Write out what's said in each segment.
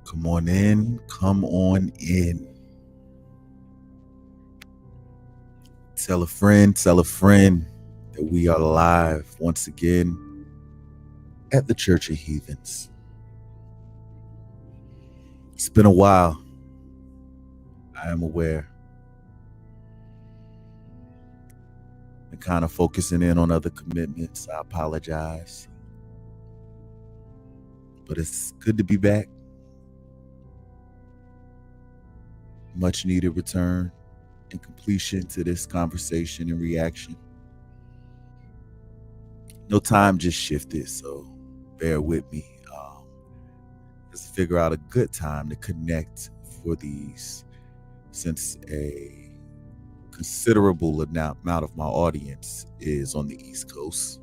Come on in. Come on in. Tell a friend that we are live once again at the Church of Heathens. It's been a while. I am aware. Been kind of focusing in on other commitments. I apologize. But it's good to be back. Much needed return and completion to this conversation and reaction. No time just shifted, so bear with me. Let's figure out a good time to connect for these, since a considerable amount of my audience is on the East Coast.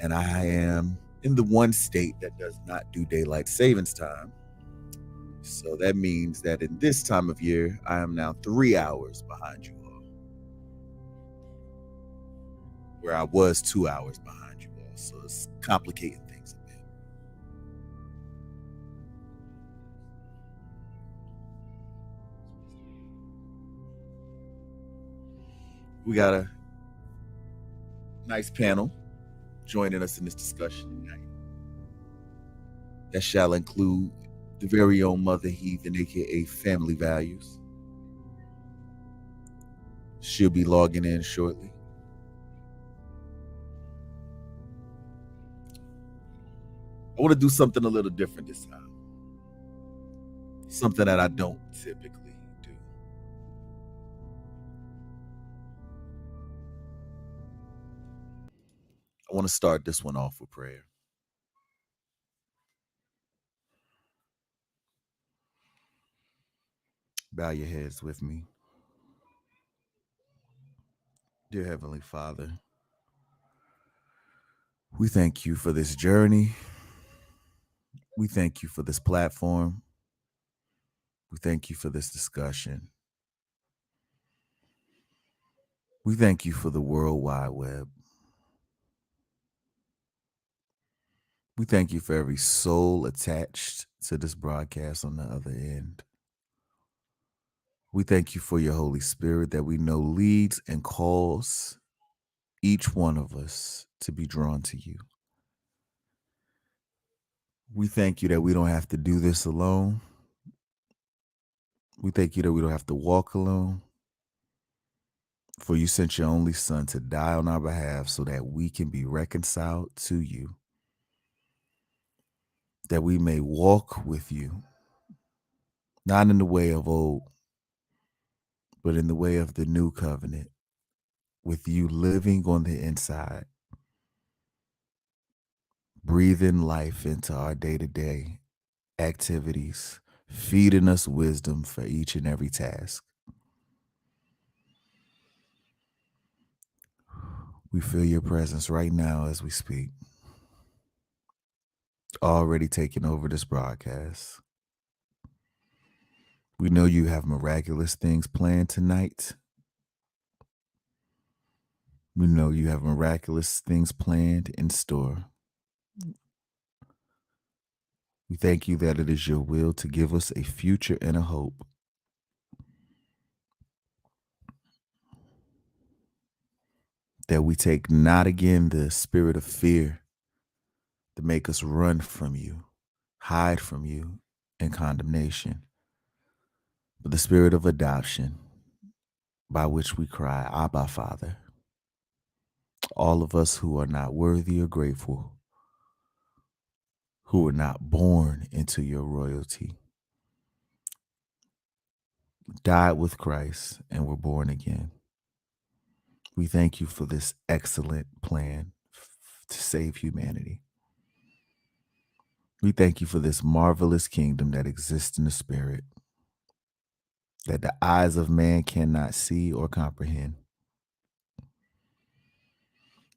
And I am in the one state that does not do daylight savings time. So that means that in this time of year, I am now 3 hours behind you all, where I was 2 hours behind you all. So it's complicating things a bit. We got a nice panel joining us in this discussion tonight that shall include the very own Mother Heathen, aka Family Values. She'll be logging in shortly. I want to do something a little different this time. Something that I don't typically do. I want to start this one off with prayer. Bow your heads with me. Dear Heavenly Father, we thank you for this journey. We thank you for this platform. We thank you for this discussion. We thank you for the World Wide Web. We thank you for every soul attached to this broadcast on the other end. We thank you for your Holy Spirit that we know leads and calls each one of us to be drawn to you. We thank you that we don't have to do this alone. We thank you that we don't have to walk alone. For you sent your only Son to die on our behalf so that we can be reconciled to you, that we may walk with you, not in the way of old, but in the way of the new covenant, with you living on the inside, breathing life into our day-to-day activities, feeding us wisdom for each and every task. We feel your presence right now as we speak, already taking over this broadcast. We know you have miraculous things planned tonight. We know you have miraculous things planned in store. We thank you that it is your will to give us a future and a hope. That we take not again the spirit of fear to make us run from you, hide from you, and condemnation, but the spirit of adoption by which we cry, Abba, Father. All of us who are not worthy or grateful, who were not born into your royalty, died with Christ and were born again. We thank you for this excellent plan to save humanity. We thank you for this marvelous kingdom that exists in the spirit, that the eyes of man cannot see or comprehend,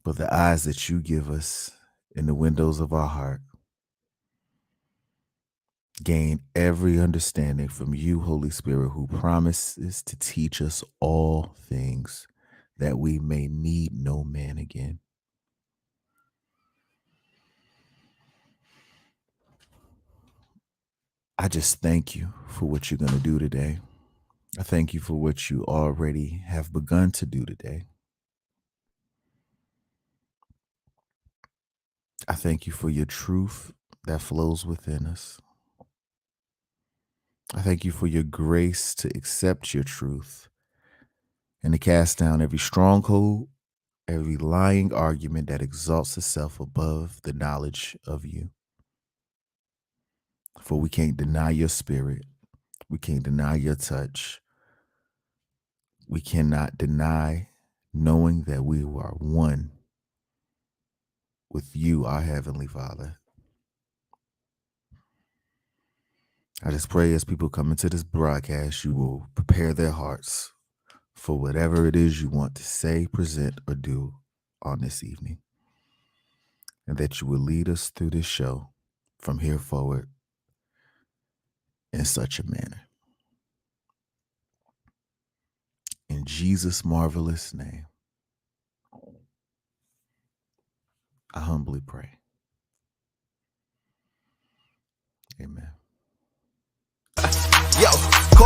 but the eyes that you give us in the windows of our heart gain every understanding from you, Holy Spirit, who promises to teach us all things, that we may need no man again. I just thank you for what you're going to do today. I thank you for what you already have begun to do today. I thank you for your truth that flows within us. I thank you for your grace to accept your truth and to cast down every stronghold, every lying argument that exalts itself above the knowledge of you. For we can't deny your spirit. We can't deny your touch. We cannot deny knowing that we are one with you, our Heavenly Father. I just pray as people come into this broadcast, you will prepare their hearts for whatever it is you want to say, present, or do on this evening. And that you will lead us through this show from here forward in such a manner. In Jesus' marvelous name, I humbly pray. Amen. Yo,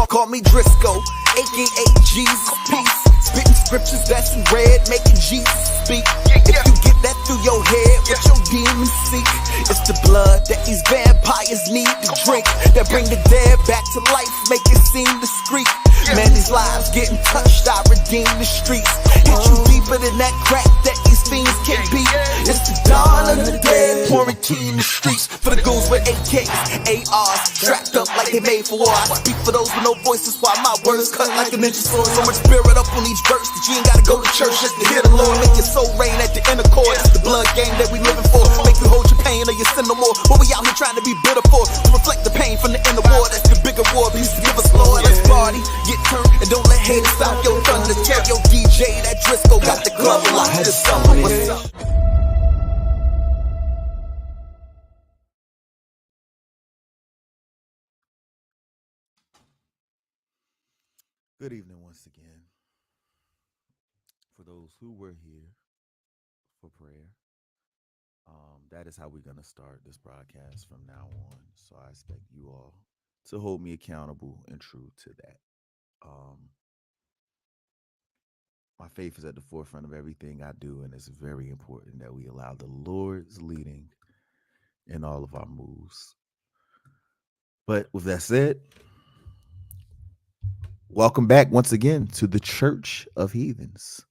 call me Driscoll, aka Jesus Peace. Spitting scriptures that's in red, making Jesus speak. If you get that through your head, what your demons seek, it's the blood that these vampires need to drink, that bring the dead back to life, make it seem discreet. Man, these lives getting touched, I redeem the streets. Hit you deeper than that crack that these fiends can beat. It's the dawn of the dead, quarantine the streets. For the goons with AKs, ARs, strapped up like they made for war. I speak for those with no voices, while my words cut like a ninja sword. So much spirit up on each verse that you ain't gotta go to church just to hear the Lord. Make your soul rain at the inner core. It's the blood game that we living for. Make you hold your pain or you sin no more. What we out here trying to be bitter for? To reflect the pain from the inner war. That's the bigger war. Please give us, Lord. Let's party, get turned, and don't let haters stop your thunder. Tell your DJ that Driscoll got the club locked this summer. What's up? Good evening once again. For those who were here for prayer, that is how we're going to start this broadcast from now on. So I expect you all to hold me accountable and true to that. My faith is at the forefront of everything I do, and it's very important that we allow the Lord's leading in all of our moves. But with that said, welcome back once again to the Church of Heathens,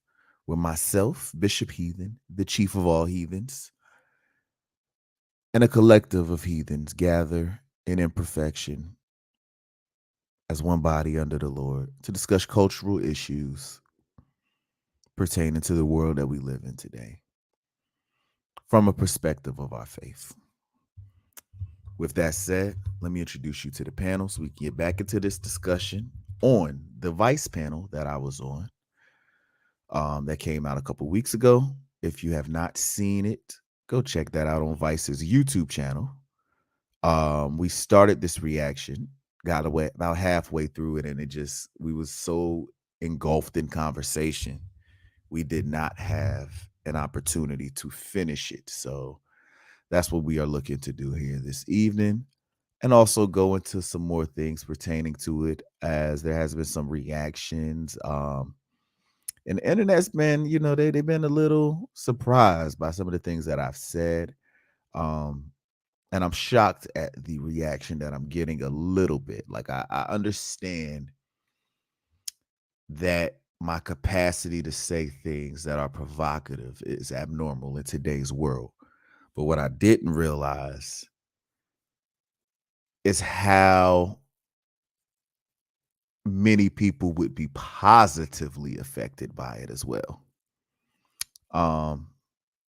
where myself, Bishop Heathen, the chief of all heathens, and a collective of heathens gather in imperfection as one body under the Lord to discuss cultural issues pertaining to the world that we live in today from a perspective of our faith. With that said, let me introduce you to the panel so we can get back into this discussion on the Vice panel that I was on that came out a couple weeks ago. If you have not seen it, go check that out on Vice's YouTube channel. We started this reaction, got away about halfway through it, and we was so engulfed in conversation, we did not have an opportunity to finish it. So that's what we are looking to do here this evening, and also go into some more things pertaining to it, as there has been some reactions. And the internet's been, they've been a little surprised by some of the things that I've said. And I'm shocked at the reaction that I'm getting a little bit. Like I understand that my capacity to say things that are provocative is abnormal in today's world. But what I didn't realize is how many people would be positively affected by it as well.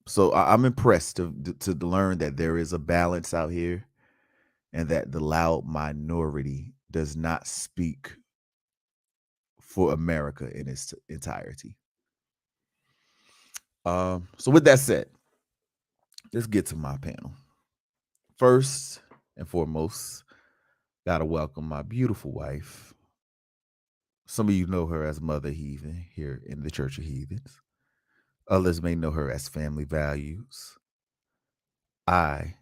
So I'm impressed to learn that there is a balance out here, and that the loud minority does not speak for America in its entirety. So with that said, let's get to my panel. First and foremost, gotta welcome my beautiful wife. Some of you know her as Mother Heathen here in the Church of Heathens. Others may know her as Family Values. I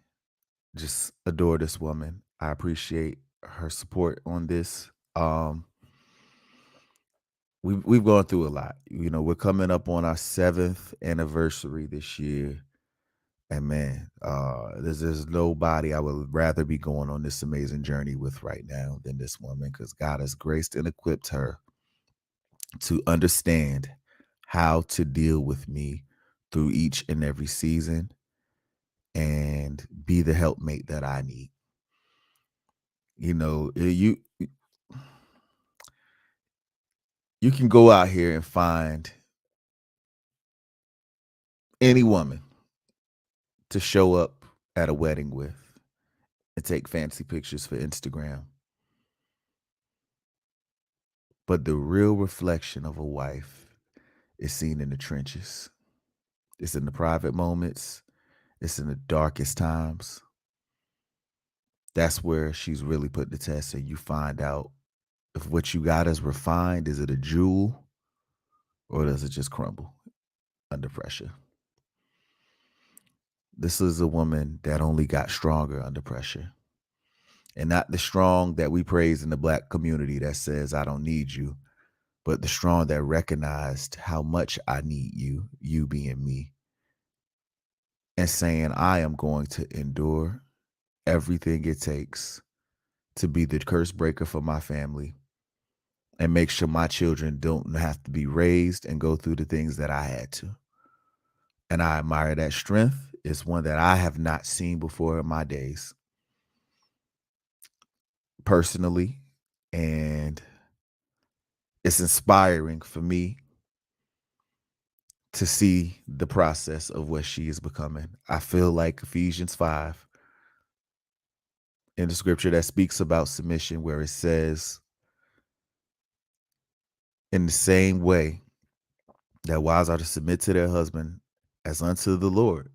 just adore this woman. I appreciate her support on this. We've gone through a lot. You know, we're coming up on our 7th anniversary this year. And man, there's nobody I would rather be going on this amazing journey with right now than this woman, because God has graced and equipped her to understand how to deal with me through each and every season and be the helpmate that I need. You know, you can go out here and find any woman to show up at a wedding with and take fancy pictures for Instagram. But the real reflection of a wife is seen in the trenches. It's in the private moments, it's in the darkest times. That's where she's really put the test, and you find out if what you got is refined, is it a jewel or does it just crumble under pressure? This is a woman that only got stronger under pressure. And not the strong that we praise in the Black community that says, I don't need you, but the strong that recognized how much I need you, you being me, and saying, I am going to endure everything it takes to be the curse breaker for my family and make sure my children don't have to be raised and go through the things that I had to. And I admire that strength. It's one that I have not seen before in my days, personally. And it's inspiring for me to see the process of what she is becoming. I feel like Ephesians 5 in the scripture that speaks about submission, where it says, in the same way that wives are to submit to their husband as unto the Lord,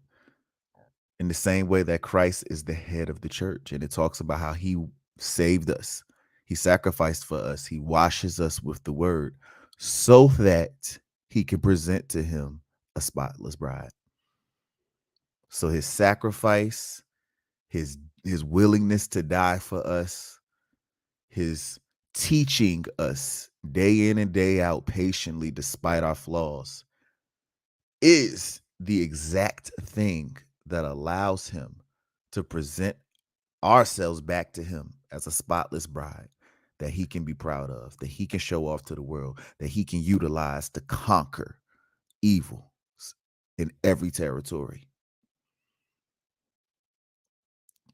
in the same way that Christ is the head of the church. And it talks about how he saved us, he sacrificed for us, he washes us with the word so that he can present to him a spotless bride. So his sacrifice, his willingness to die for us, his teaching us day in and day out patiently despite our flaws, is the exact thing that allows him to present ourselves back to him as a spotless bride that he can be proud of, that he can show off to the world, that he can utilize to conquer evil in every territory.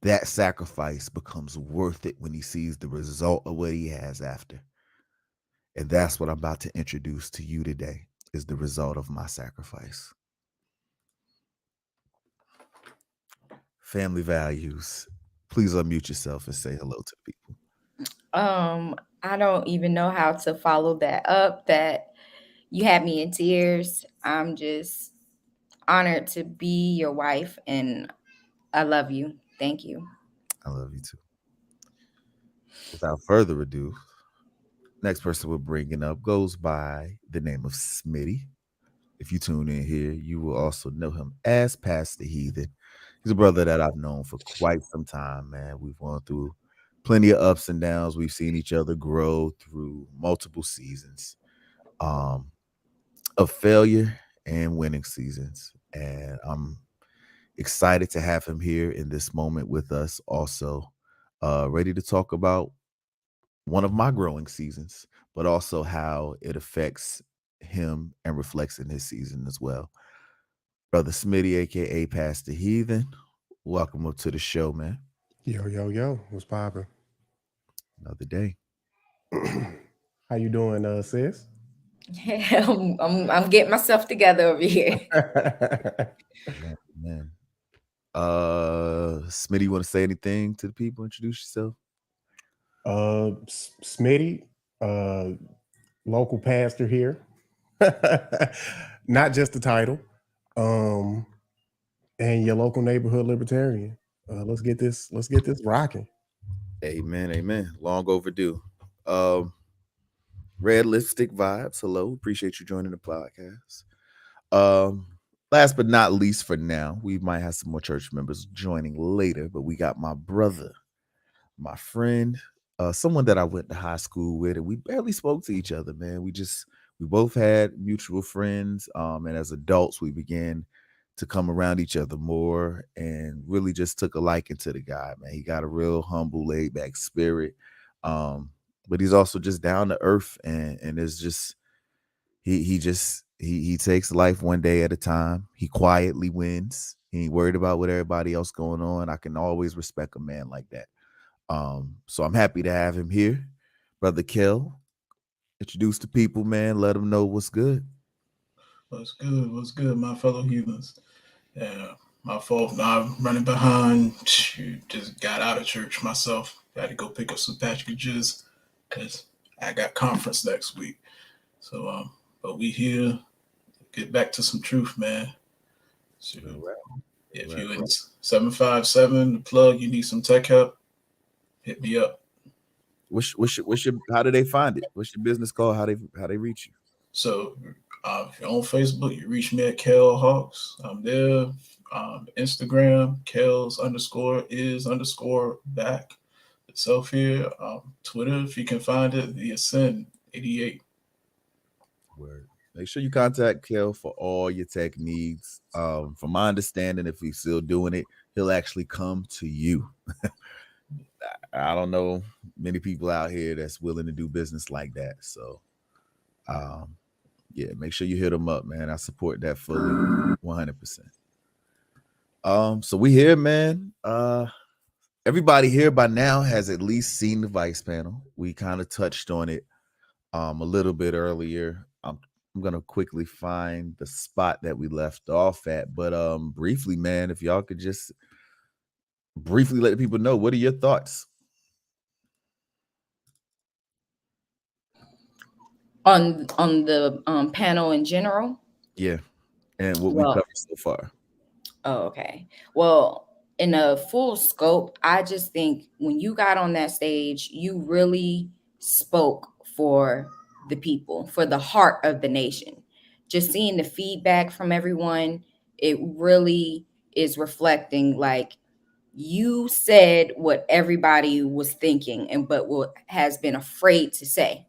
That sacrifice becomes worth it when he sees the result of what he has after. And that's what I'm about to introduce to you today, is the result of my sacrifice. Family values. Please unmute yourself and say hello to people. I don't even know how to follow that up. That you had me in tears. I'm just honored to be your wife, and I love you. Thank you. I love you too. Without further ado, next person we're bringing up goes by the name of Smitty. If you tune in here, you will also know him as Pastor Heathen. He's a brother that I've known for quite some time, man. We've gone through plenty of ups and downs. We've seen each other grow through multiple seasons um, of failure and winning seasons. And I'm excited to have him here in this moment with us, also ready to talk about one of my growing seasons, but also how it affects him and reflects in his season as well. Brother Smitty, aka Pastor Heathen, welcome up to the show, man. Yo, yo, yo, what's poppin'? Another day. How you doing, sis? I'm getting myself together over here. Man, man. Smitty, you want to say anything to the people? Introduce yourself. Smitty, uh, local pastor here. Not just the title. Um, and your local neighborhood libertarian. Let's get this rocking. Amen, amen. Long overdue. Um, Red Lipstick Vibes. Hello. Appreciate you joining the podcast. Um, Last but not least for now, we might have some more church members joining later, but we got my brother, my friend, someone that I went to high school with, and we barely spoke to each other, man. We both had mutual friends, and as adults, we began to come around each other more, and really just took a liking to the guy, man. He got a real humble, laid back spirit, um, but he's also just down to earth, and it's just he takes life one day at a time. He quietly wins. He ain't worried about what everybody else going on. I can always respect a man like that. So I'm happy to have him here. Brother Kel, introduce the people, man. Let them know what's good. What's good? What's good, my fellow heathens? Yeah, my fault. Now I'm running behind. Shoot, just got out of church myself. Got to go pick up some packages because I got conference next week. So, but we here. Get back to some truth, man. So, All right. if Right, you in right. 757 the plug, you need some tech help, hit me up. What's your how do they find it? What's your business called? How they reach you? So, if you're on Facebook, you reach me at Kel Hawks. I'm there. Instagram, Kels underscore is underscore back itself here. Twitter, if you can find it, the Ascend 88. Word. Make sure you contact Kel for all your tech needs. From my understanding, if he's still doing it, he'll actually come to you. I don't know many people out here that's willing to do business like that. So, um, yeah, make sure you hit him up, man. I support that fully, 100%. So we here, man. Everybody here by now has at least seen the Vice panel. We kind of touched on it a little bit earlier. I'm gonna quickly find the spot that we left off at, but briefly, man, if y'all could just briefly let the people know, what are your thoughts? On the panel in general. Yeah, and what we Well, covered so far. oh, okay. Well, in a full scope, I just think when you got on that stage, you really spoke for the people, for the heart of the nation. Just seeing the feedback from everyone, it really is reflecting like you said what everybody was thinking and but what has been afraid to say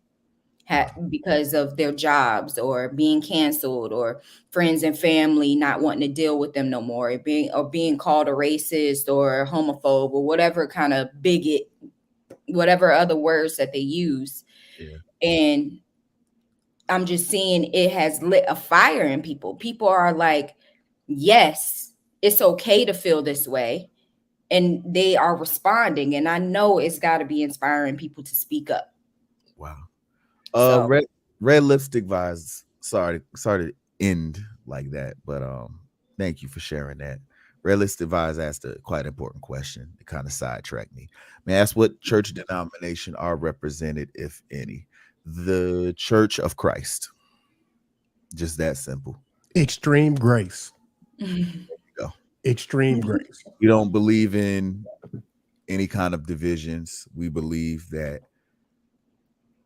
Wow. because of their jobs or being canceled or friends and family not wanting to deal with them no more, or being called a racist or homophobe or whatever kind of bigot, whatever other words that they use. Yeah. And I'm just seeing it has lit a fire in people. People are like, yes, it's okay to feel this way. And they are responding. And I know it's got to be inspiring people to speak up. Wow. So Red lipstick vibes. Sorry to end like that, but thank you for sharing that. Red lipstick vibes asked a quite important question. It kind of sidetracked me. May I ask what church denomination are represented, if any? The Church of Christ. Just that simple. Extreme grace. Go. Extreme grace. We don't believe in any kind of divisions. We believe that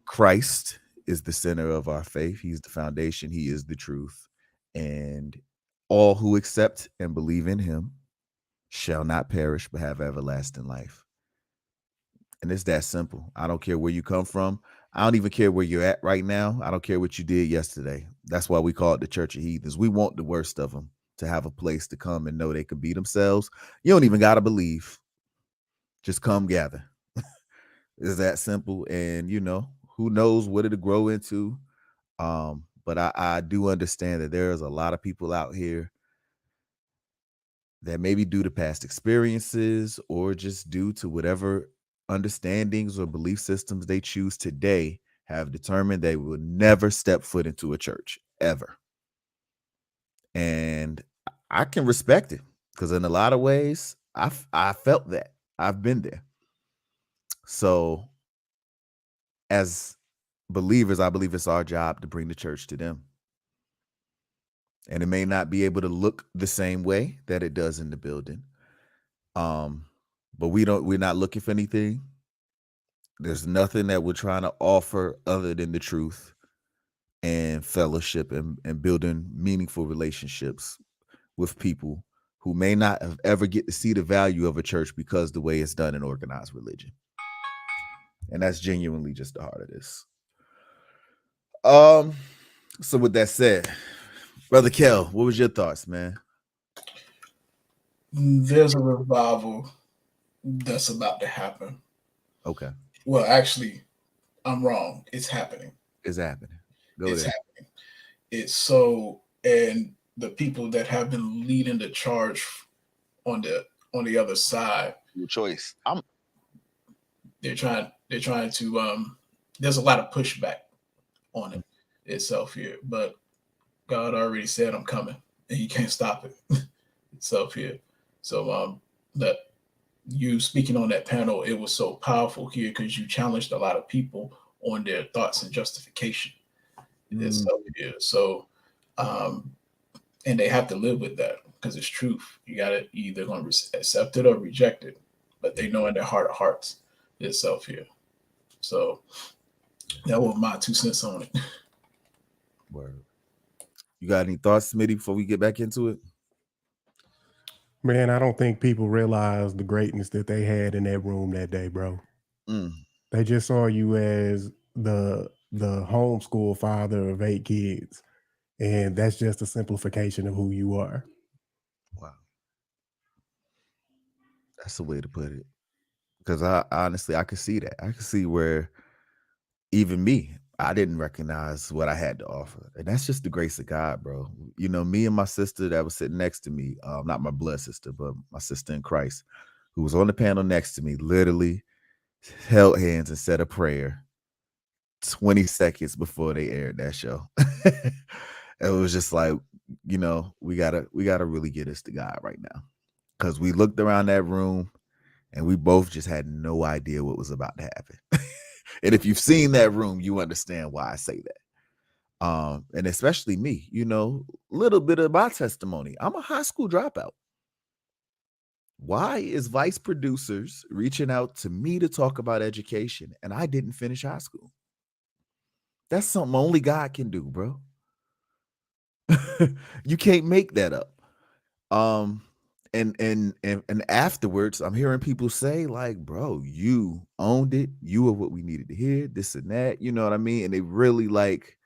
Christ is the center of our faith. He's the foundation. He is the truth. And all who accept and believe in him shall not perish but have everlasting life. And it's that simple. I don't care where you come from. I don't even care where you're at right now. I don't care what you did yesterday. That's why we call it the Church of Heathens. We want the worst of them to have a place to come and know they could be themselves. You don't even got to believe. Just come gather. It's that simple. And, who knows what it'll grow into. But I do understand that there's a lot of people out here that maybe due to past experiences or just due to whatever understandings or belief systems they choose today have determined they will never step foot into a church ever. And I can respect it because in a lot of ways, I felt that. I've been there. So as believers, I believe it's our job to bring the church to them. And it may not be able to look the same way that it does in the building. But we're not looking for anything. There's nothing that we're trying to offer other than the truth and fellowship and building meaningful relationships with people who may not have ever get to see the value of a church because the way it's done in organized religion. And that's genuinely just the heart of this. So with that said, Brother Kel, what was your thoughts, man? There's a revival that's about to happen. Okay. Well, actually, I'm wrong. It's happening. It's happening. Go It's there. happening. It's so, and the people that have been leading the charge on the other side, Your choice. they're trying to there's a lot of pushback on it itself here, but God already said I'm coming, and He can't stop it itself here. So that you speaking on that panel, it was so powerful here because you challenged a lot of people on their thoughts and justification itself here. So and they have to live with that because it's truth. You got to either going to accept it or reject it, but they know in their heart of hearts itself here. So that was my 2 cents on it. Word. You got any thoughts, Smitty, before we get back into it? Man, I don't think people realize the greatness that they had in that room that day, bro. They just saw you as the homeschool father of 8 kids, and that's just a simplification of who you are. Wow. That's the way to put it. Because I honestly, I could see that. I could see where even me, I didn't recognize what I had to offer. And that's just the grace of God, bro. You know, me and my sister that was sitting next to me, not my blood sister, but my sister in Christ, who was on the panel next to me, literally held hands and said a prayer 20 seconds before they aired that show. It was just like, you know, we gotta really get this to God right now. Because we looked around that room and we both just had no idea what was about to happen. And if you've seen that room, you understand why I say that. And especially me, you know, a little bit of my testimony. I'm a high school dropout. Why is vice producers reaching out to me to talk about education and I didn't finish high school? That's something only God can do, bro. You can't make that up. And afterwards, I'm hearing people say, like, bro, you owned it. You were what we needed to hear, this and that. You know what I mean? And they really like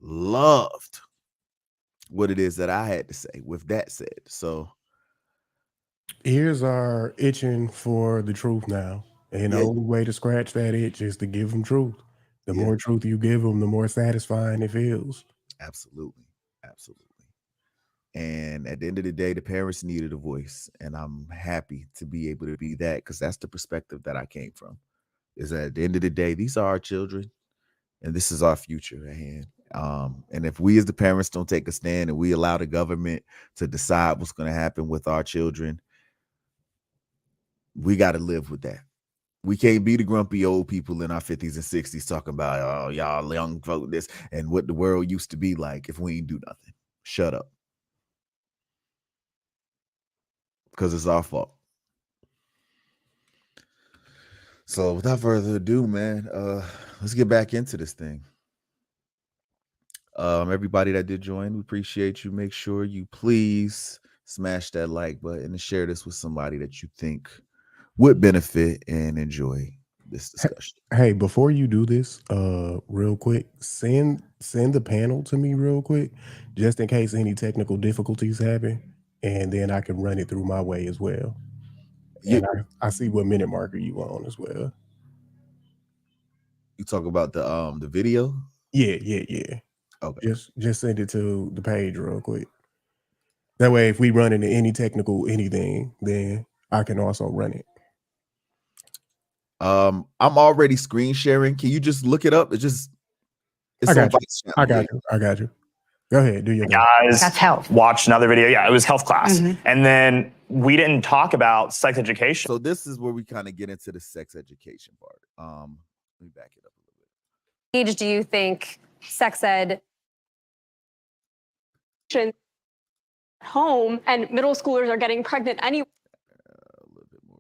loved what it is that I had to say with that said. So Ears are itching for the truth now. And the only way to scratch that itch is to give them truth. The more truth you give them, the more satisfying it feels. Absolutely. Absolutely. And at the end of the day, the parents needed a voice. And I'm happy to be able to be that because that's the perspective that I came from. Is that at the end of the day, these are our children and this is our future at hand. And if we as the parents don't take a stand and we allow the government to decide what's going to happen with our children, we got to live with that. We can't be the grumpy old people in our 50s and 60s talking about, oh, y'all young folk this and what the world used to be like if we ain't do nothing. Shut up. Because it's our fault. So without further ado, man, let's get back into this thing. Everybody that did join, we appreciate you. Make sure you please smash that like button and share this with somebody that you think would benefit and enjoy this discussion. Hey, before you do this, real quick, send the panel to me real quick, just in case any technical difficulties happen, and then I can run it through my way as well. And I see what minute marker you on as well. You talk about the video? Yeah. Okay. Just send it to the page real quick. That way, if we run into any technical anything, then I can also run it. I'm already screen sharing. Can you just look it up? It's I got you. Go ahead, do your thing. Guys, that's health. Watch another video. Yeah, it was health class. And then we didn't talk about sex education. So this is where we kind of get into the sex education part. Let me back it up a little bit. Age do you think sex ed home and middle schoolers are getting pregnant anyway? A little bit more.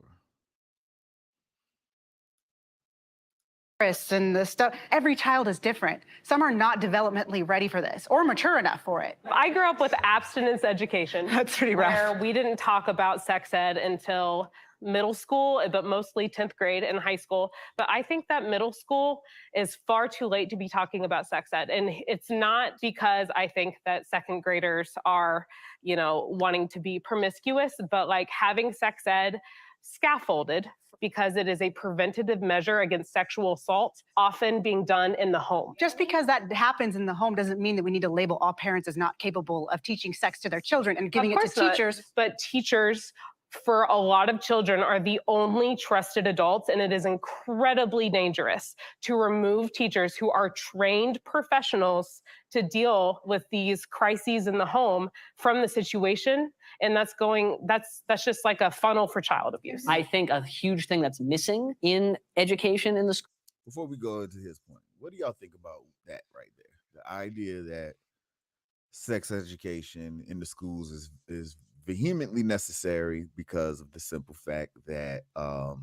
And the stuff, every child is different. Some are not developmentally ready for this or mature enough for it. I grew up with abstinence education. That's pretty rough. Where we didn't talk about sex ed until middle school, but mostly 10th grade and high school. But I think that middle school is far too late to be talking about sex ed. And it's not because I think that second graders are, wanting to be promiscuous, but like having sex ed scaffolded because it is a preventative measure against sexual assault, often being done in the home. Just because that happens in the home doesn't mean that we need to label all parents as not capable of teaching sex to their children and giving it to teachers. But teachers, for a lot of children, are the only trusted adults, and it is incredibly dangerous to remove teachers who are trained professionals to deal with these crises in the home from the situation. And that's just like a funnel for child abuse. I think a huge thing that's missing in education in the school. Before we go into his point, what do y'all think about that right there? The idea that sex education in the schools is vehemently necessary because of the simple fact that a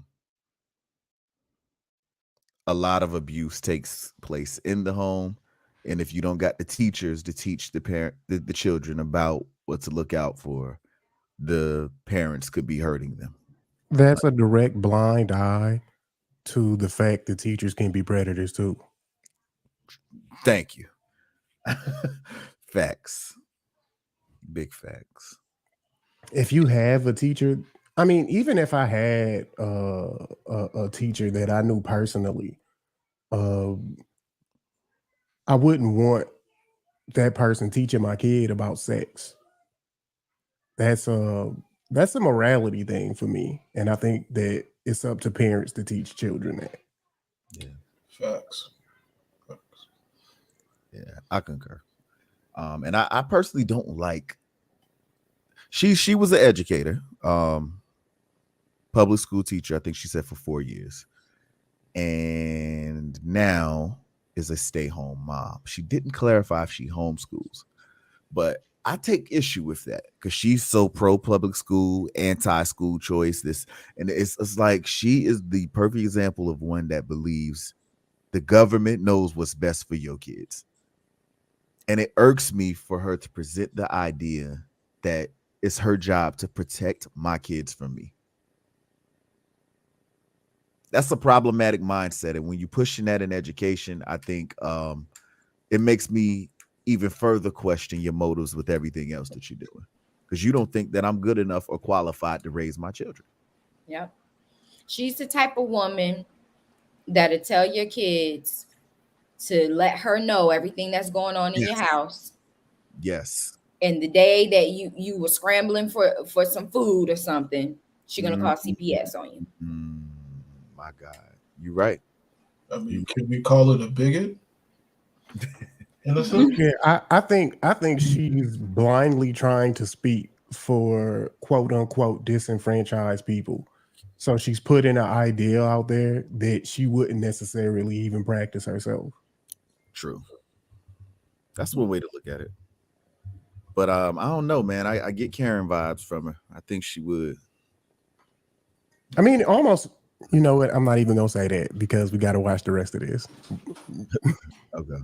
lot of abuse takes place in the home, and if you don't got the teachers to teach the children about what to look out for, the parents could be hurting them. That's a direct blind eye to the fact that teachers can be predators too. Thank you. Facts. Big facts. If you have a teacher, I mean, even if I had a teacher that I knew personally, I wouldn't want that person teaching my kid about sex. That's a morality thing for me, and I think that it's up to parents to teach children that. Yeah, Facts. Yeah, I concur. And I personally don't like. She was an educator, public school teacher. I think she said for 4 years, and now is a stay-home mom. She didn't clarify if she homeschools, but I take issue with that because she's so pro public school, anti school choice. And it's like she is the perfect example of one that believes the government knows what's best for your kids. And it irks me for her to present the idea that it's her job to protect my kids from me. That's a problematic mindset. And when you're pushing that in education, I think it makes me even further question your motives with everything else that you're doing, because you don't think that I'm good enough or qualified to raise my children. Yep. She's the type of woman that'll tell your kids to let her know everything that's going on in your house. Yes. And the day that you were scrambling for some food or something, she's gonna call CPS on you. My God, you're right. I mean, can we call it a bigot? Innocent? Yeah, I think she's blindly trying to speak for quote unquote disenfranchised people. So she's putting an idea out there that she wouldn't necessarily even practice herself. True. That's one way to look at it. But I don't know, man. I get Karen vibes from her. I think she would. I mean, almost. You know what? I'm not even gonna say that because we got to watch the rest of this. Okay.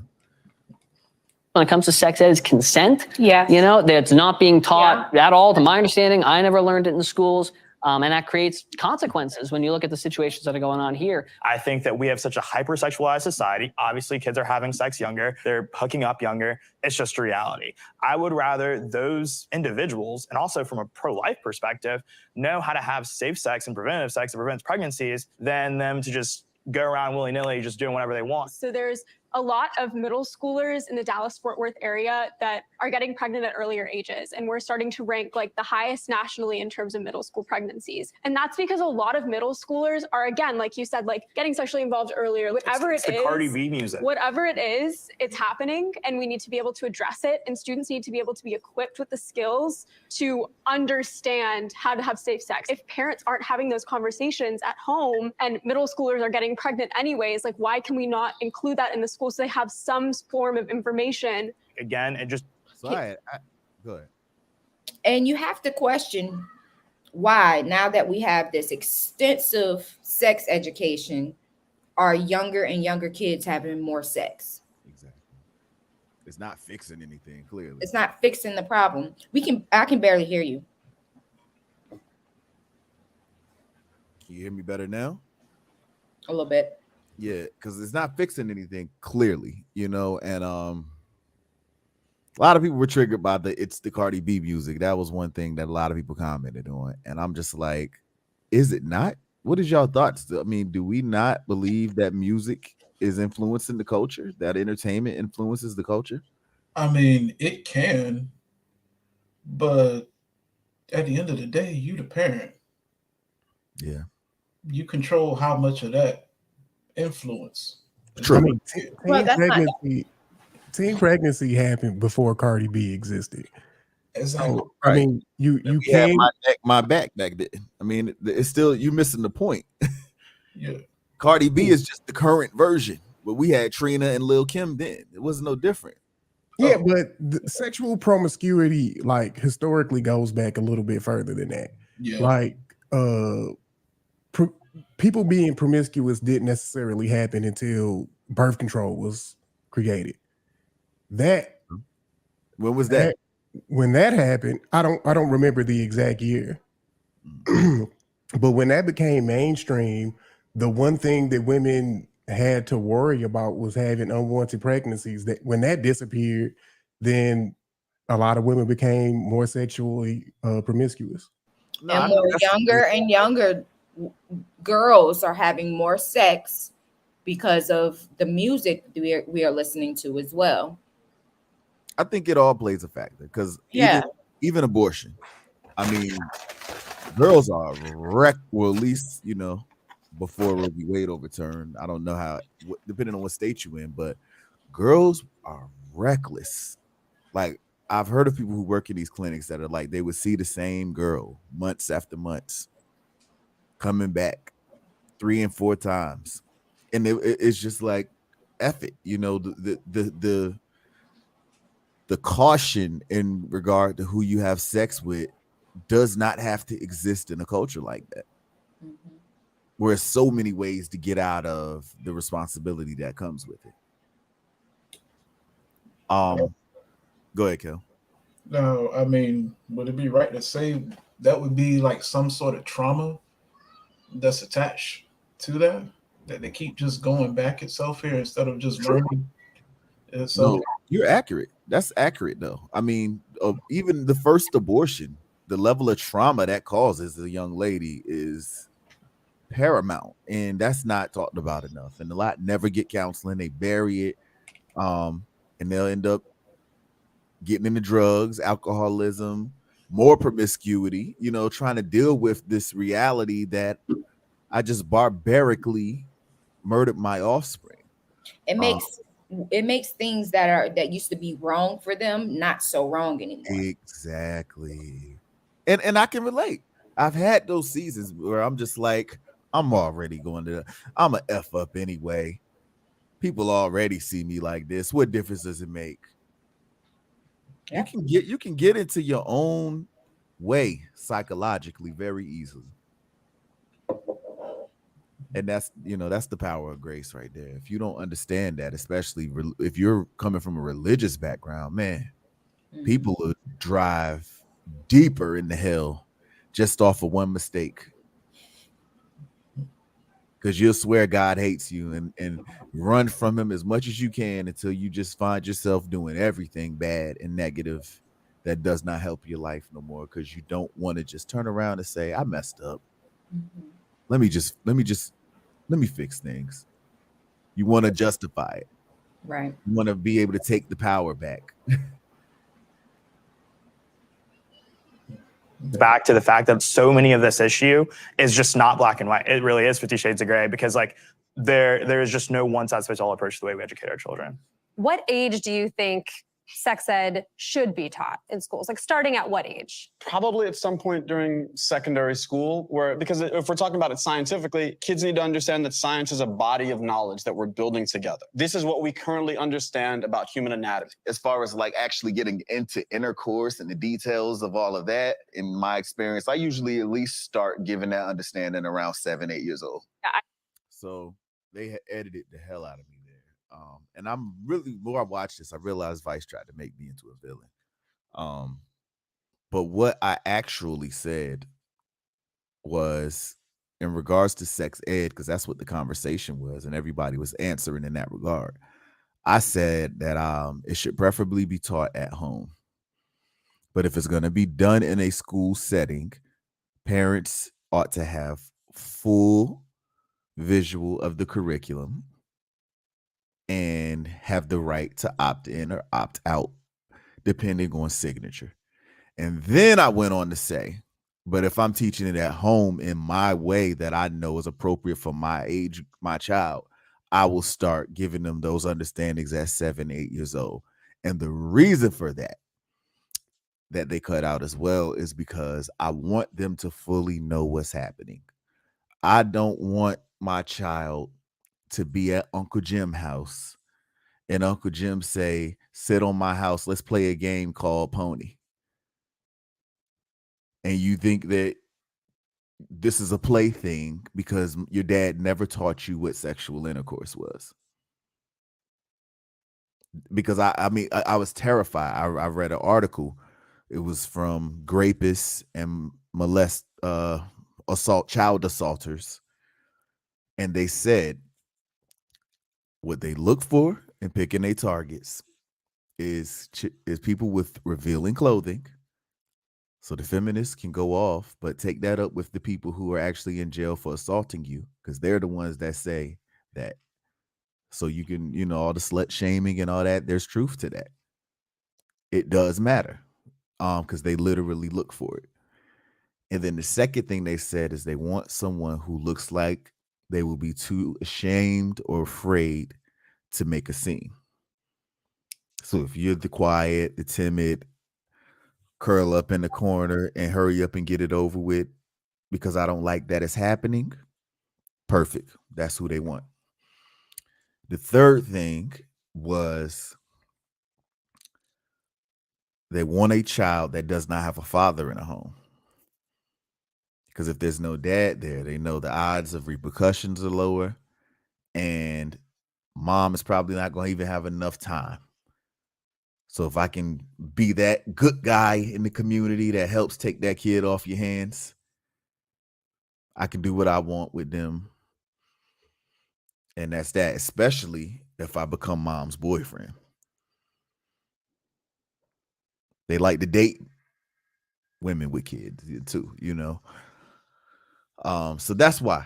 When it comes to sex ed, is consent. Yeah. That's not being taught at all. To my understanding, I never learned it in schools. And that creates consequences when you look at the situations that are going on here. I think that we have such a hypersexualized society. Obviously, kids are having sex younger. They're hooking up younger. It's just reality. I would rather those individuals, and also from a pro-life perspective, know how to have safe sex and preventative sex that prevents pregnancies than them to just go around willy-nilly just doing whatever they want. So there's a lot of middle schoolers in the Dallas-Fort Worth area that are getting pregnant at earlier ages. And we're starting to rank like the highest nationally in terms of middle school pregnancies. And that's because a lot of middle schoolers are, again, like you said, like getting sexually involved earlier. Whatever it's the Cardi B music. Whatever it is, it's happening. And we need to be able to address it. And students need to be able to be equipped with the skills to understand how to have safe sex. If parents aren't having those conversations at home and middle schoolers are getting pregnant anyways, like why can we not include that in the school so they have some form of information? Again, it just... Go ahead. And you have to question why, now that we have this extensive sex education, are younger and younger kids having more sex? Exactly. It's not fixing anything, clearly. It's not fixing the problem. I can barely hear you. Can you hear me better now? A little bit. Yeah, because it's not fixing anything clearly, and a lot of people were triggered by the Cardi B music. That was one thing that a lot of people commented on, and I'm just like, is it not? What is y'all thoughts? I mean, do we not believe that music is influencing the culture? That entertainment influences the culture? I mean, it can, but at the end of the day, you the parent. Yeah, You control how much of that influence. true. I mean, Well, that's not. teen pregnancy happened before Cardi B existed. Exactly. So I mean, you We had can my neck, my back then. I mean, it's still you missing the point. Yeah. Cardi B is just the current version, but we had Trina and Lil Kim then. It was no different. Yeah, but the sexual promiscuity, like historically, goes back a little bit further than that. Yeah. Like, people being promiscuous didn't necessarily happen until birth control was created. When was that? When that happened, I don't remember the exact year. But when that became mainstream, the one thing that women had to worry about was having unwanted pregnancies. That when that disappeared, then a lot of women became more sexually promiscuous. And more younger and younger girls are having more sex because of the music we are listening to as well. I think it all plays a factor because even abortion. I mean, girls are well, at least before Roe v. Wade overturned. I don't know how, depending on what state you're in, but girls are reckless. Like, I've heard of people who work in these clinics that are like, they would see the same girl months after months coming back 3 and 4 times, and it's just like, F it, the caution in regard to who you have sex with does not have to exist in a culture like that. Mm-hmm. Where there's so many ways to get out of the responsibility that comes with it. Go ahead, Kel. No, I mean, would it be right to say that would be like some sort of trauma that's attached to that they keep just going back itself here instead of just learning itself? No, you're accurate. That's accurate, though. I mean, even the first abortion, the level of trauma that causes a young lady is paramount, and that's not talked about enough. And a lot never get counseling; they bury it, and they'll end up getting into drugs, alcoholism, more promiscuity. Trying to deal with this reality that I just barbarically murdered my offspring. It makes things that used to be wrong for them not so wrong anymore. Exactly. And I can relate. I've had those seasons where I'm just like, I'm already I'm a F up anyway. People already see me like this. What difference does it make? Yeah. You can get into your own way psychologically very easily. And that's the power of grace right there. If you don't understand that, especially if you're coming from a religious background, man, people will drive deeper into hell just off of one mistake. Because you'll swear God hates you and run from him as much as you can until you just find yourself doing everything bad and negative that does not help your life no more, because you don't want to just turn around and say, I messed up. Mm-hmm. Let me fix things. You want to justify it. Right. You want to be able to take the power back. Back to the fact that so many of this issue is just not black and white. It really is 50 shades of gray, because like there is just no one size fits all approach to the way we educate our children. What age do you think sex ed should be taught in schools? Like, starting at what age? Probably at some point during secondary school, because if we're talking about it scientifically, kids need to understand that science is a body of knowledge that we're building together. This is what we currently understand about human anatomy. As far as like actually getting into intercourse and the details of all of that, in my experience, I usually at least start giving that understanding around 7, 8 years old. So they edited the hell out of me there. And I'm really, more I watch this, I realized Vice tried to make me into a villain. But what I actually said was, in regards to sex ed, because that's what the conversation was, and everybody was answering in that regard. I said that it should preferably be taught at home. But if it's going to be done in a school setting, parents ought to have full visual of the curriculum and have the right to opt in or opt out, depending on signature. And then I went on to say, but if I'm teaching it at home in my way that I know is appropriate for my age, my child, I will start giving them those understandings at 7, 8 years old. And the reason for that they cut out as well is because I want them to fully know what's happening. I don't want my child to be at Uncle Jim's house and Uncle Jim say, sit on my house, let's play a game called Pony. And you think that this is a plaything because your dad never taught you what sexual intercourse was. Because I was terrified. I read an article. It was from grapists and child assaulters. And they said what they look for in picking their targets is people with revealing clothing. So the feminists can go off, but take that up with the people who are actually in jail for assaulting you, because they're the ones that say that. So you can, all the slut shaming and all that, there's truth to that. It does matter, because they literally look for it. And then the second thing they said is they want someone who looks like they will be too ashamed or afraid to make a scene. So if you're the quiet, the timid, curl up in the corner and hurry up and get it over with because I don't like that it's happening, perfect. That's who they want. The third thing was they want a child that does not have a father in a home. Because if there's no dad there, they know the odds of repercussions are lower, and mom is probably not going to even have enough time. So if I can be that good guy in the community that helps take that kid off your hands, I can do what I want with them. And that's that, especially if I become mom's boyfriend. They like to date women with kids too, So that's why,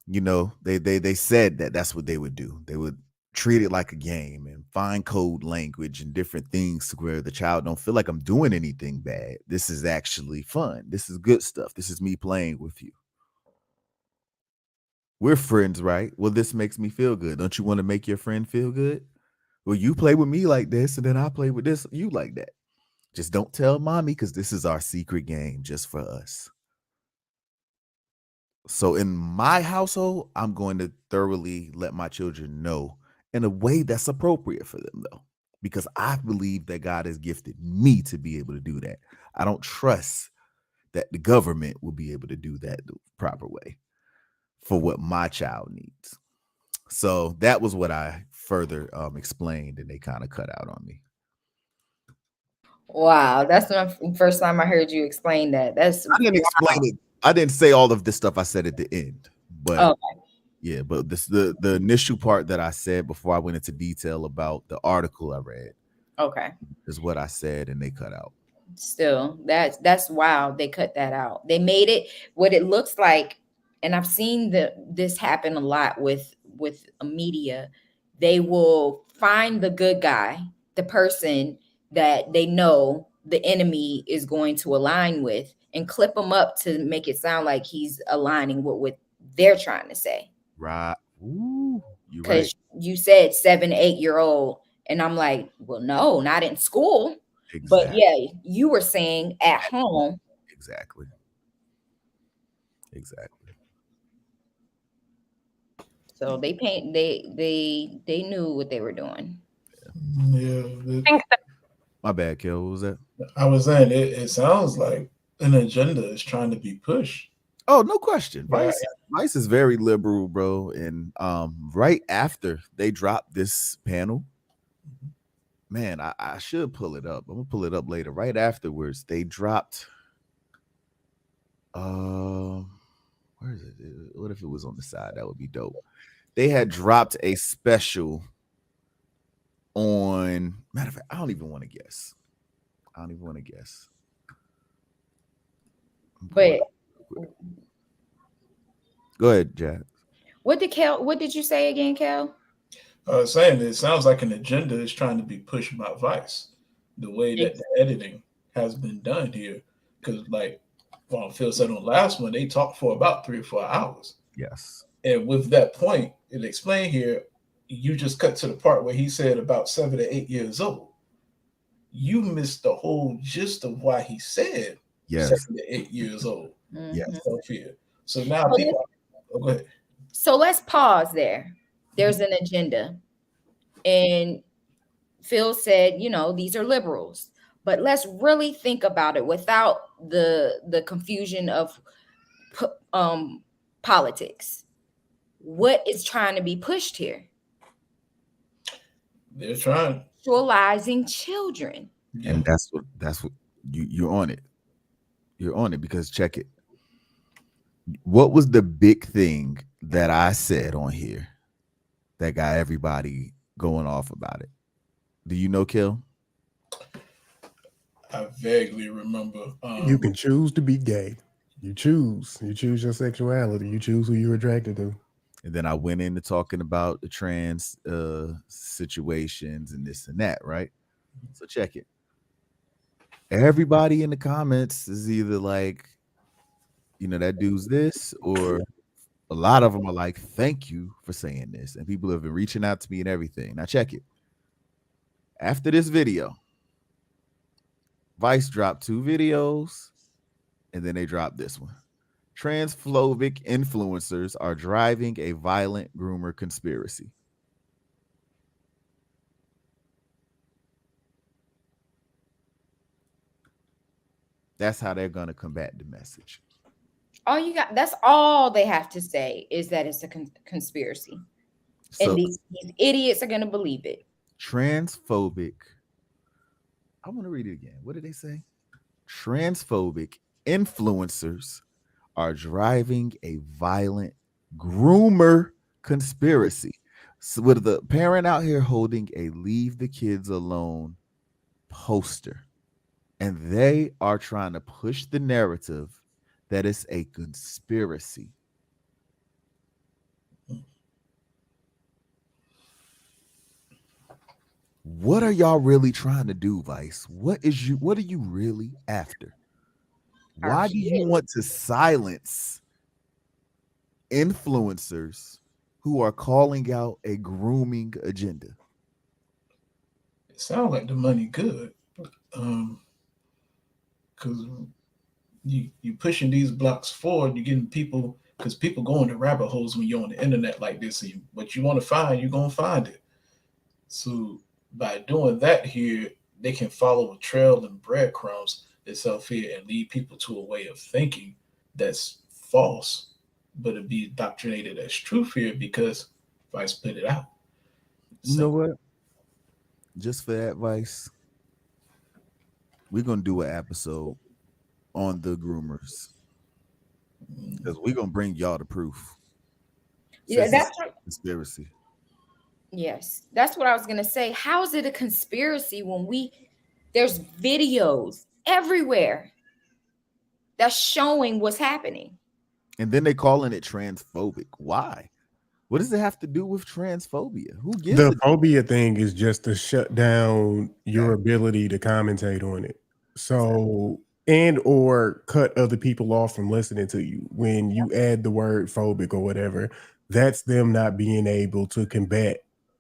they said that's what they would do. They would treat it like a game and find code language and different things where the child don't feel like I'm doing anything bad. This is actually fun. This is good stuff. This is me playing with you. We're friends, right? Well, this makes me feel good. Don't you want to make your friend feel good? Well, you play with me like this, and then I play with you like that. Just don't tell mommy, because this is our secret game just for us. So in my household, I'm going to thoroughly let my children know in a way that's appropriate for them, though, because I believe that God has gifted me to be able to do that. I don't trust that the government will be able to do that the proper way for what my child needs. So that was what I further explained, and they kind of cut out on me. Wow, that's the first time I heard you explain that. I didn't explain it. I didn't say all of this stuff I said at the end, but yeah, but this the initial part that I said before I went into detail about the article I read. Okay. Is what I said, and they cut out. Still, that's wild. They cut that out. They made it what it looks like, and I've seen this happen a lot with media. They will find the good guy, the person that they know the enemy is going to align with, and clip him up to make it sound like he's aligning with what they're trying to say. Right. Ooh, you're right. Because you said 7, 8-year-old, and I'm like, well, no, not in school. Exactly. But yeah, you were saying at home. Exactly. So they knew what they were doing. Yeah. My bad, Kel. What was that? I was saying it sounds like an agenda is trying to be pushed. Oh, no question. Vice is very liberal, bro. And right after they dropped this panel, man, I should pull it up. I'm gonna pull it up later. Right afterwards, they dropped where is it? What if it was on the side? That would be dope. They had dropped a special on, matter of fact, I don't even want to guess. But go ahead, Jack. What did you say again, Kel? Saying that it sounds like an agenda is trying to be pushed by Vice, the way that the editing has been done here. Because, like Phil said on the last one, they talked for about 3 or 4 hours. Yes. And with that point, it explained here, you just cut to the part where he said about 7 to 8 years old. You missed the whole gist of why he said 7 to 8 years old. Yes. So now people, go ahead. So let's pause there. There's an agenda. And Phil said, these are liberals. But let's really think about it without the confusion of politics. What is trying to be pushed here? They're trying. Sexualizing children. And that's what you're on it. You're on it because check it. What was the big thing that I said on here that got everybody going off about it? Do you know, Kill? I vaguely remember. You can choose to be gay. You choose your sexuality. You choose who you're attracted to. And then I went into talking about the trans situations and this and that, right? So check it. Everybody in the comments is either like, that dude's this, or a lot of them are like, thank you for saying this. And people have been reaching out to me and everything. Now check it. After this video, Vice dropped 2 videos, and then they dropped this one. Transphobic influencers are driving a violent groomer conspiracy. That's how they're going to combat the message. That's all they have to say is that it's a conspiracy. So, and these idiots are going to believe it. Transphobic. I want to read it again. What did they say? Transphobic influencers are driving a violent groomer conspiracy. So with the parent out here holding a leave the kids alone poster, and they are trying to push the narrative that it's a conspiracy. What are y'all really trying to do, Vice? What are you really after? Why do you want to silence influencers who are calling out a grooming agenda? It sounds like the money good. Because you pushing these blocks forward, you're getting people, because people go into rabbit holes when you're on the internet like this. And what you want to find, you're going to find it. So by doing that here, they can follow a trail and breadcrumbs itself here and lead people to a way of thinking that's false, but it'd be indoctrinated as truth here because Vice put it out. You know what? Just for that, Vice, we're going to do an episode on the groomers because we're going to bring y'all the proof. Yeah, that's conspiracy. Yes, that's what I was going to say. How is it a conspiracy when there's videos everywhere that's showing what's happening? And then they calling it transphobic. Why? What does it have to do with transphobia? Who gives the phobia thing is just to shut down your ability to commentate on it. So, and or cut other people off from listening to you. When you add the word phobic or whatever, that's them not being able to combat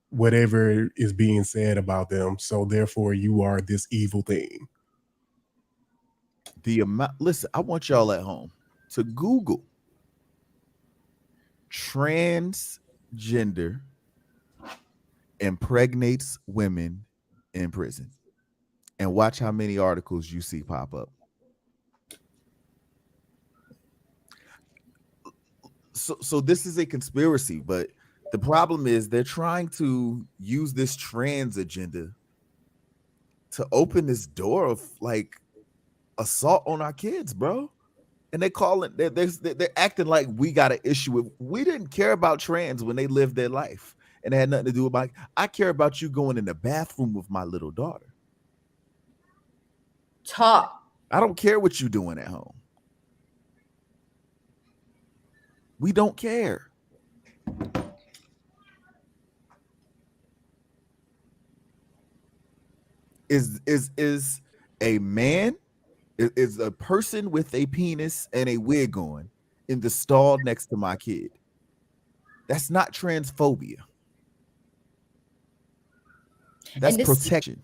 whatever is being said about them. So therefore you are this evil thing. Listen, I want y'all at home to Google transgender impregnates women in prison and watch how many articles you see pop up. So this is a conspiracy, but the problem is they're trying to use this trans agenda to open this door of like assault on our kids, bro. And they call it, they're acting like we got an issue with, we didn't care about trans when they lived their life. And it had nothing to do with I care about you going in the bathroom with my little daughter. Talk. I don't care what you're doing at home. We don't care. Is a man, is a person with a penis and a wig on in the stall next to my kid. That's not transphobia. That's protection.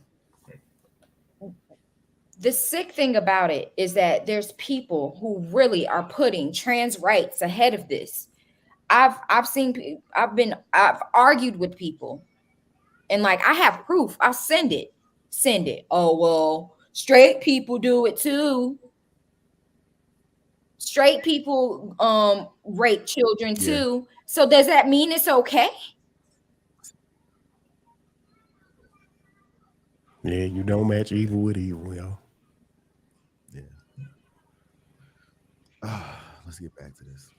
The sick thing about it is that there's people who really are putting trans rights ahead of this. I've argued with people, and like, I have proof. I'll send it. Oh, well, straight people do it too. Straight people rape children too. So does that mean it's okay? Yeah, you don't match evil with evil, y'all. Let's get back to this.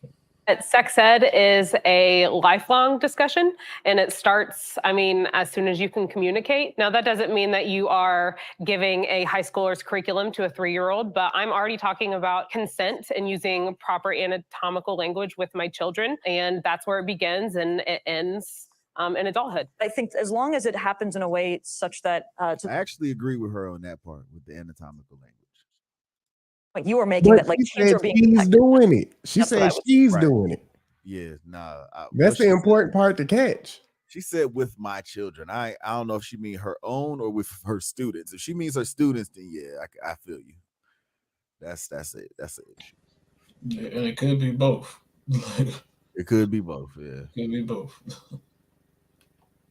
Sex ed is a lifelong discussion, and it starts, as soon as you can communicate. Now, that doesn't mean that you are giving a high schooler's curriculum to a 3-year-old, but I'm already talking about consent and using proper anatomical language with my children, and that's where it begins and it ends in adulthood. I think as long as it happens in a way such that... I actually agree with her on that part, with the anatomical language. Like you were making that, like kids are being she's doing it. She said she's doing it. Yeah, that's the important part to catch. She said with my children. I don't know if she means her own or with her students. If she means her students, then yeah, I feel you. That's it. That's it. Yeah, and it could be both. It could be both. Yeah, could be both.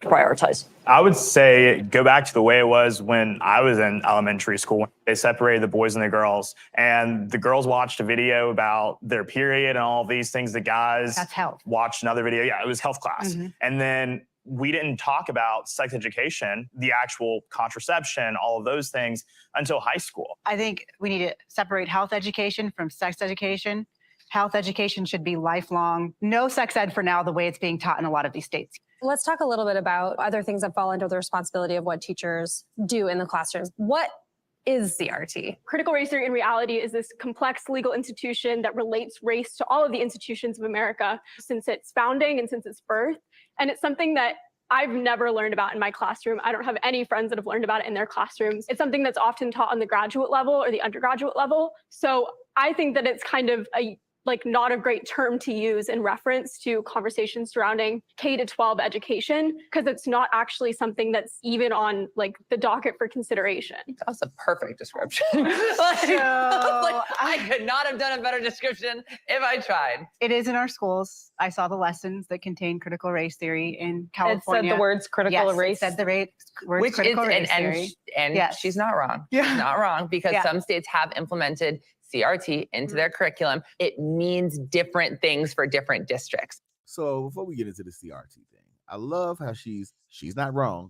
Prioritize. I would say go back to the way it was when I was in elementary school. They separated the boys and the girls, and the girls watched a video about their period and all these things. The guys watched another video. Yeah, it was health class. Mm-hmm. And then we didn't talk about sex education, the actual contraception, all of those things until high school. I think we need to separate health education from sex education. Health education should be lifelong. No sex ed for now, the way it's being taught in a lot of these states. Let's talk a little bit about other things that fall under the responsibility of what teachers do in the classrooms. What is CRT? Critical race theory in reality is this complex legal institution that relates race to all of the institutions of America since its founding and since its birth. And it's something that I've never learned about in my classroom. I don't have any friends that have learned about it in their classrooms. It's something that's often taught on the graduate level or the undergraduate level. So I think that it's kind of not a great term to use in reference to conversations surrounding K-12 education, because it's not actually something that's even on the docket for consideration. That's a perfect description. I could not have done a better description if I tried. It is in our schools. I saw the lessons that contain critical race theory in California. It said the words critical race. It said the words critical race theory. And yes. She's not wrong. Yeah. She's not wrong, because some states have implemented CRT into their curriculum. It means different things for different districts. So before we get into the CRT thing, I love how she's not wrong.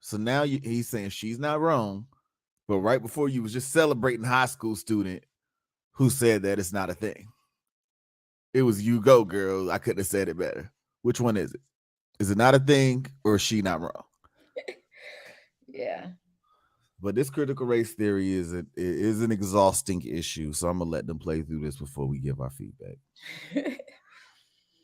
So now he's saying she's not wrong, but right before you was just celebrating high school student who said that it's not a thing. It was you go, girl. I couldn't have said it better. Which one is it? Is it not a thing, or is she not wrong? Yeah. But this critical race theory is an exhausting issue, so I'm gonna let them play through this before we give our feedback.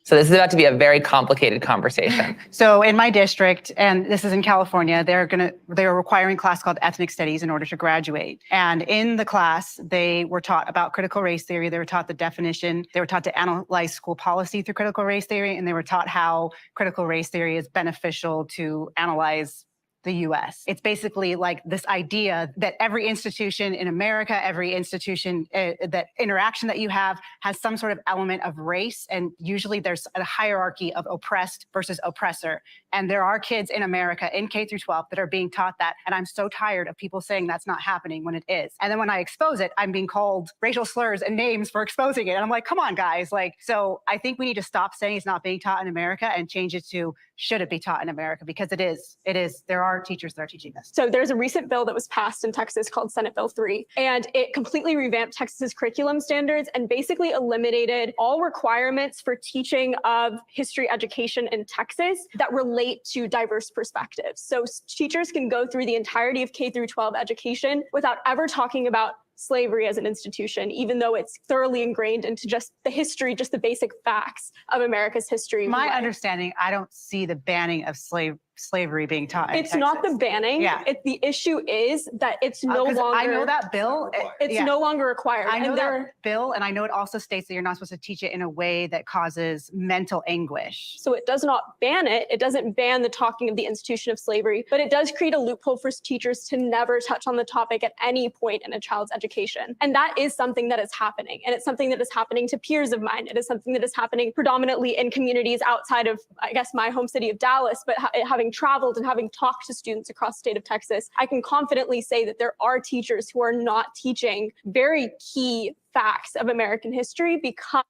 So this is about to be a very complicated conversation. So in my district, and this is in California, they're requiring a class called ethnic studies in order to graduate. And in the class, they were taught about critical race theory. They were taught the definition. They were taught to analyze school policy through critical race theory, and they were taught how critical race theory is beneficial to analyze the US. It's basically like this idea that every institution in America, every institution, that interaction that you have has some sort of element of race. And usually there's a hierarchy of oppressed versus oppressor. And there are kids in America in K through 12 that are being taught that. And I'm so tired of people saying that's not happening when it is. And then when I expose it, I'm being called racial slurs and names for exposing it. And I'm like, come on, guys. So I think we need to stop saying it's not being taught in America and change it to, should it be taught in America? Because it is. There are are teachers that are teaching this. So there's a recent bill that was passed in Texas called Senate Bill 3, and it completely revamped Texas's curriculum standards and basically eliminated all requirements for teaching of history education in Texas that relate to diverse perspectives. So teachers can go through the entirety of K through 12 education without ever talking about slavery as an institution, even though it's thoroughly ingrained into just the history, just the basic facts of America's history. My understanding, I don't see the banning of slavery being taught. It's not the banning. Yeah. The issue is that it's no longer. I know that bill. It's no longer required. I know that bill, and I know it also states that you're not supposed to teach it in a way that causes mental anguish. So it does not ban it. It doesn't ban the talking of the institution of slavery, but it does create a loophole for teachers to never touch on the topic at any point in a child's education. And that is something that is happening. And it's something that is happening to peers of mine. It is something that is happening predominantly in communities outside of, I guess, my home city of Dallas, but having traveled and having talked to students across the state of Texas, I can confidently say that there are teachers who are not teaching very key facts of American history because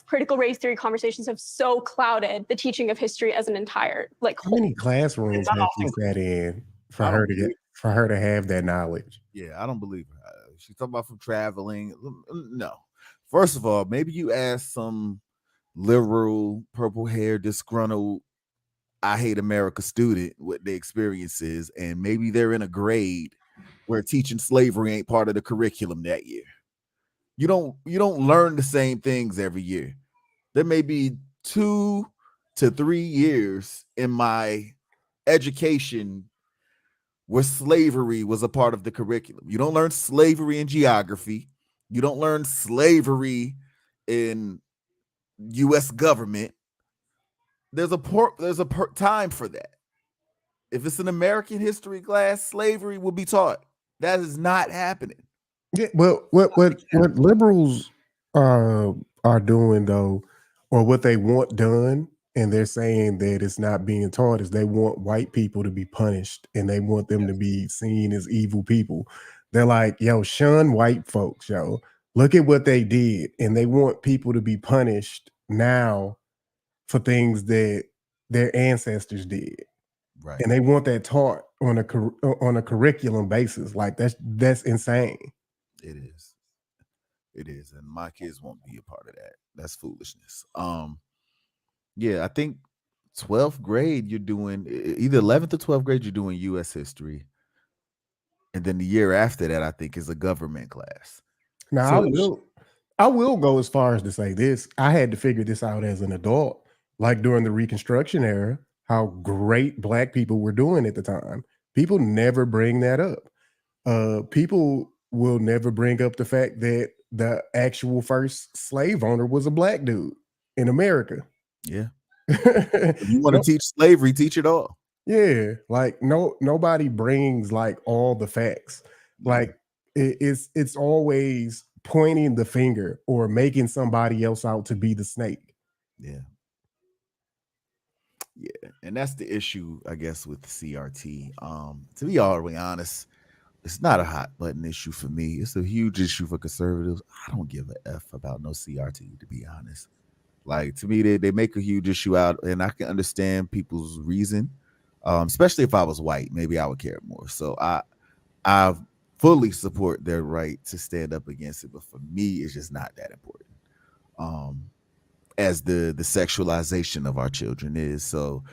critical race theory conversations have so clouded the teaching of history as an entire How many classrooms have you sat in for her to have that knowledge? Yeah, I don't believe her. She's talking about from traveling. No. First of all, maybe you ask some liberal, purple hair, disgruntled, I hate America student what their experience is, and maybe they're in a grade where teaching slavery ain't part of the curriculum that year. You don't learn the same things every year. There may be 2 to 3 years in my education where slavery was a part of the curriculum. You don't learn slavery in geography. You don't learn slavery in U.S. government. There's a time for that. If it's an American history class, slavery will be taught. That is not happening. Yeah, well, what liberals are doing though, or what they want done, and they're saying that it's not being taught, is they want white people to be punished and they want them to be seen as evil people. They're like, yo, shun white folks, yo. Look at what they did. And they want people to be punished now for things that their ancestors did. Right. And they want that taught on a curriculum basis. Like that's insane. It is. And my kids won't be a part of that. That's foolishness. Yeah, I think 12th grade, you're doing either 11th or 12th grade, you're doing U.S. history. And then the year after that, I think, is a government class. Now, I will go as far as to say this. I had to figure this out as an adult, like during the Reconstruction era, how great Black people were doing at the time. People never bring that up. People will never bring up the fact that the actual first slave owner was a Black dude in America. Yeah. If you want to teach slavery, teach it all. Yeah, like nobody brings like all the facts. Like it's always pointing the finger or making somebody else out to be the snake. Yeah. Yeah, and that's the issue, I guess, with the CRT. To be all the way honest, it's not a hot button issue for me. It's a huge issue for conservatives. I don't give a F about no CRT, to be honest. Like, to me, they make a huge issue out, and I can understand people's reason. Especially if I was white, maybe I would care more. So I fully support their right to stand up against it, but for me, it's just not that important. As the sexualization of our children is. So,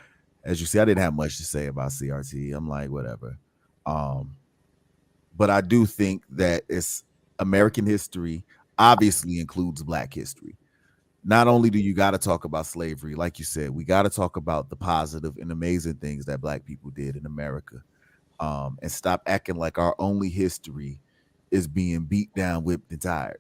as you see, I didn't have much to say about CRT. I'm like, whatever. But I do think that it's American history obviously includes Black history. Not only do you got to talk about slavery, like you said, we got to talk about the positive and amazing things that Black people did in America, and stop acting like our only history is being beat down, whipped, and tired.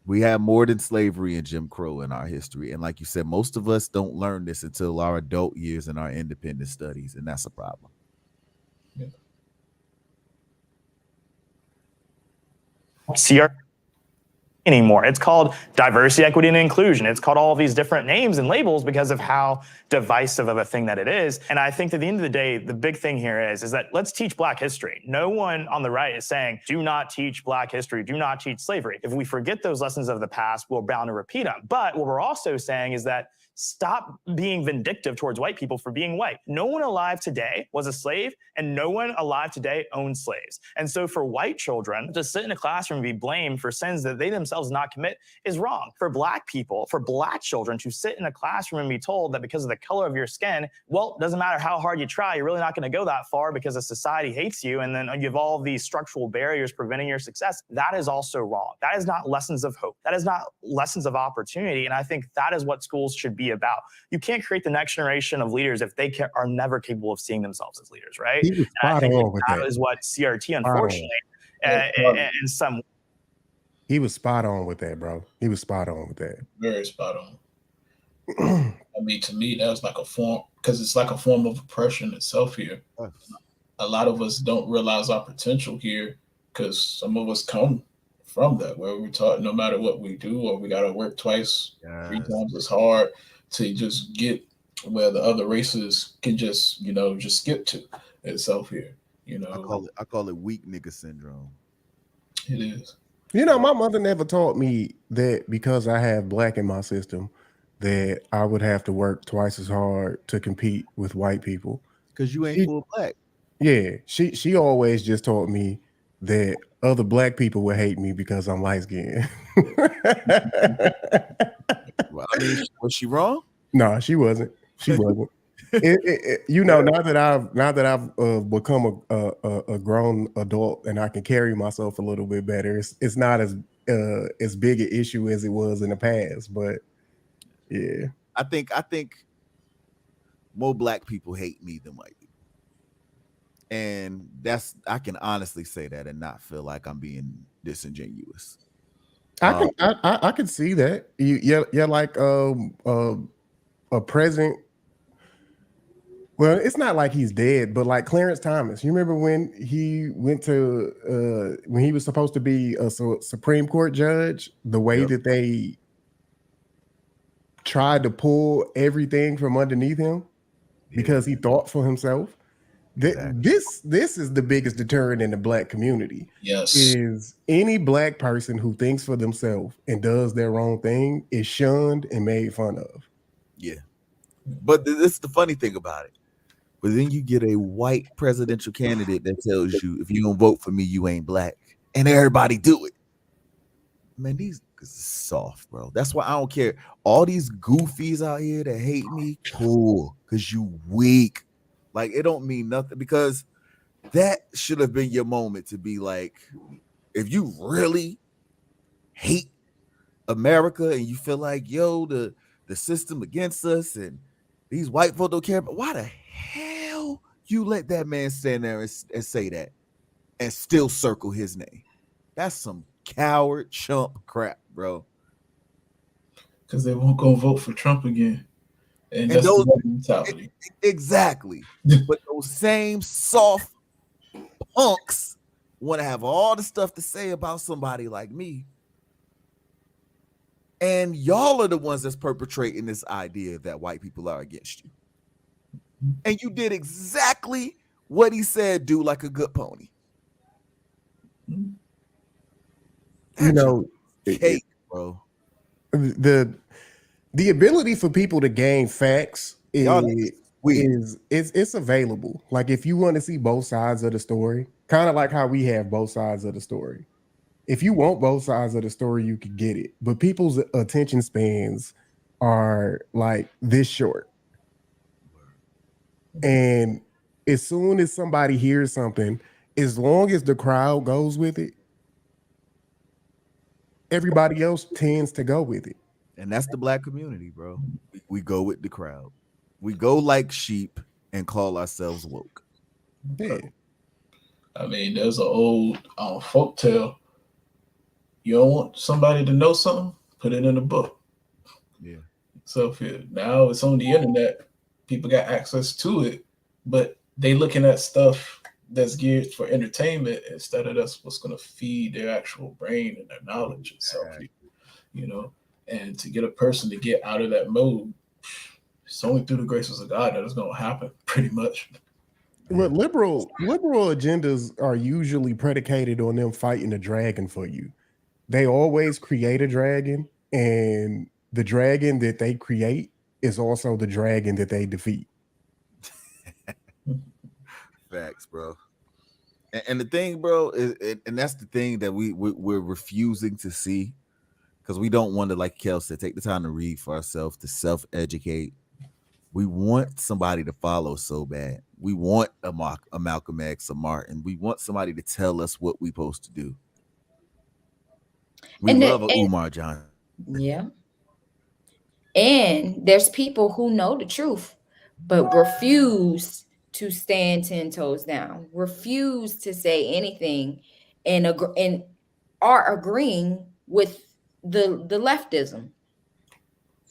We have more than slavery and Jim Crow in our history. And like you said, most of us don't learn this until our adult years and our independent studies, and that's a problem. CR anymore. It's called diversity, equity, and inclusion. It's called all of these different names and labels because of how divisive of a thing that it is. And I think at the end of the day, the big thing here is that let's teach Black history. No one on the right is saying, do not teach Black history, do not teach slavery. If we forget those lessons of the past, we're bound to repeat them. But what we're also saying is that stop being vindictive towards white people for being white. No one alive today was a slave, and no one alive today owns slaves. And so for white children to sit in a classroom and be blamed for sins that they themselves did not commit is wrong. For Black people, for Black children to sit in a classroom and be told that because of the color of your skin, well, it doesn't matter how hard you try, you're really not going to go that far because the society hates you, and then you have all of these structural barriers preventing your success. That is also wrong. That is not lessons of hope. That is not lessons of opportunity. And I think that is what schools should be about. You can't create the next generation of leaders if they are never capable of seeing themselves as leaders, right? He was spot on with that. That is what CRT, unfortunately, in some. He was spot on with that, bro. He was spot on with that. Very spot on. I mean, to me, that was like a form, because it's like a form of oppression itself here. A lot of us don't realize our potential here because some of us come from that, where we're taught no matter what we do, or we got to work twice, 3 times as hard to just get where the other races can just, just skip to itself here. I call it weak nigga syndrome. It is. My mother never taught me that because I have Black in my system, that I would have to work twice as hard to compete with white people. Because you ain't full Black. Yeah, she always just taught me that other Black people would hate me because I'm light skinned. Well, I mean, was she wrong? No, she wasn't. She wasn't. Now that I've become a grown adult and I can carry myself a little bit better, it's not as big an issue as it was in the past. But yeah, I think more Black people hate me than white people, and I can honestly say that and not feel like I'm being disingenuous. I can see that. You're like a present. Well, it's not like he's dead, but like Clarence Thomas. You remember when he went to when he was supposed to be a Supreme Court judge? The way that they tried to pull everything from underneath him because he thought for himself. This is the biggest deterrent in the Black community. Yes, is any Black person who thinks for themselves and does their own thing is shunned and made fun of. Yeah, but this is the funny thing about it. But then you get a white presidential candidate that tells you, if you don't vote for me, you ain't Black, and everybody do it. Man, these is soft, bro. That's why I don't care. All these goofies out here that hate me, cool, because you weak. Like, it don't mean nothing, because that should have been your moment to be like, if you really hate America and you feel like, yo, the system against us and these white folks don't care, but why the hell you let that man stand there and say that and still circle his name? That's some coward chump crap, bro. Because they won't go vote for Trump again. And that's the mentality. Exactly. But those same soft punks want to have all the stuff to say about somebody like me. And y'all are the ones that's perpetrating this idea that white people are against you. And you did exactly what he said, do, like a good pony. Cake, bro. The ability for people to gain facts it's available. Like, if you want to see both sides of the story, kind of like how we have both sides of the story. If you want both sides of the story, you can get it. But people's attention spans are like this short. And as soon as somebody hears something, as long as the crowd goes with it, everybody else tends to go with it. And that's the Black community, bro. We go with the crowd. We go like sheep and call ourselves woke. Yeah. I mean, there's an old folk tale. You don't want somebody to know something? Put it in a book. Yeah. So now it's on the internet. People got access to it, but they looking at stuff that's geared for entertainment instead of that's what's going to feed their actual brain and their knowledge itself. you know, and to get a person to get out of that mode, it's only through the graces of God that it's going to happen, pretty much. Well, liberal agendas are usually predicated on them fighting a dragon for you. They always create a dragon, and the dragon that they create is also the dragon that they defeat. Facts, bro. And the thing, bro, is, and that's the thing that we're refusing to see, because we don't want to, like Kel said, take the time to read for ourselves, to self-educate. We want somebody to follow so bad. We want a Malcolm X, a Martin. We want somebody to tell us what we're supposed to do. We love a Umar Johnson. Yeah. And there's people who know the truth, but refuse to stand 10 toes down, refuse to say anything, and are agreeing with the leftism.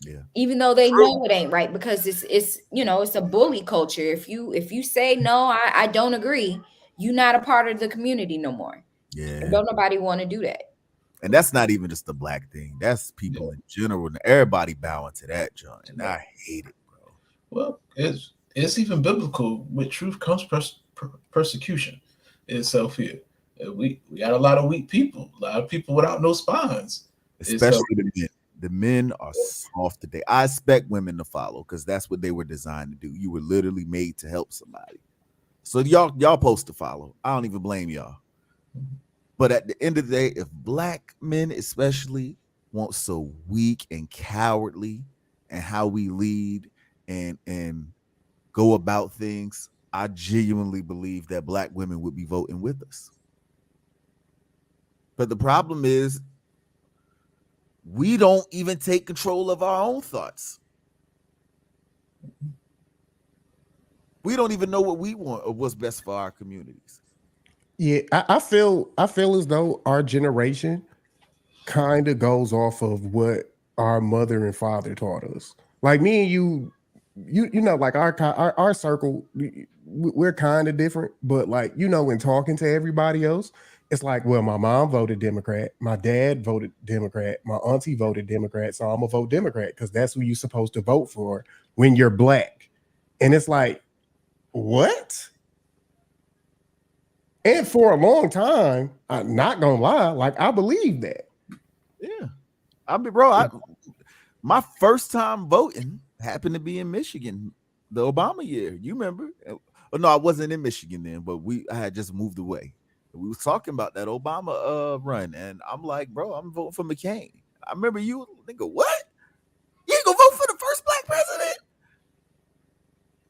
Yeah. Even though they know it ain't right, because it's it's a bully culture. If you say no, I don't agree, you're not a part of the community no more. Yeah. And don't nobody want to do that. And that's not even just a black thing. That's people in general. Everybody bowing to that, John. And I hate it, bro. Well, it's even biblical. With truth comes persecution itself here. We got a lot of weak people, a lot of people without no spines. Especially the men. The men are soft today. I expect women to follow, because that's what they were designed to do. You were literally made to help somebody. So y'all supposed to follow. I don't even blame y'all. But at the end of the day, if black men especially want so weak and cowardly and how we lead and go about things, I genuinely believe that black women would be voting with us. But the problem is, we don't even take control of our own thoughts. We don't even know what we want or what's best for our communities. Yeah, I feel as though our generation kind of goes off of what our mother and father taught us. Like me and you know, like our circle, we're kind of different, but like, you know, when talking to everybody else, it's like, well, my mom voted Democrat, my dad voted Democrat, my auntie voted Democrat, so I'm gonna vote Democrat because that's who you're supposed to vote for when you're black. And it's like, what? And for a long time, I'm not gonna lie, like I believe that. Yeah, I mean, bro, my first time voting happened to be in Michigan, the Obama year. You remember? Oh, no, I wasn't in Michigan then, but I had just moved away. We was talking about that Obama run, and I'm like, bro, I'm voting for McCain. I remember you nigga, what? You ain't gonna vote for the first black president?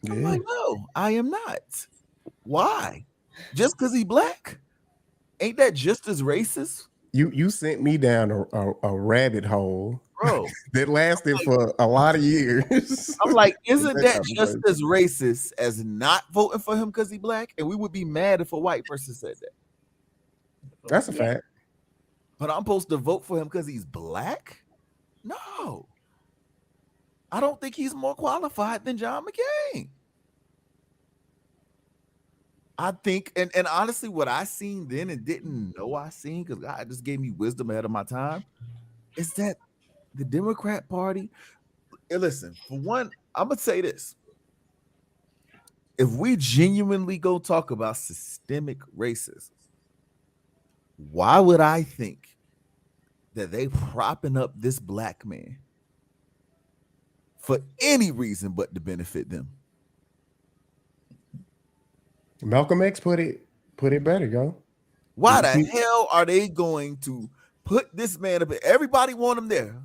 Yeah. I'm like, no, I am not. Why? Just because he black? Ain't that just as racist? You sent me down a rabbit hole, bro, that lasted for a lot of years. I'm like, isn't that just as racist as not voting for him because he black? And we would be mad if a white person said that. That's a fact. But I'm supposed to vote for him because he's black? No. I don't think he's more qualified than John McCain. I think, and honestly, what I seen then and didn't know I seen, because God just gave me wisdom ahead of my time, is that the Democrat Party, and listen, for one, I'm going to say this. If we genuinely go talk about systemic racism, why would I think that they propping up this black man for any reason but to benefit them? Malcolm X put it better, yo. Why the hell are they going to put this man up? Everybody want him there.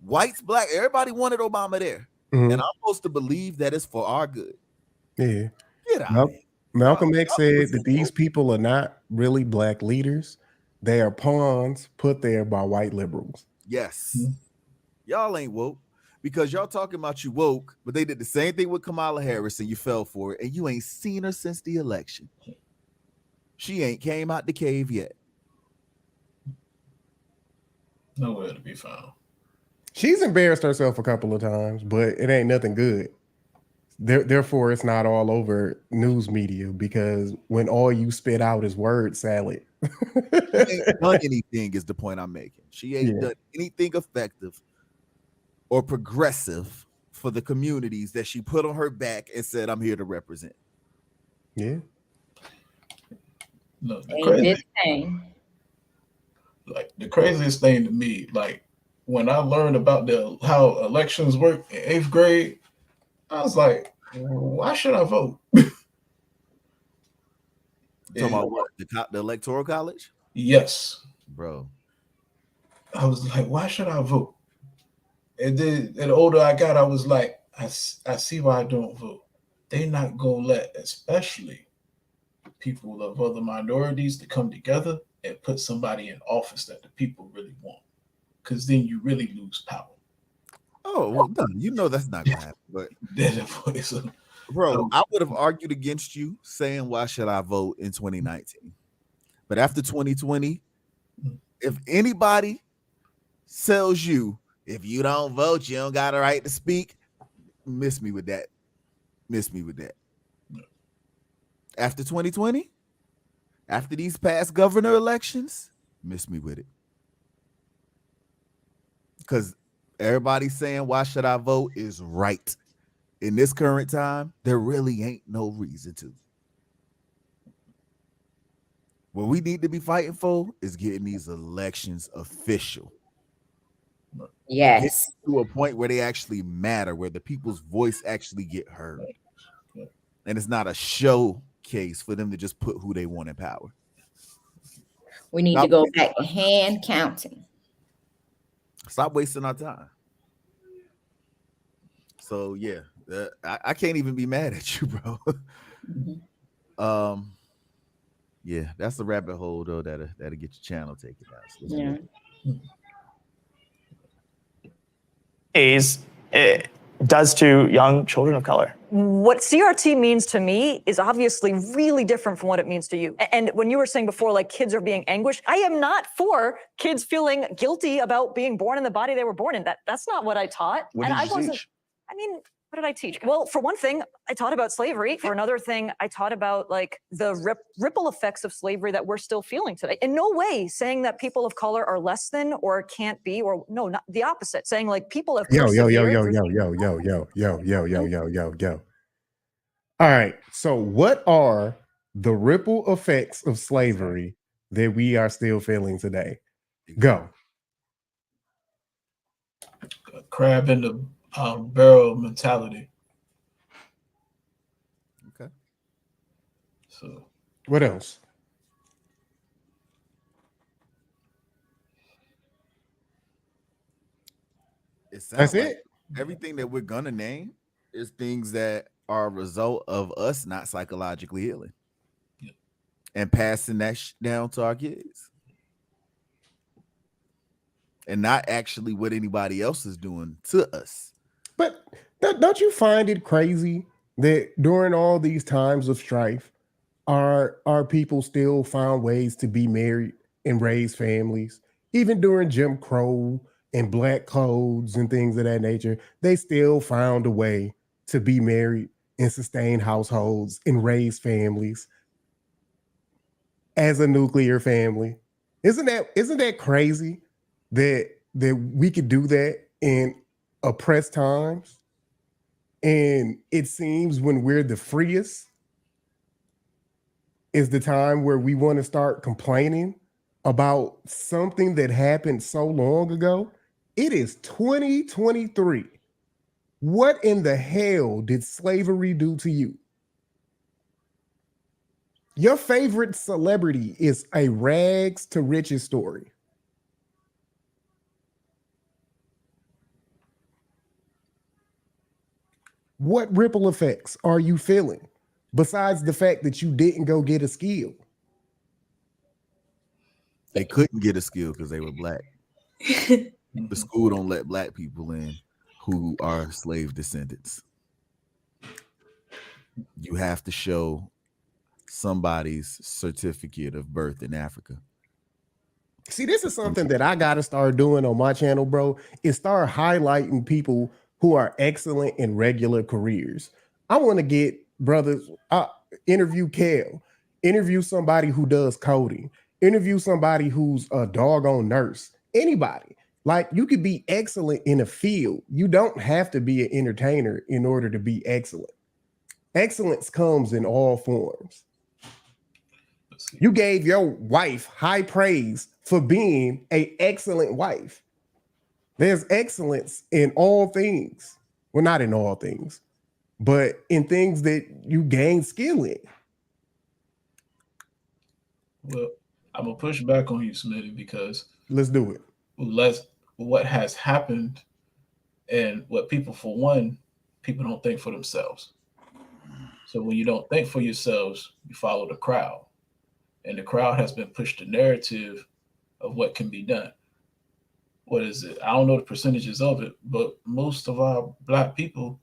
Whites, black, everybody wanted Obama there. Mm-hmm. And I'm supposed to believe that it's for our good. Yeah. Get out of here. Malcolm X said that these people are not really black leaders. They are pawns put there by white liberals. Yes. Y'all ain't woke because y'all talking about you woke, but they did the same thing with Kamala Harris and you fell for it, and you ain't seen her since the election. She ain't came out the cave yet. Nowhere to be found. She's embarrassed herself a couple of times, but it ain't nothing good. Therefore, it's not all over news media, because when all you spit out is word salad, She ain't done anything is the point I'm making. She ain't done anything effective or progressive for the communities that she put on her back and said, I'm here to represent. Yeah. No, the craziest thing to me, like when I learned about how elections work in 8th grade, I was like, why should I vote? Talking about what? The Electoral College? Yes. Bro. I was like, why should I vote? And then the older I got, I was like, I see why I don't vote. They not gonna let, especially people of other minorities, to come together and put somebody in office that the people really want. Because then you really lose power. Oh, well, no, you know that's not gonna happen. But bro, I would have argued against you saying why should I vote in 2019. But after 2020, if anybody tells you if you don't vote, you don't got a right to speak, miss me with that. Miss me with that. After 2020, after these past governor elections, miss me with it. Because everybody's saying why should I vote is right. In this current time, there really ain't no reason to. What we need to be fighting for is getting these elections official. Yes. Get to a point where they actually matter, where the people's voice actually get heard. And it's not a showcase for them to just put who they want in power. We need to go back to hand counting. Stop wasting our time. So yeah, I can't even be mad at you, bro. Yeah, that's the rabbit hole though that'll get your channel taken out. So yeah. It does to young children of color. What CRT means to me is obviously really different from what it means to you. And when you were saying before, like kids are being anguished, I am not for kids feeling guilty about being born in the body they were born in. That's not what I taught. What and did I you wasn't. teach? I mean, what did I teach? Well, for one thing, I taught about slavery. For another thing, I taught about like the ripple effects of slavery that we're still feeling today. In no way saying that people of color are less than or can't be, or no, not the opposite. Saying like people have Yo. All right. So what are the ripple effects of slavery that we are still feeling today? Go. Crab in the barrel mentality. Okay. So what else? That's like it. Everything that we're gonna name is things that are a result of us not psychologically healing and passing that down to our kids, and not actually what anybody else is doing to us. But don't you find it crazy that during all these times of strife, our people still found ways to be married and raise families? Even during Jim Crow and black codes and things of that nature, they still found a way to be married and sustain households and raise families as a nuclear family. Isn't that crazy that we could do that in oppressed times? And it seems when we're the freest is the time where we want to start complaining about something that happened so long ago. It is 2023. What in the hell did slavery do to you? Your favorite celebrity is a rags to riches story. What ripple effects are you feeling besides the fact that you didn't go get a skill? They couldn't get a skill because they were black. The school don't let black people in who are slave descendants. You have to show somebody's certificate of birth in Africa. See, this is something that I got to start doing on my channel, bro, is start highlighting people who are excellent in regular careers. I want to get brothers, interview Kel, interview somebody who does coding, Interview somebody who's a doggone nurse. Anybody. Like, you could be excellent in a field. You don't have to be an entertainer in order to be excellent. Excellence comes in all forms. You gave your wife high praise for being an excellent wife. There's excellence in all things. Well, not in all things, but in things that you gain skill in. Well, I'm gonna push back on you, Smitty, because let's do it. What has happened, and what people, for one, people don't think for themselves. So when you don't think for yourselves, you follow the crowd, and the crowd has been pushed the narrative of what can be done. What is it? I don't know the percentages of it, but most of our Black people,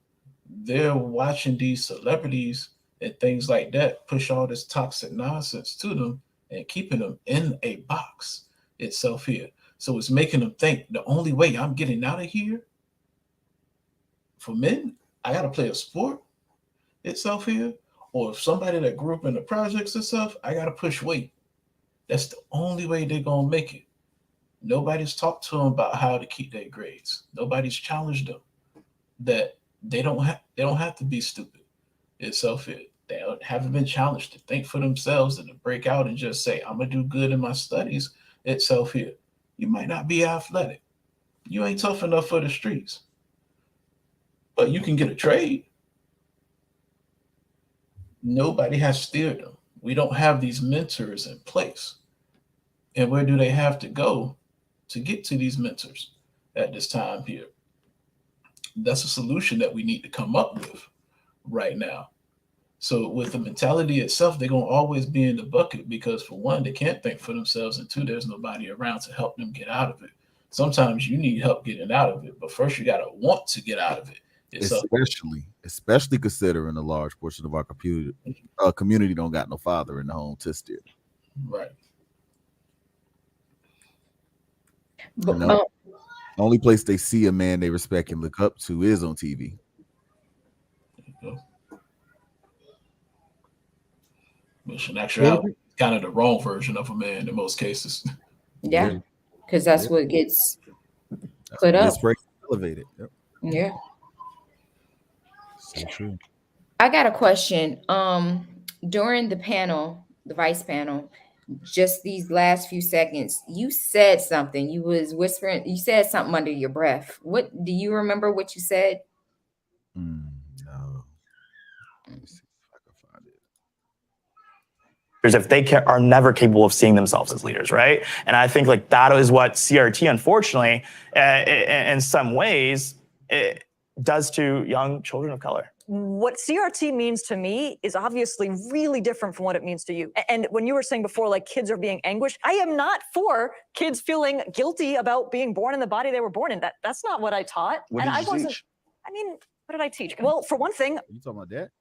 they're watching these celebrities and things like that push all this toxic nonsense to them and keeping them in a box itself here. So it's making them think the only way I'm getting out of here for men, I got to play a sport itself here. Or if somebody that grew up in the projects itself, I got to push weight. That's the only way they're going to make it. Nobody's talked to them about how to keep their grades. Nobody's challenged them that they don't have to be stupid itself here. They haven't been challenged to think for themselves and to break out and just say, I'm going to do good in my studies itself here. You might not be athletic. You ain't tough enough for the streets. But you can get a trade. Nobody has steered them. We don't have these mentors in place. And where do they have to go to get to these mentors at this time here? That's a solution that we need to come up with right now. So with the mentality itself, they're going to always be in the bucket because, for one, they can't think for themselves, and two, there's nobody around to help them get out of it. Sometimes you need help getting out of it, but first you got to want to get out of it. Especially considering a large portion of our community don't got no father in the home to steer. Right. But, the only place they see a man they respect and look up to is on TV. Which in actuality, kind of the wrong version of a man in most cases. Yeah, because that's what gets put up. Elevated. Yep. Yeah. So true. I got a question. During the panel, the vice panel, just these last few seconds, you said something. You was whispering. You said something under your breath. What do you remember? What you said? No. If they are never capable of seeing themselves as leaders, right? And I think like that is what CRT, unfortunately, in some ways, it does to young children of color. What CRT means to me is obviously really different from what it means to you. And when you were saying before, like kids are being anguished, I am not for kids feeling guilty about being born in the body they were born in. That's not what I taught. What and did I you wasn't. teach? I mean, what did I teach? Well, for one thing, Are you talking about that?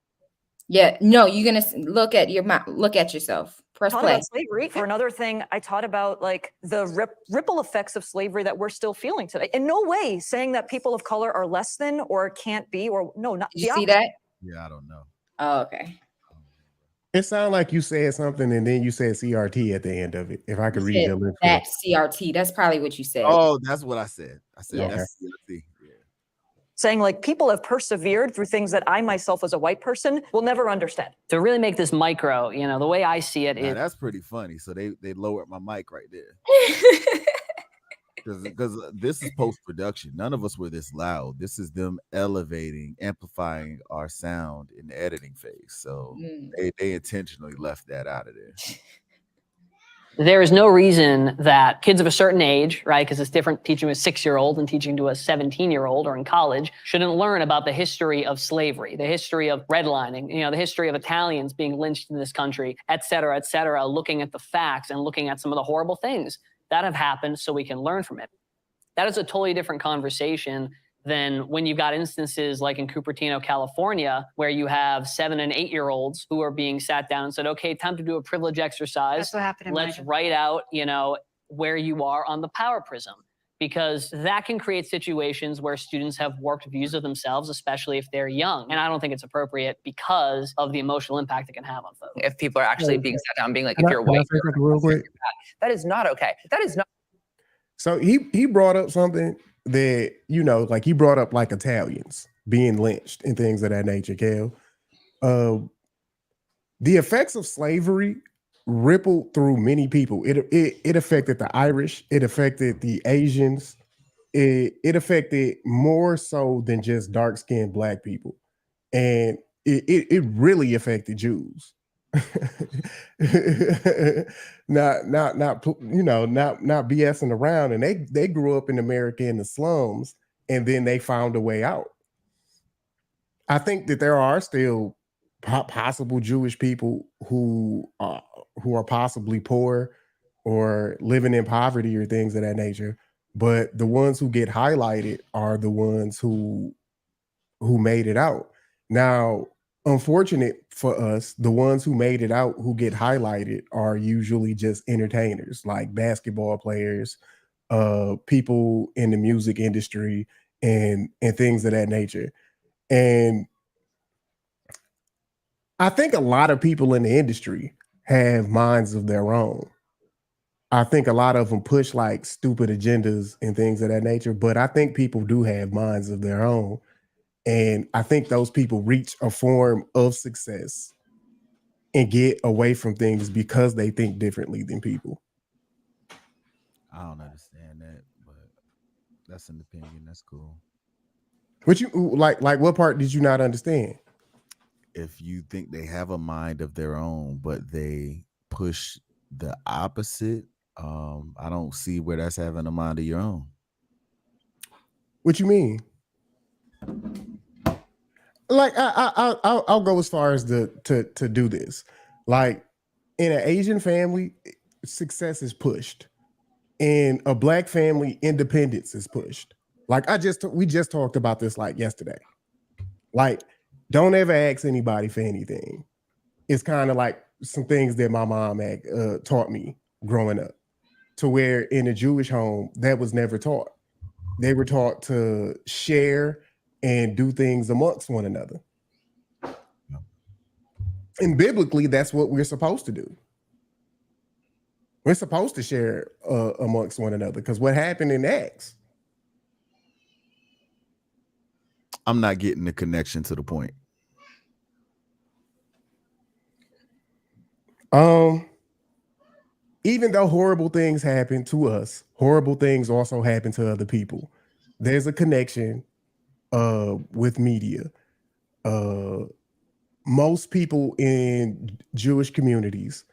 Yeah. No, you're gonna look at yourself. Press taught play. about slavery. For another thing, I taught about like the ripple effects of slavery that we're still feeling today. In no way saying that people of color are less than or can't be or no, not. Did you see that? Yeah, I don't know. Oh, okay. It sounded like you said something and then you said CRT at the end of it. If I could read your lips. That CRT. That's probably what you said. Oh, that's what I said. I said that's CRT. Yeah. Saying like people have persevered through things that I myself as a white person will never understand. To really make this micro, the way I see it, that's pretty funny. So they lowered my mic right there. Because this is post-production. None of us were this loud. This is them elevating, amplifying our sound in the editing phase. So they intentionally left that out of there. There is no reason that kids of a certain age, right, because it's different teaching to a 6-year-old and teaching to a 17-year-old or in college, shouldn't learn about the history of slavery, the history of redlining, the history of Italians being lynched in this country, et cetera, looking at the facts and looking at some of the horrible things that have happened so we can learn from it. That is a totally different conversation than when you've got instances like in Cupertino, California, where you have 7 and 8-year-olds who are being sat down and said, okay, time to do a privilege exercise. That's what happened in Let's write out, where you are on the power prism. because that can create situations where students have warped views of themselves, especially if they're young. And I don't think it's appropriate because of the emotional impact it can have on folks. If people are actually being sat down, being like, Can if I- you're can I white, say something real quick? that is not okay. That is not. So he brought up something that, you know, like he brought up like Italians being lynched and things of that nature, Kel. The effects of slavery rippled through many people. It affected the Irish, it affected the Asians, it affected more so than just dark-skinned black people. And it really affected Jews. not you know, not BSing around. And they grew up in America in the slums, and then they found a way out. I think that there are still possible Jewish people who are possibly poor or living in poverty or things of that nature, but the ones who get highlighted are the ones who made it out. Now, unfortunate for us, the ones who made it out who get highlighted are usually just entertainers, like basketball players, people in the music industry, and things of that nature. And I think a lot of people in the industry have minds of their own. I think a lot of them push like stupid agendas and things of that nature, but I think people do have minds of their own. And I think those people reach a form of success and get away from things because they think differently than people. I don't understand that, but that's an opinion. That's cool. What you like what part did you not understand? If you think they have a mind of their own, but they push the opposite, I don't see where that's having a mind of your own. What you mean? Like I'll go as far as to do this. Like in an Asian family, success is pushed. In a black family, independence is pushed. Like we just talked about this like yesterday. Like, don't ever ask anybody for anything. It's kind of like some things that my mom taught me growing up, to where in a Jewish home that was never taught. They were taught to share and do things amongst one another. And biblically, that's what we're supposed to do. We're supposed to share amongst one another, because what happened in Acts? I'm not getting the connection to the point. Even though horrible things happen to us, horrible things also happen to other people. There's a connection with media. Most people in Jewish communities,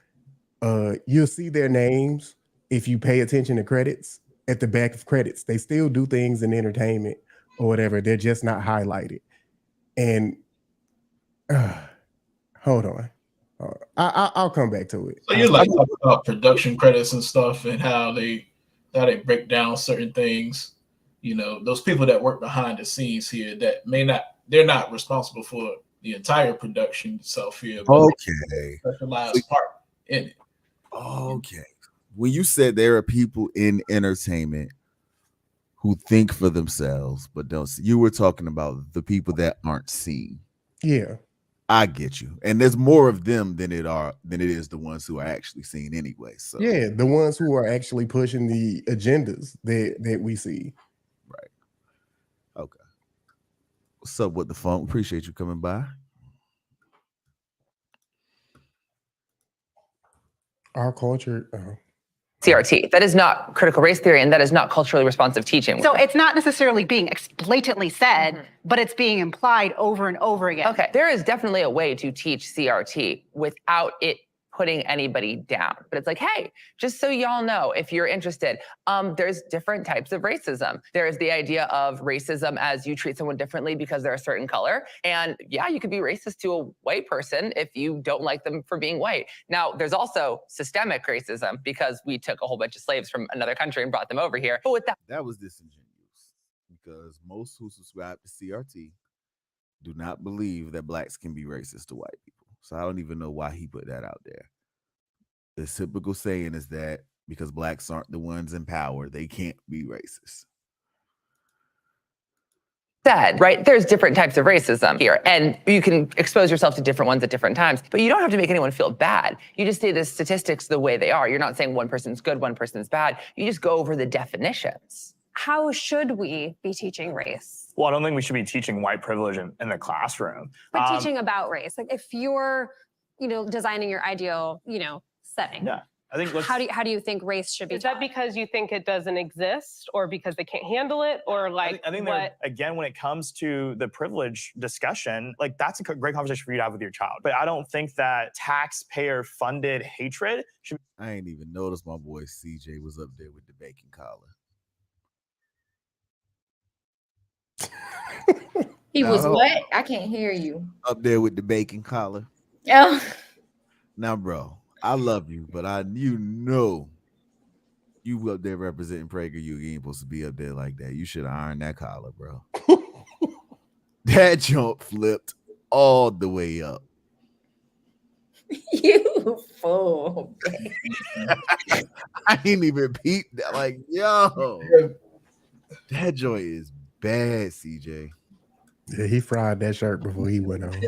you'll see their names if you pay attention to credits. At the back of credits, they still do things in entertainment or whatever. They're just not highlighted. And hold on, I'll come back to it. So you like talk about production credits and stuff, and how they break down certain things. You know, those people that work behind the scenes here that they're not responsible for the entire production itself here, but okay, specialized part in it. Okay. When you said there are people in entertainment who think for themselves but don't see, you were talking about the people that aren't seen. Yeah. I get you. And there's more of them than it is the ones who are actually seen anyway. So yeah, the ones who are actually pushing the agendas that we see. Right. Okay. What's up with the phone? Appreciate you coming by. Our culture. CRT. That is not critical race theory, and that is not culturally responsive teaching. So it's not necessarily being blatantly said, but it's being implied over and over again. Okay, there is definitely a way to teach CRT without it putting anybody down. But it's like, hey, just so y'all know, if you're interested, there's different types of racism. There's the idea of racism as you treat someone differently because they're a certain color. And yeah, you could be racist to a white person if you don't like them for being white. Now, there's also systemic racism because we took a whole bunch of slaves from another country and brought them over here. But with that was disingenuous, because most who subscribe to CRT do not believe that blacks can be racist to white people. So I don't even know why he put that out there. The typical saying is that because blacks aren't the ones in power. They can't be racist. Said, right? There's different types of racism here, and you can expose yourself to different ones at different times, but you don't have to make anyone feel bad. You just say the statistics the way they are. You're not saying one person's good, one person's bad. You just go over the definitions. How should we be teaching race? Well, I don't think we should be teaching white privilege in the classroom. But teaching about race, like if you're, designing your ideal, setting. Yeah. I think how do you think race should be Is that because you think it doesn't exist, or because they can't handle it, or like I think what? Again, when it comes to the privilege discussion, like that's a great conversation for you to have with your child. But I don't think that taxpayer-funded hatred should. I ain't even noticed my boy CJ was up there with the bacon collar. He was what? I can't hear you. Up there with the bacon collar. Oh. Now, bro, I love you, but you up there representing PragerU. You ain't supposed to be up there like that. You should iron that collar, bro. That jump flipped all the way up. You fool. I ain't even peeped that. Like, yo, that joint is bad, CJ. Yeah, he fried that shirt before he went on.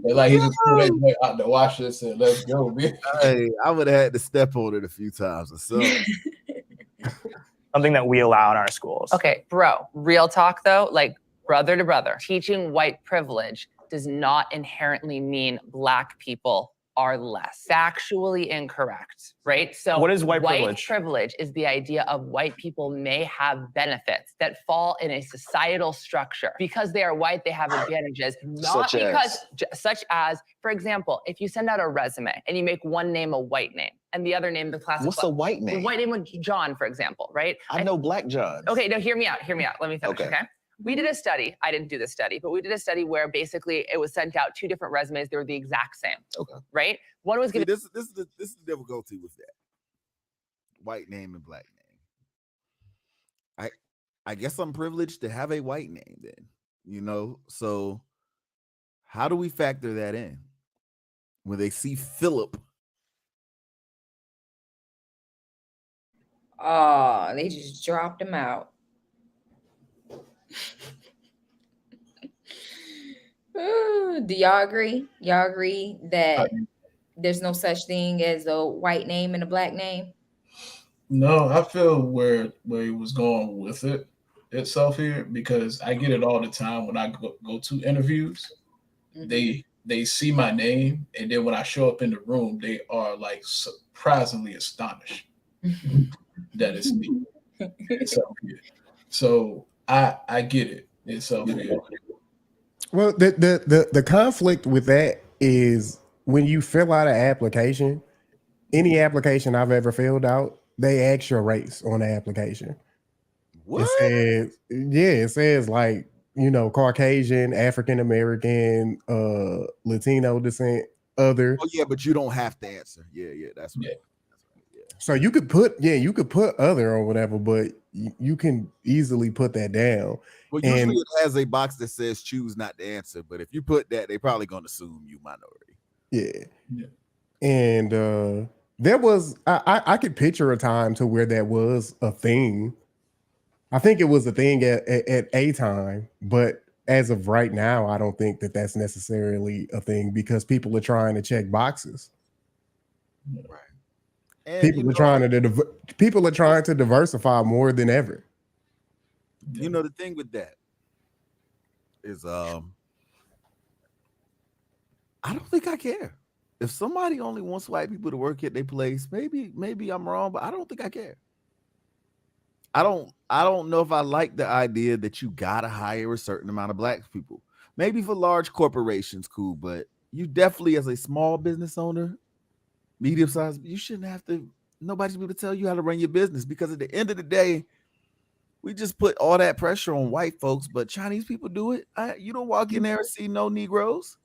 Like he just threw that joint out the washer and said, "Let's go, man." Hey, I would have had to step on it a few times or so. Something that we allow in our schools. Okay, bro, real talk though, like brother to brother, teaching white privilege does not inherently mean black people are less. Factually incorrect, right? So what is white privilege? White privilege is the idea of white people may have benefits that fall in a societal structure. Because they are white, they have advantages. Such as, for example, if you send out a resume and you make one name a white name and the other name the classic. What's a white name? The white name would John, for example, right? I know Black John. Okay, no, hear me out. Let me finish, okay? We did a study. I didn't do this study, but we did a study where basically it was sent out 2 different resumes. They were the exact same. Okay. Right? One was given. This is the difficulty with that. White name and black name. I guess I'm privileged to have a white name then, So how do we factor that in? When they see Philip. Oh, they just dropped him out. Do y'all agree? Y'all agree that there's no such thing as a white name and a black name? No, I feel where he was going with it itself here, because I get it all the time when I go to interviews. Mm-hmm. They see my name, and then when I show up in the room, they are like surprisingly astonished that it's me. So I get it. Itself here. Well, the conflict with that is when you fill out an application, any application I've ever filled out, they ask your race on the application. What? It says like, Caucasian, African American, Latino descent, other. Oh yeah, but you don't have to answer. Yeah, that's right. Yeah. So you could put other or whatever, but you can easily put that down. Well, usually it has a box that says choose not to answer, but if you put that, they're probably going to assume you minority. Yeah. And there was I could picture a time to where that was a thing. I think it was a thing at a time, but as of right now, I don't think that that's necessarily a thing because people are trying to check boxes. Right. And people are trying to diversify more than ever. The thing with that is I don't think I care. If somebody only wants white people to work at their place, maybe I'm wrong, but I don't think I care. I don't know if I like the idea that you gotta hire a certain amount of black people. Maybe for large corporations, cool, but you definitely as a small business owner, medium size, you shouldn't have to. Nobody's able to tell you how to run your business, because at the end of the day, we just put all that pressure on white folks, but Chinese people do it. You don't walk in there and see no Negroes.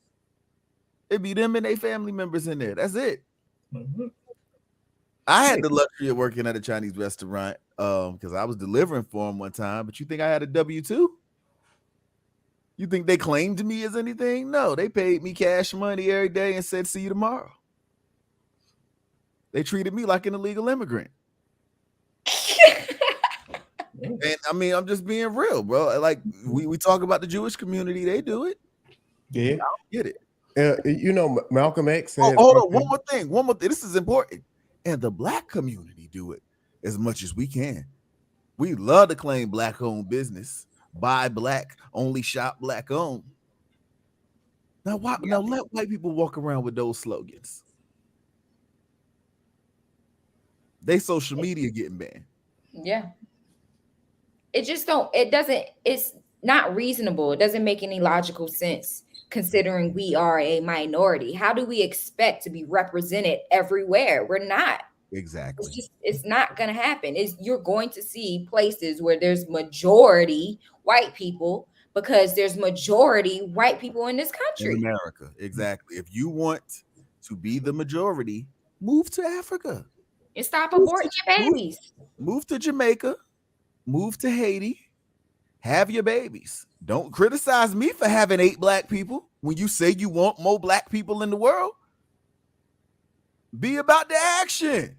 It be them and their family members in there. That's it. Mm-hmm. I had the luxury of working at a Chinese restaurant because I was delivering for them one time. But you think I had a W-2? You think they claimed me as anything? No, they paid me cash money every day and said, "See you tomorrow." They treated me like an illegal immigrant. And I mean, I'm just being real, bro. Like we talk about the Jewish community, they do it. Yeah, I don't get it. You know, Malcolm X said. Hold on, one more thing. This is important. And the black community do it as much as we can. We love to claim black-owned business, buy black, only shop black-owned. Now, now let white people walk around with those slogans. They social media getting banned. Yeah. It's not reasonable. It doesn't make any logical sense considering we are a minority. How do we expect to be represented everywhere? We're not. Exactly. It's not going to happen. You're going to see places where there's majority white people because there's majority white people in this country. In America. Exactly. If you want to be the majority, move to Africa. And stop aborting your babies. Move to Jamaica. Move to Haiti. Have your babies. Don't criticize me for having 8 black people when you say you want more black people in the world. Be about the action.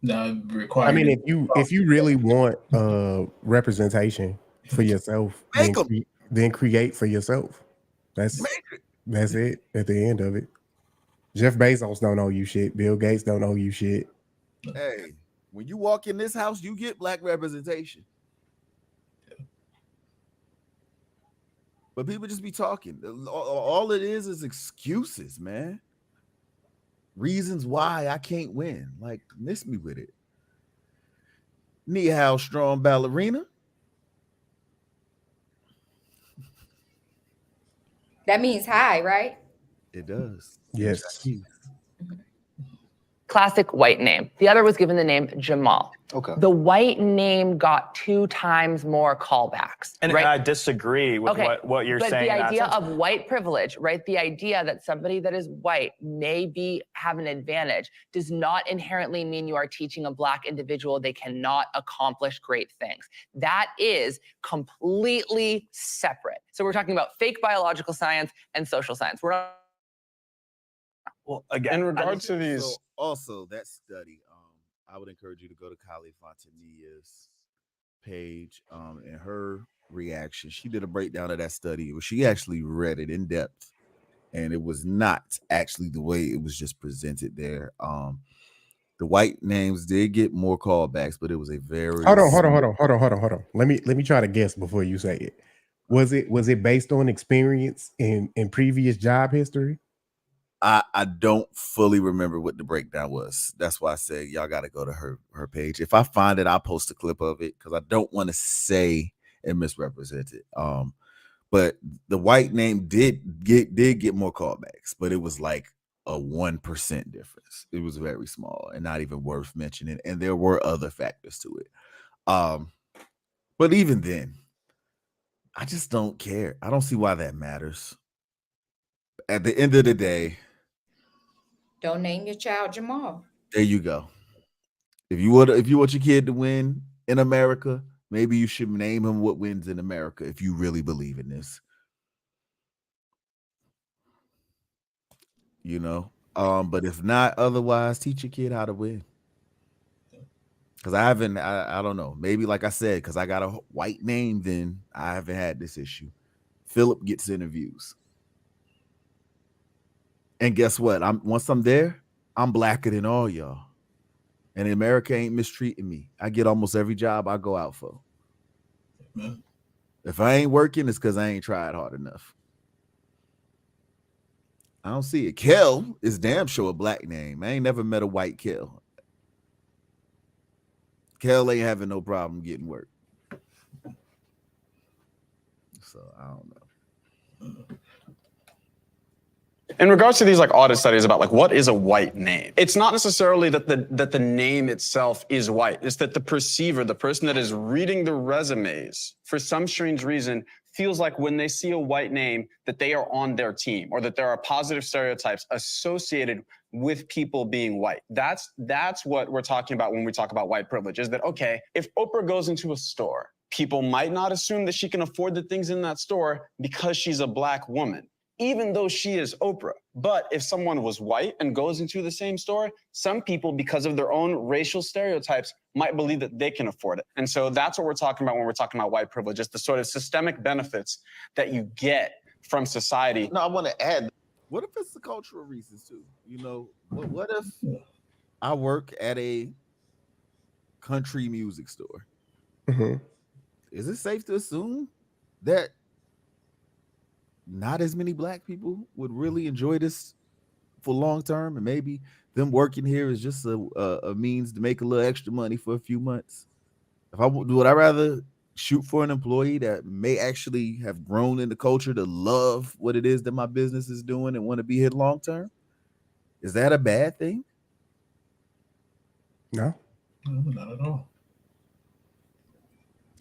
No, I mean, if you really want representation for yourself, then create for yourself. That's it at the end of it. Jeff Bezos don't owe you shit. Bill Gates don't owe you shit. Hey, when you walk in this house, you get black representation. But people just be talking. All it is excuses, man. Reasons why I can't win. Like, miss me with it. Ni hao, strong ballerina. That means hi, right? It does. Yes. Classic white name. The other was given the name Jamal. Okay. The white name got 2 times more callbacks. And right? I disagree with what you're saying. But the idea of white privilege, right? The idea that somebody that is white may have an advantage does not inherently mean you are teaching a black individual they cannot accomplish great things. That is completely separate. So we're talking about fake biological science and social science. We're not. Well, again, in regard to these. So also, that study, I would encourage you to go to Kylie Fontanilla's page and her reaction. She did a breakdown of that study. She actually read it in depth, and it was not actually the way it was just presented there. The white names did get more callbacks, but it was a very Hold on. Let me try to guess before you say it. Was it based on experience in previous job history? I don't fully remember what the breakdown was. That's why I said y'all got to go to her page. If I find it, I'll post a clip of it because I don't want to say and misrepresent it. But the white name did get more callbacks, but it was like a 1% difference. It was very small and not even worth mentioning. And there were other factors to it. But even then, I just don't care. I don't see why that matters. At the end of the day, don't name your child Jamal. There you go. If you want your kid to win in America, maybe you should name him what wins in America if you really believe in this. You know, but if not, otherwise, teach your kid how to win. Because I don't know. Maybe like I said, because I got a white name, then I haven't had this issue. Philip gets interviews. And guess what? Once I'm there, I'm blacker than all y'all. And America ain't mistreating me. I get almost every job I go out for. Amen. If I ain't working, it's because I ain't tried hard enough. I don't see it. Kel is damn sure a black name. I ain't never met a white Kel. Kel ain't having no problem getting work. So I don't know. In regards to these like audit studies about like what is a white name, it's not necessarily that the name itself is white. It's that the perceiver, the person that is reading the resumes, for some strange reason, feels like when they see a white name that they are on their team or that there are positive stereotypes associated with people being white. That's what we're talking about when we talk about white privilege, is that, okay, if Oprah goes into a store, people might not assume that she can afford the things in that store because she's a black woman. even though she is Oprah. But if someone was white and goes into the same store, some people, because of their own racial stereotypes, might believe that they can afford it. And so that's what we're talking about when we're talking about white privilege, just the sort of systemic benefits that you get from society. No, I want to add, what if it's the cultural reasons too? You know, what if I work at a country music store? Mhm. Is it safe to assume that not as many black people would really enjoy this for long term, and maybe them working here is just a means to make a little extra money for a few months? Would I rather shoot for an employee that may actually have grown in the culture to love what it is that my business is doing and want to be here long term? Is that a bad thing? No. Not at all.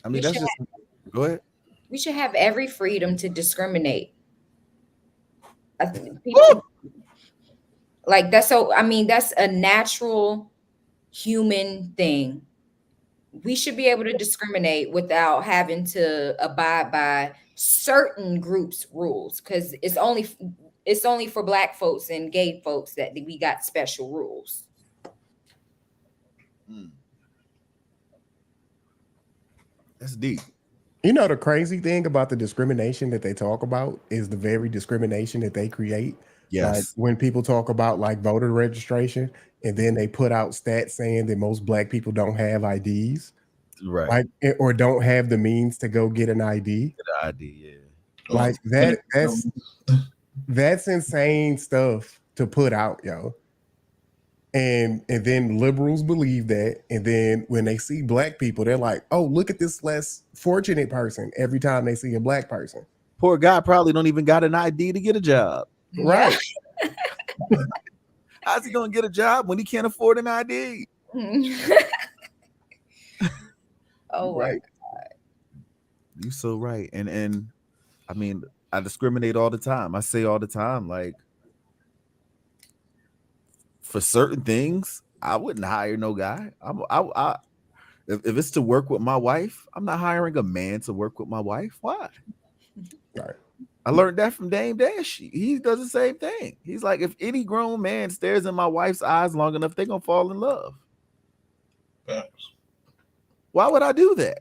I mean, that's just go ahead. We should have every freedom to discriminate. People, like that's so. I mean, that's a natural human thing. We should be able to discriminate without having to abide by certain groups' rules, because it's only for black folks and gay folks that we got special rules. That's deep. You know, the crazy thing about the discrimination that they talk about is the very discrimination that they create. Yes. Like when people talk about like voter registration and then they put out stats saying that most black people don't have IDs. Right. Like, or don't have the means to go get an ID. Get an ID, yeah. Like that's insane stuff to put out, yo. And then liberals believe that, and then when they see black people, they're like, "Oh, look at this less fortunate person." Every time they see a black person, poor guy probably don't even got an ID to get a job. Right? How's he gonna get a job when he can't afford an ID? Oh, right. You so right, and I mean, I discriminate all the time. I say all the time, like, for certain things, I wouldn't hire no guy. If it's to work with my wife, I'm not hiring a man to work with my wife. Why? Right. I learned that from Dame Dash. He does the same thing. He's like, if any grown man stares in my wife's eyes long enough, they're gonna fall in love. Why would I do that?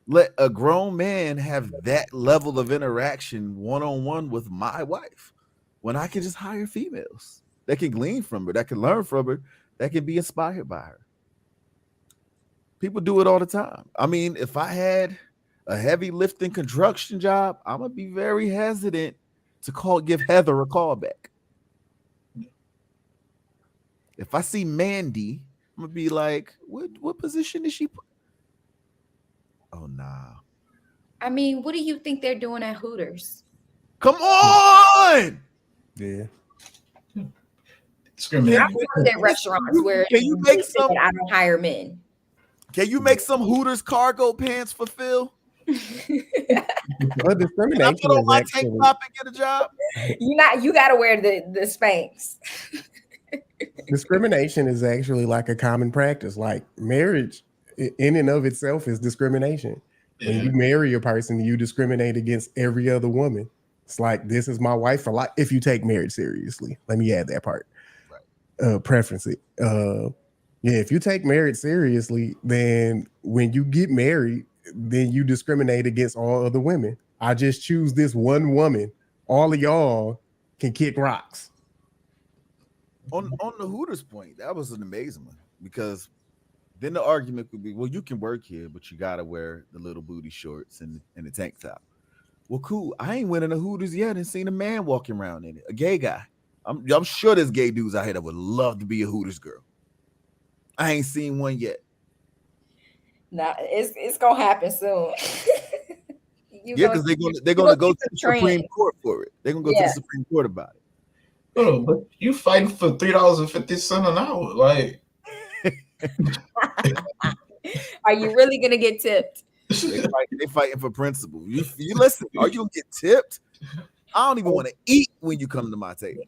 Let a grown man have that level of interaction one-on-one with my wife when I can just hire females that can glean from her, that can learn from her, that can be inspired by her. People do it all the time. I mean, if I had a heavy lifting construction job, I'm gonna be very hesitant to give Heather a call back. If I see Mandy, I'm gonna be like, what position is she? Oh, nah. I mean, what do you think they're doing at Hooters? Come on. Yeah. I worked at restaurants where can you make some? I don't hire men. Can you make some Hooters cargo pants for Phil? But discrimination Can I put on my is tank actually, top and get a job? You gotta wear the Spanx. discrimination is actually like a common practice. Like marriage in and of itself is discrimination. When you marry a person, you discriminate against every other woman. It's like, this is my wife for life. If you take marriage seriously, let me add that part. Preference it. Yeah, if you take marriage seriously, then when you get married, then you discriminate against all other women. I just choose this one woman. All of y'all can kick rocks. On the Hooters point, that was an amazing one, because then the argument could be, well, you can work here, but you gotta wear the little booty shorts and the tank top. Well, cool. I ain't went in a Hooters yet and seen a man walking around in it, a gay guy. I'm sure there's gay dudes out here that would love to be a Hooters girl. I ain't seen one yet. Nah, it's gonna happen soon. Yeah, because they're gonna go to the Supreme Court for it. They're gonna go to the Supreme Court about it. Oh, but you fighting for $3.50 an hour, like. Are you really gonna get tipped? They fighting for principle. You listen. Are you gonna get tipped? I don't even want to eat when you come to my table.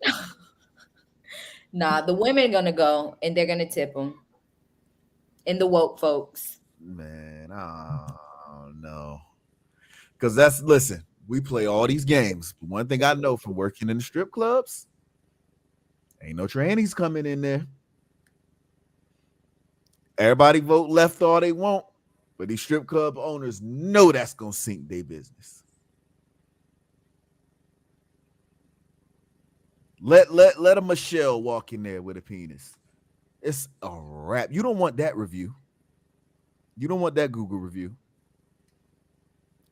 Nah, the women gonna go and they're gonna tip them. And the woke folks. Man, I don't know. Because listen, We play all these games. But one thing I know from working in the strip clubs, ain't no trannies coming in there. Everybody vote left all they want, but these strip club owners know that's gonna sink their business. Let a Michelle walk in there with a penis. It's a wrap. You don't want that review. You don't want that Google review.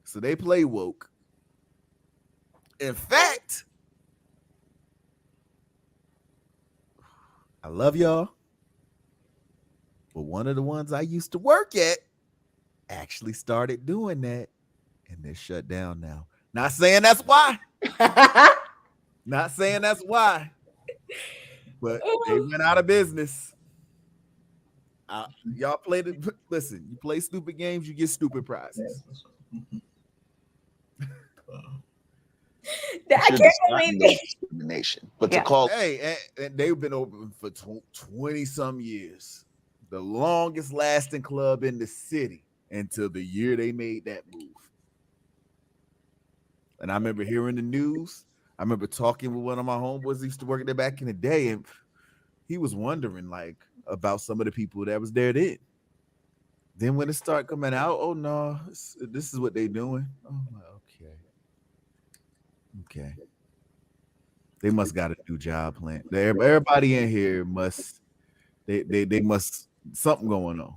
So they play woke. In fact, I love y'all, but one of the ones I used to work at actually started doing that, and they're shut down now. Not saying that's why. Not saying that's why. But they went out of business. Y'all play the listen. You play stupid games, you get stupid prizes. I can't believe it. Discrimination, but to call and they've been open for 20 some years, the longest lasting club in the city until the year they made that move. And I remember hearing the news. I remember talking with one of my homeboys who used to work there back in the day, and he was wondering like about some of the people that was there then. Then when it started coming out, oh no, this is what they doing. Oh, okay. They must got a new job plan. Everybody in here must they must something going on.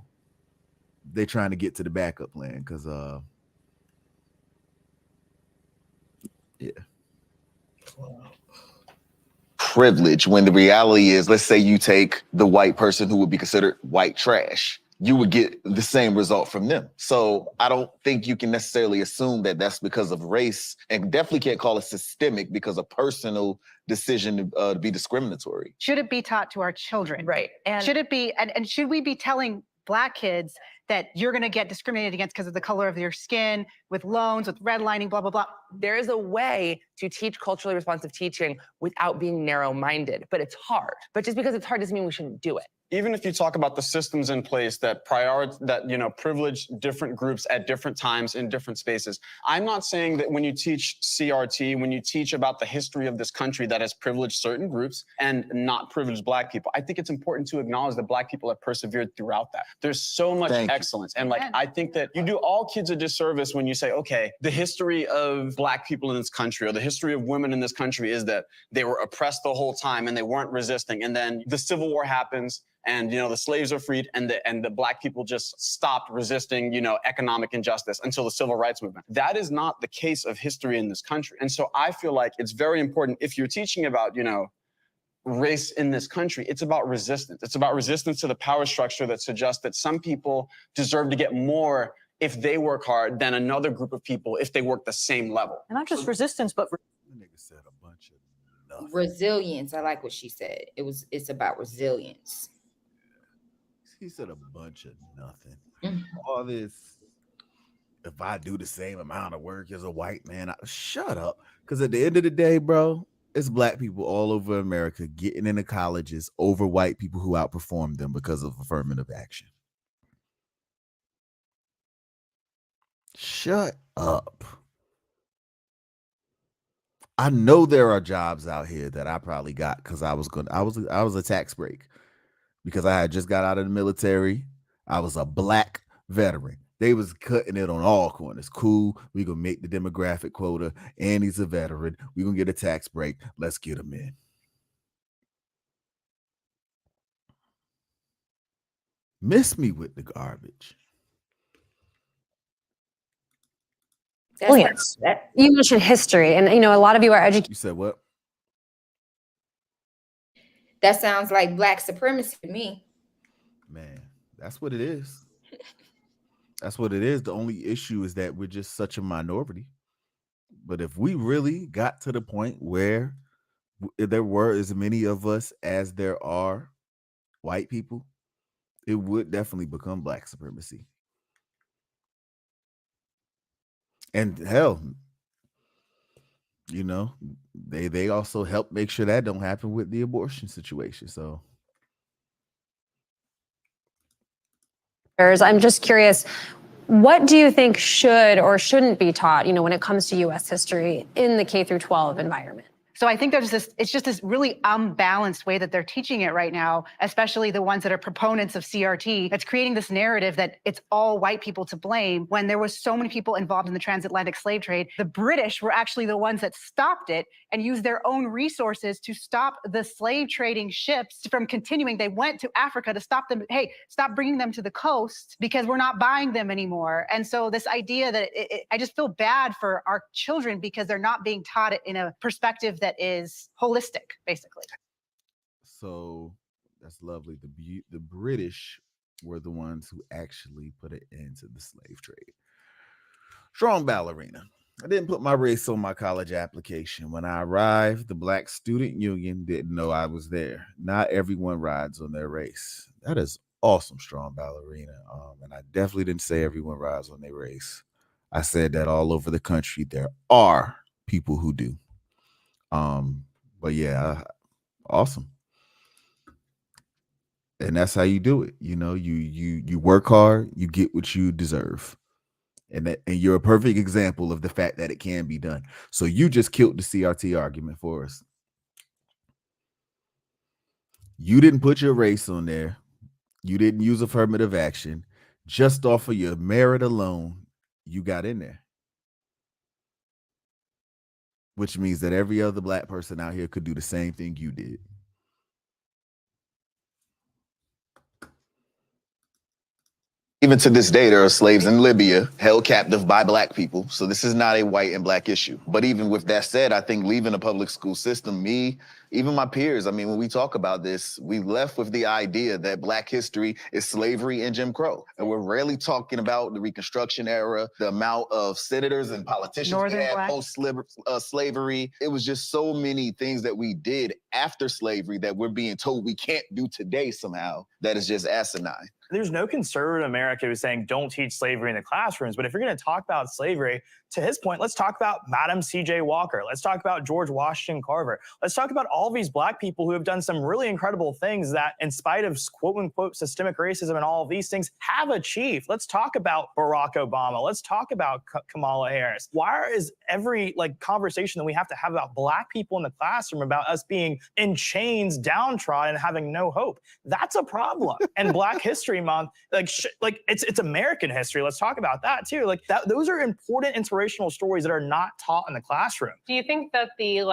They trying to get to the backup plan because yeah. privilege when the reality is, let's say you take the white person who would be considered white trash, you would get the same result from them. So I don't think you can necessarily assume that that's because of race, and definitely can't call it systemic because of personal decision to be discriminatory. Should it be taught to our children? Right. And should it be, and should we be telling Black kids that you're going to get discriminated against because of the color of your skin, with loans, with redlining, blah, blah, blah? There is a way to teach culturally responsive teaching without being narrow-minded, but it's hard. But just because it's hard doesn't mean we shouldn't do it. Even if you talk about the systems in place that privilege different groups at different times in different spaces, I'm not saying that when you teach CRT, when you teach about the history of this country that has privileged certain groups and not privileged Black people, I think it's important to acknowledge that Black people have persevered throughout that. There's so much excellence. And I think that you do all kids a disservice when you say, okay, the history of Black people in this country or the history of women in this country is that they were oppressed the whole time and they weren't resisting. And then the Civil War happens, and the slaves are freed, and the Black people just stopped resisting, economic injustice until the Civil Rights Movement. That is not the case of history in this country. And so I feel like it's very important if you're teaching about, race in this country, it's about resistance. It's about resistance to the power structure that suggests that some people deserve to get more if they work hard than another group of people if they work the same level. And not just resistance, but resilience. I like what she said. It's about resilience. He said a bunch of nothing. All this, if I do the same amount of work as a white man, shut up. Because at the end of the day, bro, it's Black people all over America getting into colleges over white people who outperform them because of affirmative action. Shut up. I know there are jobs out here that I probably got because I was a tax break. Because I had just got out of the military. I was a Black veteran. They was cutting it on all corners. Cool, we gonna make the demographic quota, and he's a veteran. We gonna get a tax break. Let's get him in. Miss me with the garbage. Brilliance. You mentioned history, and a lot of you are educated. You said what? That sounds like Black supremacy to me. Man, that's what it is. That's what it is. The only issue is that we're just such a minority. But if we really got to the point where there were as many of us as there are white people, it would definitely become Black supremacy. And hell, they also help make sure that don't happen with the abortion situation. So I'm just curious, What do you think should or shouldn't be taught, when it comes to U.S. history in the K through 12 environment? So I think it's just this really unbalanced way that they're teaching it right now, especially the ones that are proponents of CRT, that's creating this narrative that it's all white people to blame when there was so many people involved in the transatlantic slave trade. The British were actually the ones that stopped it and used their own resources to stop the slave trading ships from continuing. They went to Africa to stop them. Hey, stop bringing them to the coast because we're not buying them anymore. And so this idea that I just feel bad for our children because they're not being taught it in a perspective that is holistic, basically. So that's lovely. The British were the ones who actually put an end to the slave trade. Strong ballerina. I didn't put my race on my college application. When I arrived, the Black Student Union didn't know I was there. Not everyone rides on their race. That is awesome, strong ballerina. And I definitely didn't say everyone rides on their race. I said that all over the country. There are people who do. But yeah, awesome. And that's how you do it. You work hard, you get what you deserve. And you're a perfect example of the fact that it can be done. So you just killed the CRT argument for us. You didn't put your race on there. You didn't use affirmative action. Just off of your merit alone, you got in there. Which means that every other Black person out here could do the same thing you did. Even to this day, there are slaves in Libya held captive by Black people. So this is not a white and Black issue. But even with that said, I think leaving the public school system, even my peers, when we talk about this, we left with the idea that Black history is slavery and Jim Crow. And we're rarely talking about the Reconstruction era, the amount of senators and politicians we had post-slavery. It was just so many things that we did after slavery that we're being told we can't do today somehow. That is just asinine. There's no conservative in America who's saying don't teach slavery in the classrooms. But if you're going to talk about slavery, to his point, let's talk about Madam C.J. Walker. Let's talk about George Washington Carver. Let's talk about all these Black people who have done some really incredible things that, in spite of quote unquote systemic racism and all of these things, have achieved. Let's talk about Barack Obama. Let's talk about Kamala Harris. Why is every conversation that we have to have about Black people in the classroom about us being in chains, downtrodden, and having no hope? That's a problem. And Black History Month, it's American history. Let's talk about that too. Those are important inspirational stories that are not taught in the classroom. Do you think that the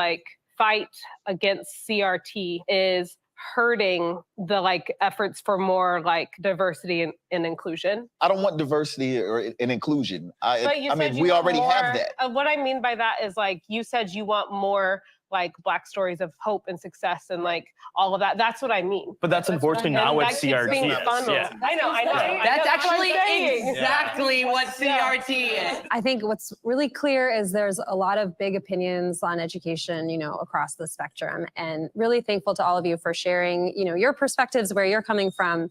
fight against CRT is hurting the efforts for more diversity and inclusion? I don't want diversity and inclusion. We already have that. What I mean by that is you said you want more Black stories of hope and success and all of that. That's what I mean. But that's unfortunately not what CRT is. Yeah. I know. That's actually exactly what CRT is. I think what's really clear is there's a lot of big opinions on education, across the spectrum, and really thankful to all of you for sharing, your perspectives, where you're coming from.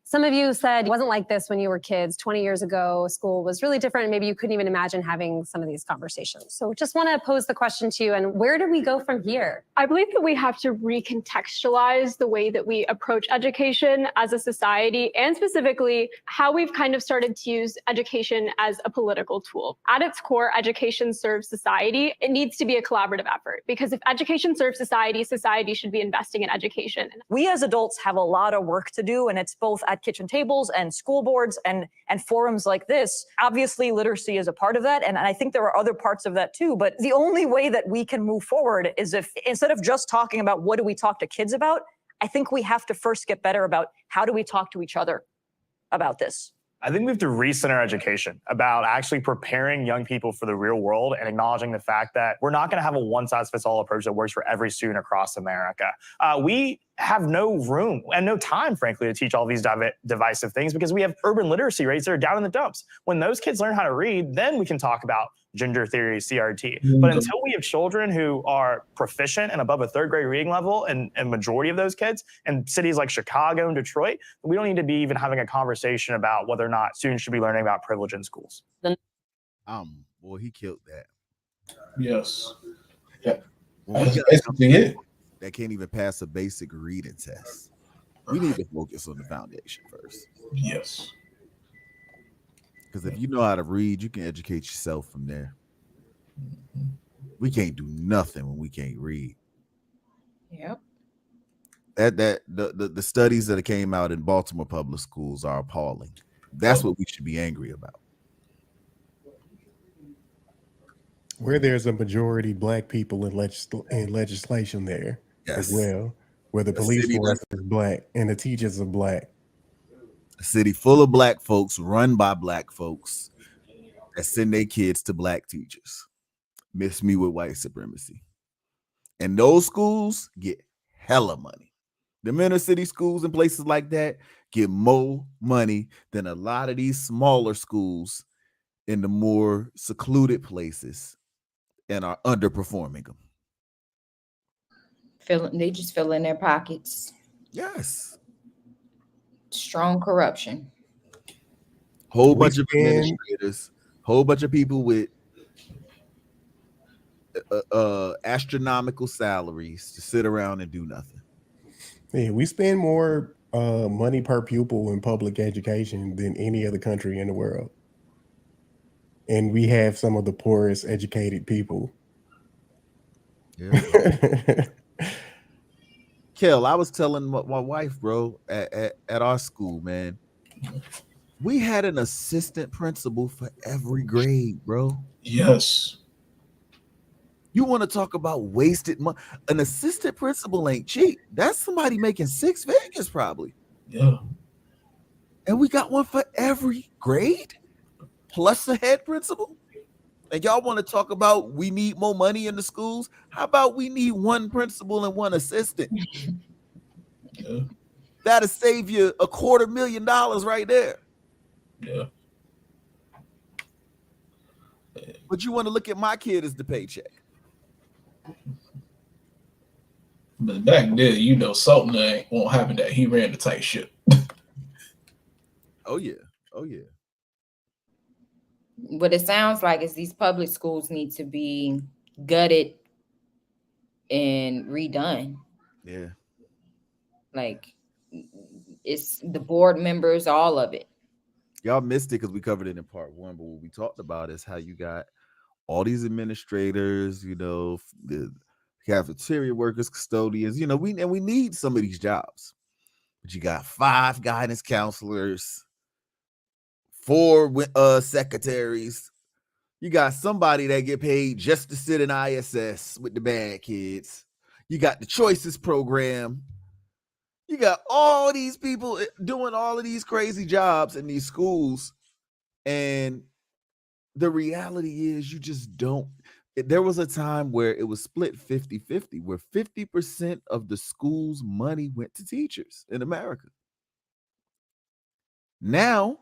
Some of you said it wasn't like this when you were kids. 20 years ago, school was really different. Maybe you couldn't even imagine having some of these conversations. So just want to pose the question to you, and where do we go from here? I believe that we have to recontextualize the way that we approach education as a society, and specifically how we've kind of started to use education as a political tool. At its core, education serves society. It needs to be a collaborative effort, because if education serves society, society should be investing in education. We as adults have a lot of work to do, and it's both at kitchen tables and school boards and forums like this. Obviously, literacy is a part of that, and I think there are other parts of that too. But the only way that we can move forward is if, instead of just talking about what do we talk to kids about, I think we have to first get better about how do we talk to each other about this. I think we have to recenter education about actually preparing young people for the real world and acknowledging the fact that we're not going to have a one-size-fits-all approach that works for every student across America. We have no room and no time, frankly, to teach all these divisive things because we have urban literacy rates that are down in the dumps. When those kids learn how to read, then we can talk about gender theory, CRT. But until we have children who are proficient and above a third grade reading level, and a majority of those kids in cities like Chicago and Detroit, we don't need to be even having a conversation about whether or not students should be learning about privilege in schools. Boy, he killed that. Yes. Yeah. Well, That's basically it. That can't even pass a basic reading test. We need to focus on the foundation first. Yes. Because if you know how to read, you can educate yourself from there. We can't do nothing when we can't read. Yep. The studies that came out in Baltimore public schools are appalling. That's what we should be angry about. Where there's a majority black people in legislation there as well, where the police force is black and the teachers are black. A city full of black folks, run by black folks, that send their kids to black teachers. Miss me with white supremacy. And those schools get hella money. The inner city schools and places like that get more money than a lot of these smaller schools in the more secluded places and are underperforming them. They just fill in their pockets. Yes. Strong corruption. Whole bunch of administrators, whole bunch of people with astronomical salaries to sit around and do nothing. Yeah, we spend more money per pupil in public education than any other country in the world. And we have some of the poorest educated people. Yeah. Kel, I was telling my wife, bro, at our school, man, we had an assistant principal for every grade, bro. Yes. You want to talk about wasted money? An assistant principal ain't cheap. That's somebody making 6 figures probably. Yeah. And we got one for every grade, plus the head principal. And y'all want to talk about we need more money in the schools? How about we need one principal and one assistant? Yeah. That'll save you $250,000 right there. Yeah. But you want to look at my kid as the paycheck. But back then, you know, something won't happen that he ran the tight ship. Oh yeah. Oh yeah. What it sounds like is these public schools need to be gutted and redone. Yeah. Like it's the board members, all of it. Y'all missed it because we covered it in part 1, but what we talked about is how you got all these administrators, you know, the cafeteria workers, custodians, you know, we need some of these jobs. But you got 5 guidance counselors, 4 secretaries. You got somebody that get paid just to sit in ISS with the bad kids. You got the choices program. You got all these people doing all of these crazy jobs in these schools. And the reality is you just don't. There was a time where it was split 50-50, where 50% of the school's money went to teachers in America. Now,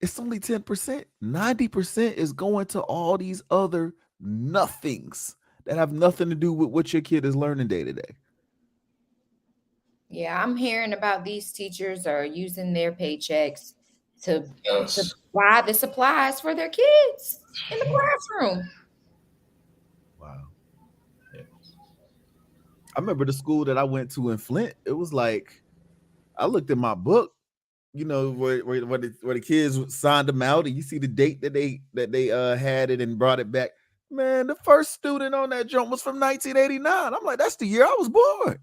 it's only 10%. 90% is going to all these other nothings that have nothing to do with what your kid is learning day to day. Yeah, I'm hearing about these teachers are using their paychecks to buy the supplies for their kids in the classroom. Wow. Yeah. I remember the school that I went to in Flint. It was like, I looked at my book, you know, where the kids signed them out, and you see the date that they had it and brought it back. Man, the first student on that jump was from 1989. I'm like, that's the year I was born.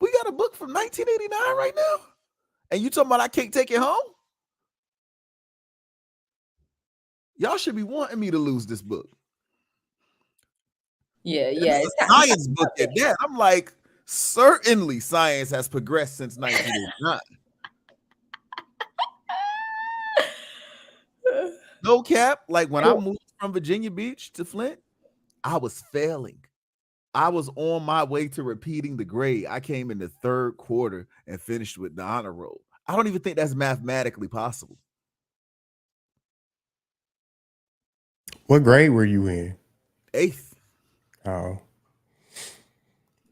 We got a book from 1989 right now, and you talking about I can't take it home? Y'all should be wanting me to lose this book. Yeah. It's a science book at that. I'm like, certainly science has progressed since 1989. No cap. Like when I moved from Virginia Beach to Flint, I was failing. I was on my way to repeating the grade. I came in the 3rd quarter and finished with the honor roll. I don't even think that's mathematically possible. What grade were you in? 8th. Oh.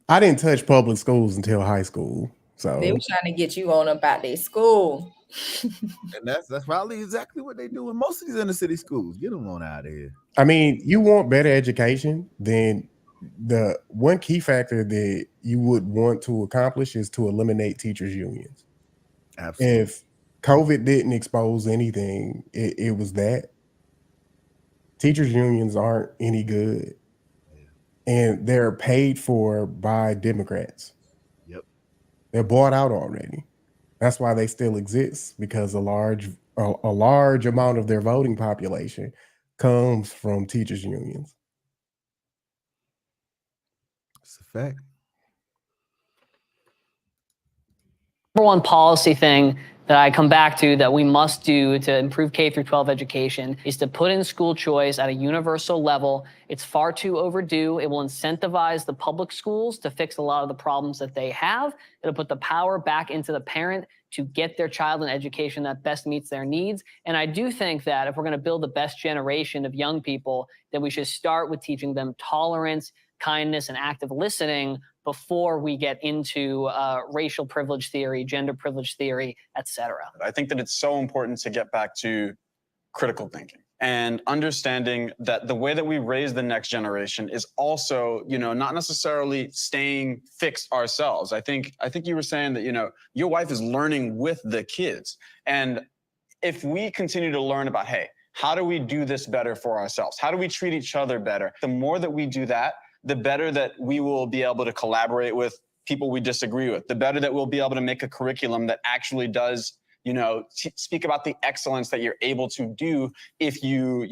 I didn't touch public schools until high school. So they were trying to get you on about their school. And that's probably exactly what they do in most of these inner city schools. Get them on out of here. I mean, you want better education, then the one key factor that you would want to accomplish is to eliminate teachers' unions. Absolutely. If COVID didn't expose anything. It was that teachers unions aren't any good, and they're paid for by Democrats. Yep. They're bought out already. That's why they still exist, because a large amount of their voting population comes from teachers unions. It's a fact. Number one policy thing that I come back to that we must do to improve K through 12 education is to put in school choice at a universal level. It's far too overdue. It will incentivize the public schools to fix a lot of the problems that they have. It'll put the power back into the parent to get their child an education that best meets their needs. And I do think that if we're going to build the best generation of young people, then we should start with teaching them tolerance, kindness, and active listening before we get into racial privilege theory, gender privilege theory, et cetera. I think that it's so important to get back to critical thinking and understanding that the way that we raise the next generation is also, not necessarily staying fixed ourselves. I think you were saying that, your wife is learning with the kids. And if we continue to learn about, hey, how do we do this better for ourselves? How do we treat each other better? The more that we do that, the better that we will be able to collaborate with people we disagree with, the better that we'll be able to make a curriculum that actually does, speak about the excellence that you're able to do if you,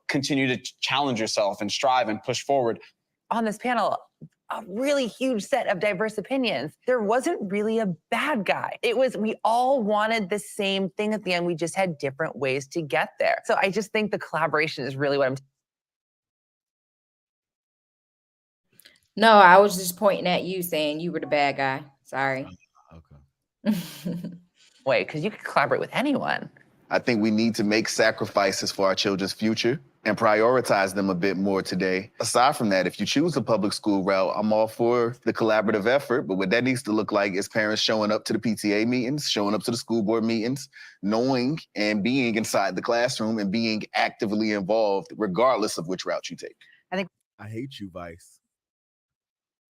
continue to challenge yourself and strive and push forward. On this panel, a really huge set of diverse opinions. There wasn't really a bad guy. It was, we all wanted the same thing at the end. We just had different ways to get there. So I just think the collaboration is really what I'm No, I was just pointing at you saying you were the bad guy. Sorry. Okay. Wait, because you could collaborate with anyone. I think we need to make sacrifices for our children's future and prioritize them a bit more today. Aside from that, if you choose the public school route, I'm all for the collaborative effort, but what that needs to look like is parents showing up to the PTA meetings, showing up to the school board meetings, knowing and being inside the classroom and being actively involved, regardless of which route you take. I hate you, Vice,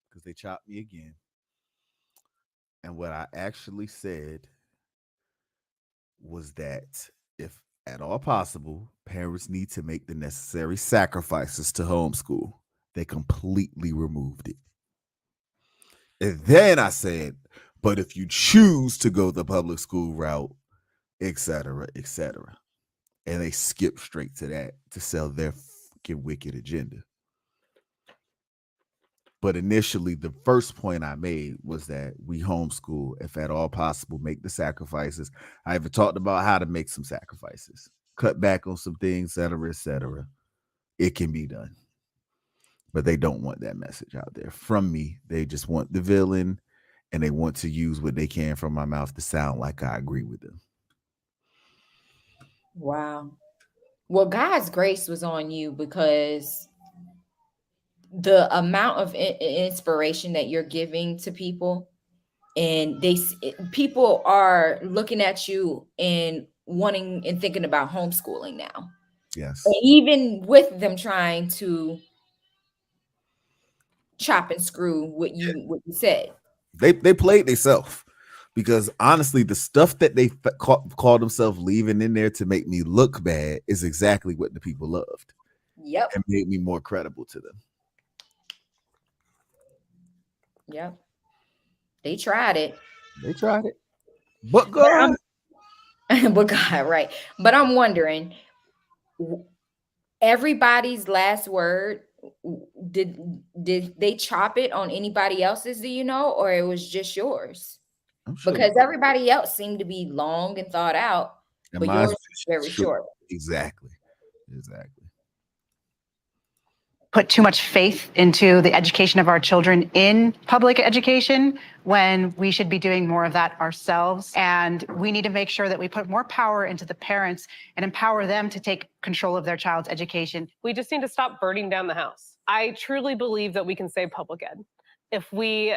because they chopped me again. And what I actually said was that if at all possible, parents need to make the necessary sacrifices to homeschool. They completely removed it. And then I said, but if you choose to go the public school route, et cetera, et cetera. And they skip straight to that to sell their fucking wicked agenda. But initially, the first point I made was that we homeschool, if at all possible, make the sacrifices. I even talked about how to make some sacrifices, cut back on some things, et cetera, et cetera. It can be done. But they don't want that message out there from me. They just want the villain, and they want to use what they can from my mouth to sound like I agree with them. Wow. Well, God's grace was on you because the amount of inspiration that you're giving to people, and people are looking at you and wanting and thinking about homeschooling now. Yes. And even with them trying to chop and screw what you said. They played themselves, because honestly, the stuff that they called themselves leaving in there to make me look bad is exactly what the people loved. Yep. And made me more credible to them. Yep. They tried it. They tried it. But God. But God, right. But I'm wondering, everybody's last word, did they chop it on anybody else's, do you know, or it was just yours? Sure. Because everybody else seemed to be long and thought out, And but yours was very short. Exactly. Put too much faith into the education of our children in public education when we should be doing more of that ourselves. And we need to make sure that we put more power into the parents and empower them to take control of their child's education. We just need to stop burning down the house. I truly believe that we can save public ed if we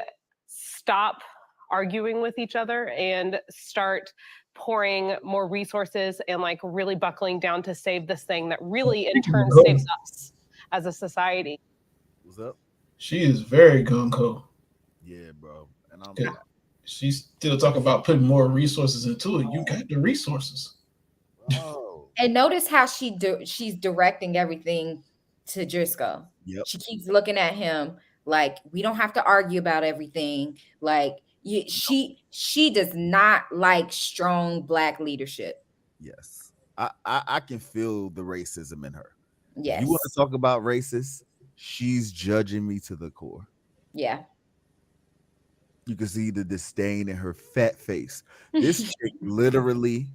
stop arguing with each other and start pouring more resources and really buckling down to save this thing that really in turn saves us as a society. What's up? She is very gung-ho. Yeah, bro. And She's still talking about putting more resources into it. You got the resources. Oh. And notice how she's directing everything to Driscoll. Yep. She keeps looking at him like we don't have to argue about everything. Like she does not like strong Black leadership. Yes. I can feel the racism in her. Yes. If you want to talk about racist, she's judging me to the core. Yeah. You can see the disdain in her fat face. This chick literally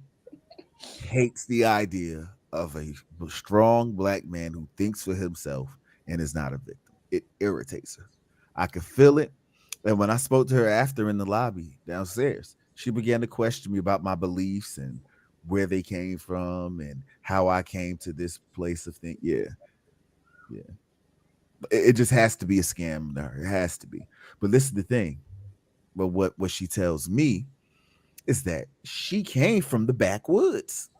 hates the idea of a strong Black man who thinks for himself and is not a victim. It irritates her. I could feel it. And when I spoke to her after in the lobby downstairs, she began to question me about my beliefs and where they came from and how I came to this place of thing. Yeah. It just has to be a scam to her. It has to be. But this is the thing. But what she tells me is that she came from the backwoods.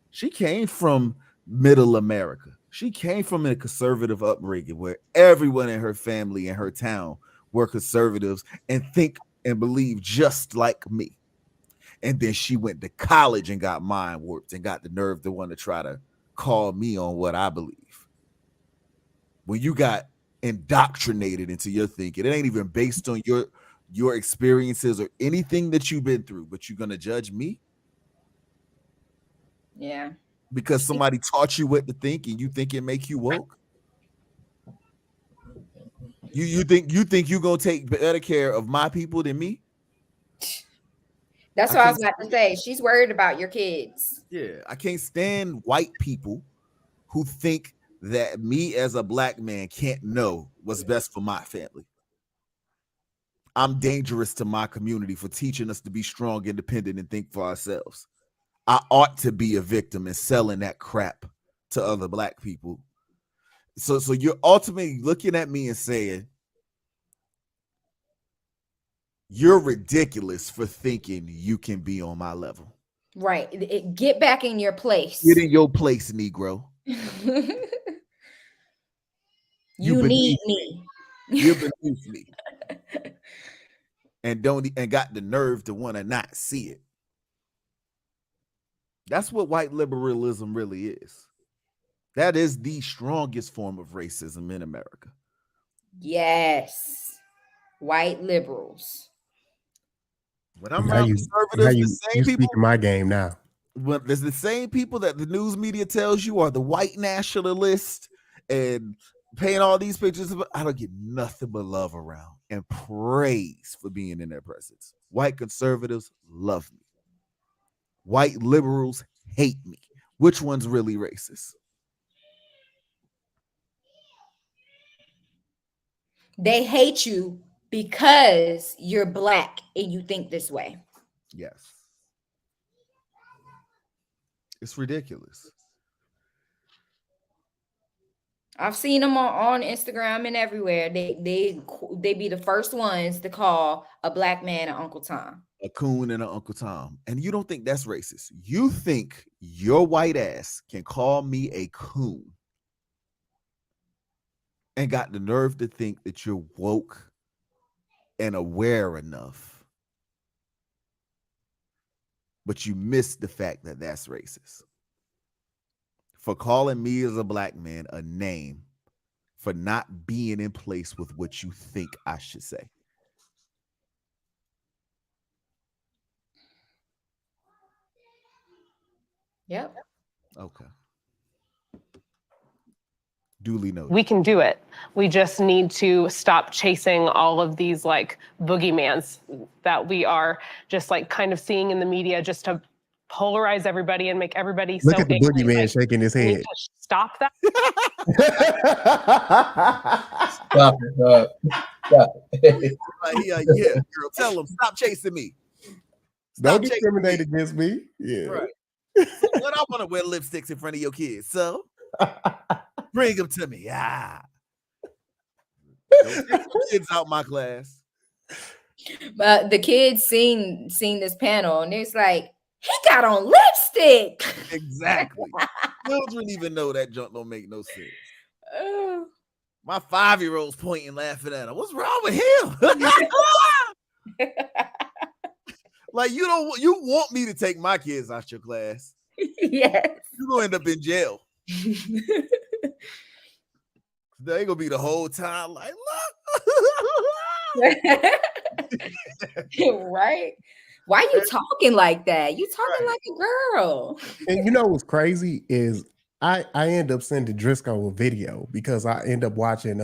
She came from middle America. She came from a conservative upbringing where everyone in her family and her town were conservatives and think and believe just like me. And then she went to college and got mind warped and got the nerve to want to try to call me on what I believe. When you got indoctrinated into your thinking, it ain't even based on your experiences or anything that you've been through, but you're gonna judge me? Yeah. Because somebody taught you what to think and you think it make you woke? You think you're gonna take better care of my people than me? That's what I was about to say. She's worried about your kids. Yeah, I can't stand white people who think that me as a Black man can't know what's best for my family. I'm dangerous to my community for teaching us to be strong, independent, and think for ourselves. I ought to be a victim and selling that crap to other Black people. So you're ultimately looking at me and saying, you're ridiculous for thinking you can be on my level. Right. Get back in your place. Get in your place, Negro. You need me. You're beneath me. And got the nerve to want to not see it. That's what white liberalism really is. That is the strongest form of racism in America. Yes. White liberals. When I'm around conservatives, the same people speaking my game now. When there's the same people that the news media tells you are the white nationalists and paying all these pictures, I don't get nothing but love around and praise for being in their presence. White conservatives love me. White liberals hate me. Which one's really racist? They hate you because you're Black and you think this way. Yes. It's ridiculous. I've seen them on Instagram and everywhere. They be the first ones to call a Black man an Uncle Tom. A coon and an Uncle Tom. And you don't think that's racist. You think your white ass can call me a coon and got the nerve to think that you're woke and aware enough. But you missed the fact that that's racist. For calling me as a Black man a name for not being in place with what you think I should say. Yep. Okay. Duly noted. We can do it. We just need to stop chasing all of these like boogeymans that we are just like kind of seeing in the media just to polarize everybody and make everybody Look so at the angry. boogeyman Like, shaking his we need head. to stop that. Stop it. Stop it. Yeah, girl, tell him, stop chasing me. Don't discriminate against me. Yeah. Right. When I want to wear lipsticks in front of your kids, so bring them to me. Don't take your kids out my class. But the kids seen this panel and it's like, he got on lipstick. Exactly. Children even know that junk don't make no sense. My 5-year-old's pointing, laughing at him. What's wrong with him? Like you want me to take my kids out your class. Yes. You're gonna end up in jail. They gonna be the whole time like, look. Right? Why you talking like that? You talking like a girl. And you know what's crazy is I end up sending Driscoll a video because I end up watching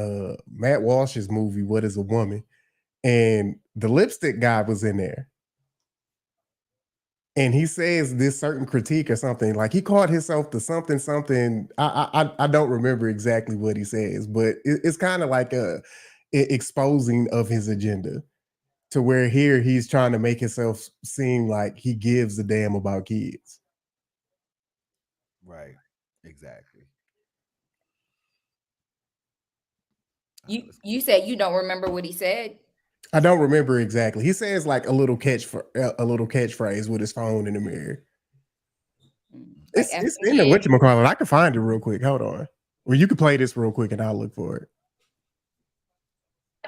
Matt Walsh's movie, What is a Woman? And the lipstick guy was in there. And he says this certain critique or something, like he called himself the something. I don't remember exactly what he says, but it's kind of like a exposing of his agenda, to where here he's trying to make himself seem like he gives a damn about kids. Right. Exactly. You said you don't remember what he said? I don't remember exactly. He says like a little catchphrase with his phone in the mirror. It's in the whatchamacallit. I can find it real quick. Hold on. Well, you can play this real quick and I'll look for it.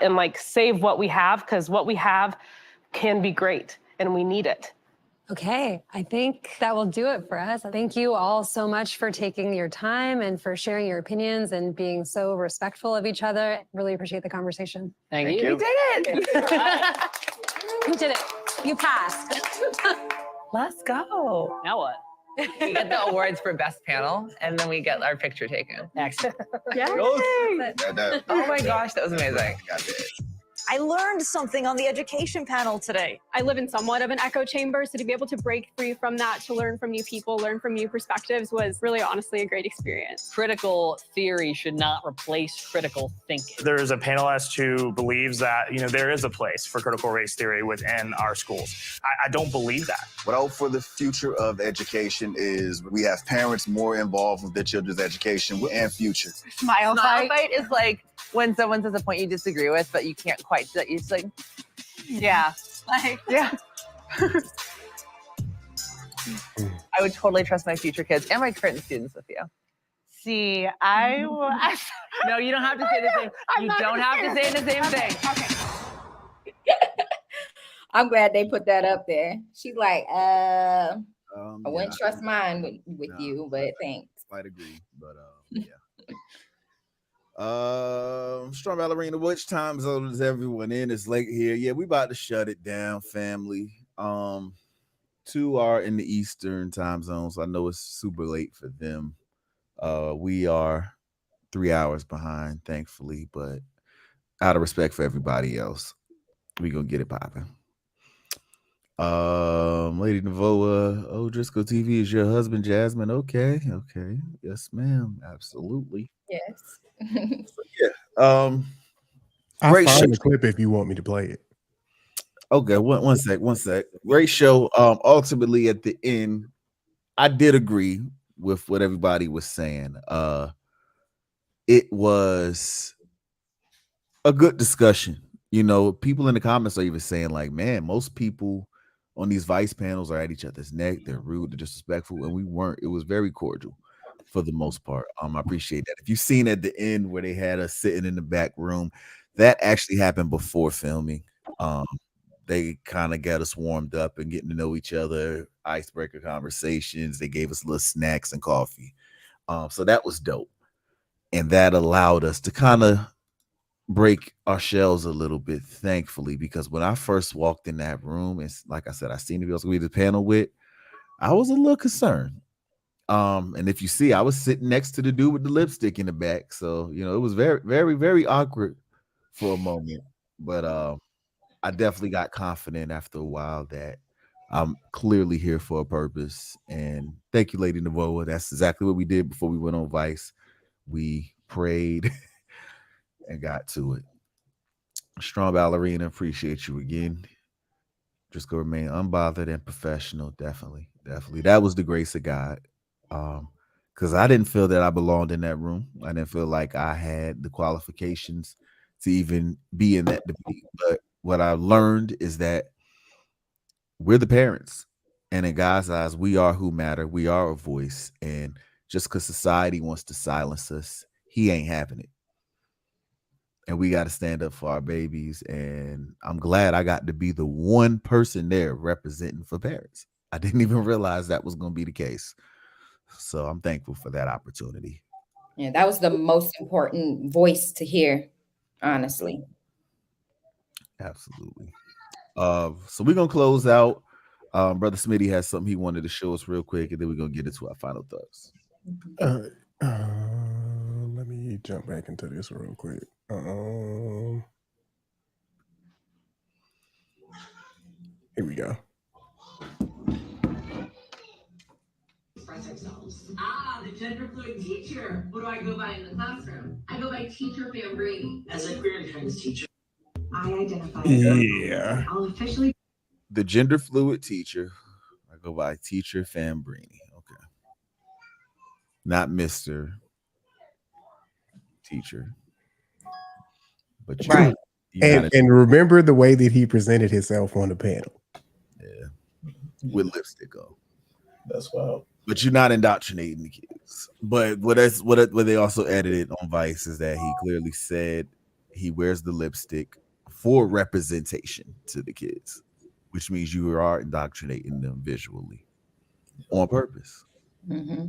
And like save what we have, because what we have can be great and we need it. Okay, I think that will do it for us. Thank you all so much for taking your time and for sharing your opinions and being so respectful of each other. Really appreciate the conversation. Thank you. you. We did it. You did it. You passed. Let's go. Now what? We get the awards for best panel, and then we get our picture taken. Excellent. Yay! Oh my gosh, that was amazing. I learned something on the education panel today. I live in somewhat of an echo chamber, so to be able to break free from that, to learn from new people, learn from new perspectives was really honestly a great experience. Critical theory should not replace critical thinking. There's a panelist who believes that, there is a place for critical race theory within our schools. I don't believe that. What I hope for the future of education is we have parents more involved with their children's education and future. Smile fight is like when someone says a point you disagree with, but you can't quite. It's like, yeah, like yeah. I would totally trust my future kids and my current students with you. See, No, you don't have to say the same. You don't have to say the same thing. Okay. I'm glad they put that up there. She's like, I wouldn't trust mine with you, but thanks. Quite agree, but yeah. Strong Ballerina, which time zone is everyone in? It's late here. Yeah, we about to shut it down, family. 2 are in the Eastern time zone, so I know it's super late for them. We are 3 hours behind, thankfully, but out of respect for everybody else, we gonna get it popping. Lady Navoa, Driscoll TV is your husband, Jasmine. Okay. Yes, ma'am. Absolutely. Yes. Yeah. I'll Great find show. the clip if you want me to play it. Okay, one sec. Great show. Ultimately at the end, I did agree with what everybody was saying. It was a good discussion. People in the comments are even saying, like, man, most people on these Vice panels are at each other's neck. They're rude, they're disrespectful, and we weren't. It was very cordial for the most part. I appreciate that. If you've seen at the end where they had us sitting in the back room, that actually happened before filming. They kind of got us warmed up and getting to know each other, icebreaker conversations. They gave us little snacks and coffee. So that was dope. And that allowed us to kind of break our shells a little bit, thankfully, because when I first walked in that room, it's like I said, I seen who else we did the panel with. I was a little concerned. And if you see, I was sitting next to the dude with the lipstick in the back. So, it was very, very, very awkward for a moment. But I definitely got confident after a while that I'm clearly here for a purpose. And thank you, Lady Navoa. That's exactly what we did before we went on Vice. We prayed and got to it. Strong Ballerina, appreciate you again. Just go remain unbothered and professional. Definitely. That was the grace of God. Because I didn't feel that I belonged in that room. I didn't feel like I had the qualifications to even be in that debate. But what I learned is that we're the parents. And in God's eyes, we are who matter. We are a voice. And just because society wants to silence us, he ain't having it. and we got to stand up for our babies. And I'm glad I got to be the one person there representing for parents. I didn't even realize that was going to be the case. So I'm thankful for that opportunity. Yeah, that was the most important voice to hear, honestly. Absolutely. So we're gonna close out. Brother Smitty has something he wanted to show us real quick, and then we're gonna get into our final thoughts. Let me jump back into this real quick. Here we go. The gender fluid teacher. What do I go by in the classroom? I go by teacher Fambrini. As a queer and trans teacher, I identify Yeah. I'll officially The gender fluid teacher. I go by teacher Fambrini. Okay. Not Mr. Teacher. But right. And remember the way that he presented himself on the panel. Yeah. With lipstick on. That's wild. But you're not indoctrinating the kids. But what they also edited on Vice is that he clearly said he wears the lipstick for representation to the kids, which means you are indoctrinating them visually on purpose. Mm-hmm.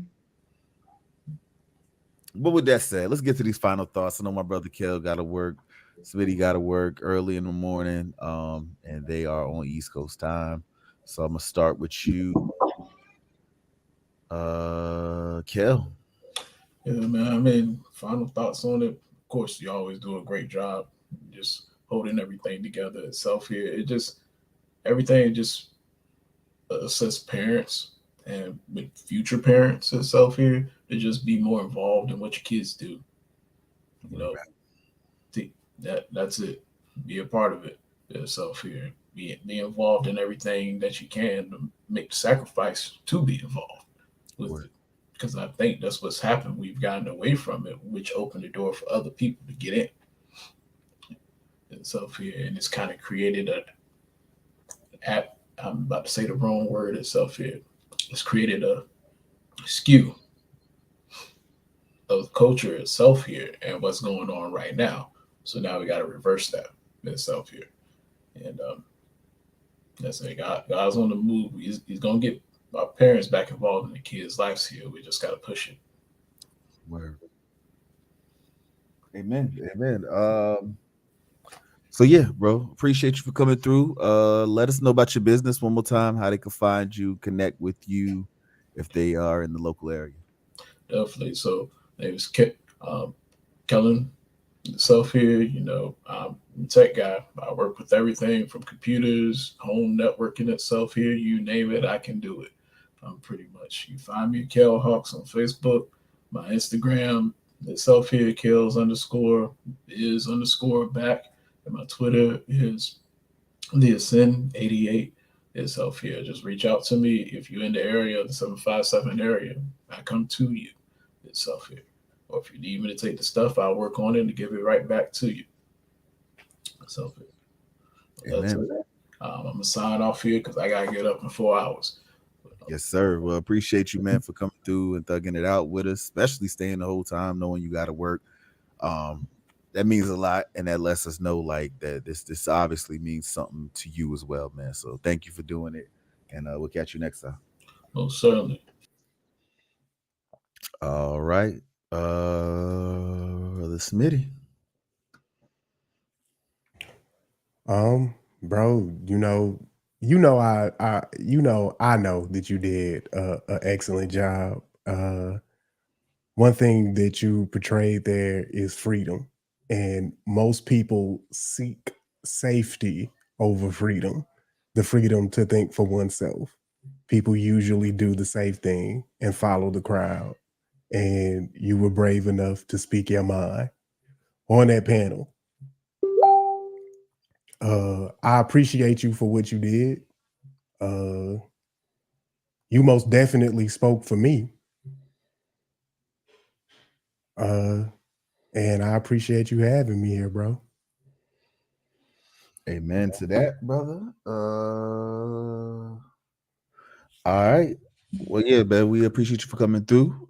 But with that said, let's get to these final thoughts. I know my brother Kel got to work. Smitty got to work early in the morning, and they are on East Coast time. So I'm gonna start with you, Kel. Yeah, man. I mean, final thoughts on it. Of course, you always do a great job, just holding everything together itself here. It just everything just assists parents and with future parents itself here to just be more involved in what your kids do. You know, that's it. Be a part of it itself here. Be involved in everything that you can to make the sacrifice to be involved with it. Because I think that's what's happened. We've gotten away from it, which opened the door for other people to get in itself here, and it's kind of created I'm about to say the wrong word itself here. It's created a skew of culture itself here and what's going on right now. So now we got to reverse that itself here, and that's it. God's on the move. He's gonna get our parents back involved in the kids' lives here. We just got to push it. Word. Amen. So yeah, bro, appreciate you for coming through. Let us know about your business one more time, how they can find you, connect with you if they are in the local area. Definitely. So name is Kellen self here. I'm a tech guy. I work with everything from computers, home networking itself here. You name it, I can do it. Pretty much. You find me at Kel Hawks on Facebook. My Instagram itself here, Kels _is_ back. And my Twitter is the Ascend 88 itself here. Just reach out to me if you're in the area, the 757 area. I come to you itself here. Or if you need me to take the stuff, I'll work on it and give it right back to you. So that's it. I'm gonna sign off here because I gotta get up in 4 hours. Yes, sir. Well, appreciate you, man, for coming through and thugging it out with us, especially staying the whole time, knowing you got to work. That means a lot, and that lets us know like that this obviously means something to you as well, man. So thank you for doing it, and we'll catch you next time. Most certainly. All right, the Smitty. Bro, I know that you did an excellent job. One thing that you portrayed there is freedom, and most people seek safety over freedom, the freedom to think for oneself. People usually do the safe thing and follow the crowd, and you were brave enough to speak your mind on that panel. I appreciate you for what you did. You most definitely spoke for me. And I appreciate you having me here, bro. Amen to that, brother. All right. Well, yeah, man, we appreciate you for coming through.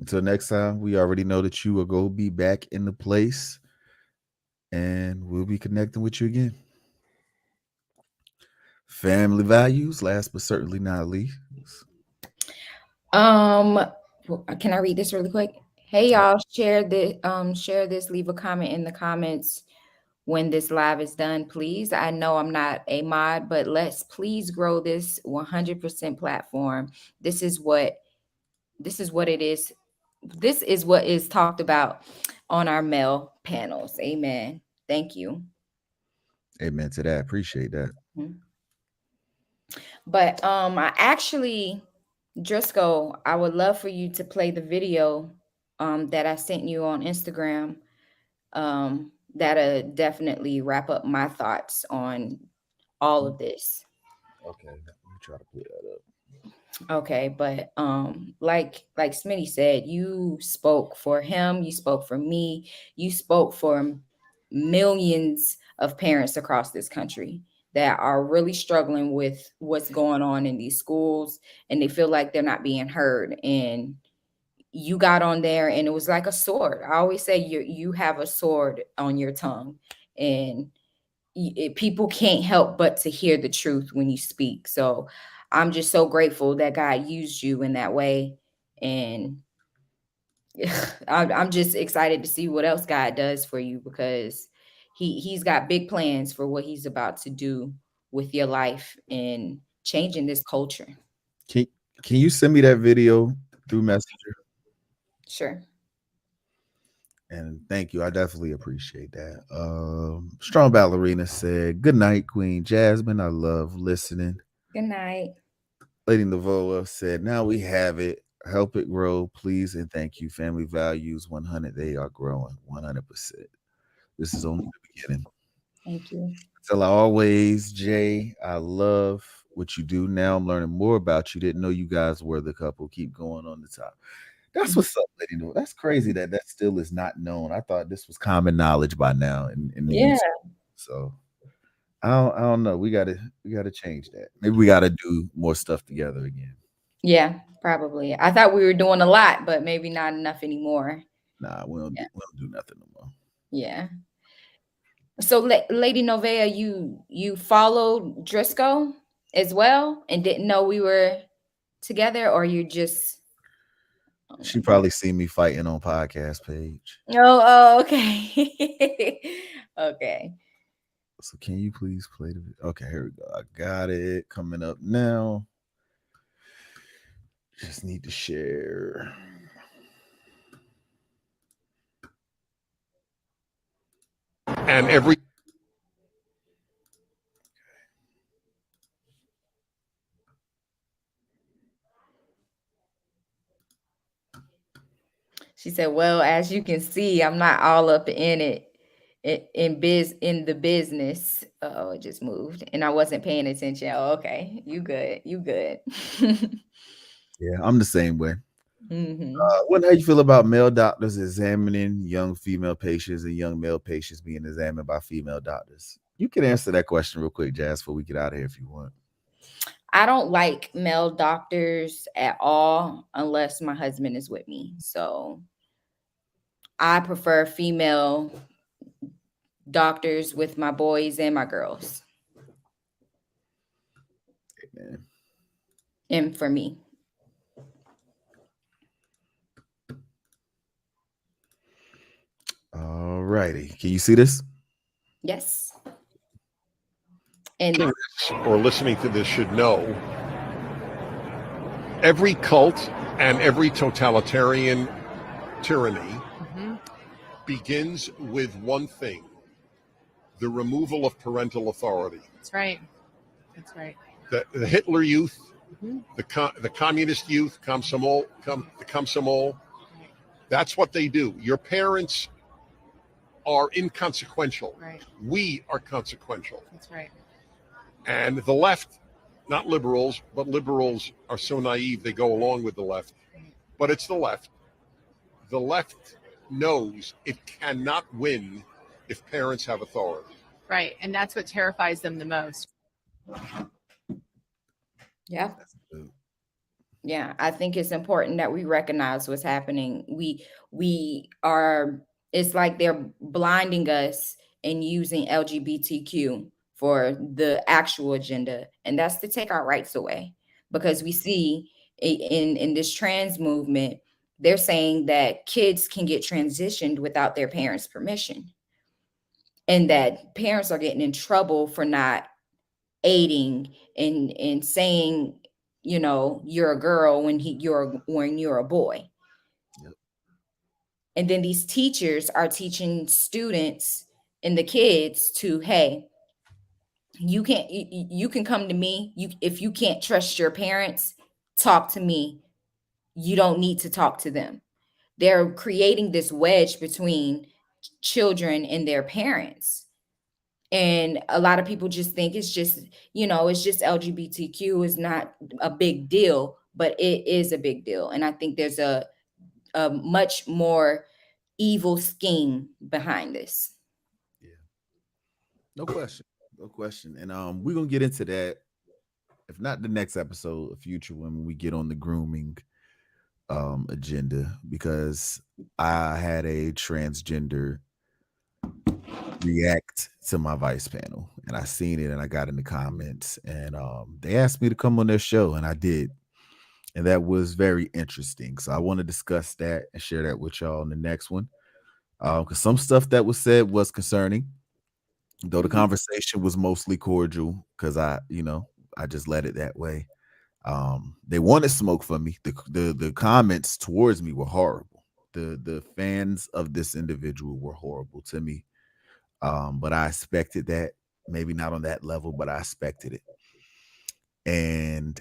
Until next time, we already know that you will go be back in the place, and we'll be connecting with you again. Family values, last but certainly not least. Can I read this really quick? Hey y'all, share this, leave a comment in the comments when this live is done, please. I know I'm not a mod, but let's please grow this 100% platform. This is what it is. This is what is talked about on our male panels. Amen. Thank you. Amen to that. Appreciate that. But I actually, Driscoll, I would love for you to play the video that I sent you on Instagram. That'll definitely wrap up my thoughts on all of this. Okay, let me try to pull that up. Okay, but like Smitty said, you spoke for him, you spoke for me, you spoke for millions of parents across this country that are really struggling with what's going on in these schools, and they feel like they're not being heard. And you got on there and it was like a sword. I always say you have a sword on your tongue, and people can't help but to hear the truth when you speak. So I'm just so grateful that God used you in that way. And I'm just excited to see what else God does for you, because he's got big plans for what he's about to do with your life and changing this culture. Can you send me that video through Messenger? Sure. And thank you. I definitely appreciate that. Strong Ballerina said, "Good night, Queen Jasmine. I love listening." Good night. Lady Navoa said, "Now we have it. Help it grow, please, and thank you. Family values 100. They are growing 100%. This is only the beginning." Thank you. Tell always, Jay, I love what you do. Now I'm learning more about you. Didn't know you guys were the couple. Keep going on the top. That's what's up, Lady Navoa. That's crazy that still is not known. I thought this was common knowledge by now in the Yeah. YouTube. So I don't know. We gotta change that. Maybe we gotta do more stuff together again. Yeah, probably. I thought we were doing a lot, but maybe not enough anymore. Nah, we don't do nothing no more. Yeah. So, Lady Novea, you followed Driscoll as well and didn't know we were together, or you just? She probably seen me fighting on podcast page. Oh, okay. Okay. So can you please play the video? Okay, here we go. I got it coming up now. Just need to share. And every She said, "Well, as you can see, I'm not all up in it in the business." Oh, it just moved, and I wasn't paying attention. Oh, okay, you good? You good? Yeah, I'm the same way. Mm-hmm. How you feel about male doctors examining young female patients and young male patients being examined by female doctors? You can answer that question real quick, Jazz, before we get out of here if you want. I don't like male doctors at all unless my husband is with me. So I prefer female doctors with my boys and my girls. Amen. And for me. All righty. Can you see this? Yes. And or listening to this should know, every cult and every totalitarian tyranny begins with one thing: the removal of parental authority. That's right. That's right. The Hitler Youth, the communist youth, the Komsomol, that's what they do. Your parents are inconsequential. Right. We are consequential. That's right. And the left, not liberals, but liberals are so naive they go along with the left. But it's the left. The left knows it cannot win if parents have authority. Right. And that's what terrifies them the most. Yeah. Yeah, I think it's important that we recognize what's happening. We are, it's like they're blinding us and using LGBTQ for the actual agenda, and that's to take our rights away. Because we see in this trans movement, they're saying that kids can get transitioned without their parents' permission, and that parents are getting in trouble for not aiding and saying, you know, you're a girl when you're a boy. Yep. And then these teachers are teaching students and the kids to, hey, you can come to me. You, if you can't trust your parents, talk to me. You don't need to talk to them. They're creating this wedge between children and their parents. And a lot of people just think it's just, you know, it's just LGBTQ is not a big deal, but it is a big deal. And I think there's a much more evil scheme behind this. No question. No question. And we're gonna get into that, if not the next episode, a future one, when we get on the grooming agenda, because I had a transgender react to my vice panel, and I seen it and I got in the comments, and they asked me to come on their show, and I did. And that was very interesting. So I want to discuss that and share that with y'all in the next one. Because some stuff that was said was concerning, though the conversation was mostly cordial, because I just let it that way. They wanted smoke from me. The comments towards me were horrible. The fans of this individual were horrible to me. But I expected that, maybe not on that level, but I expected it. And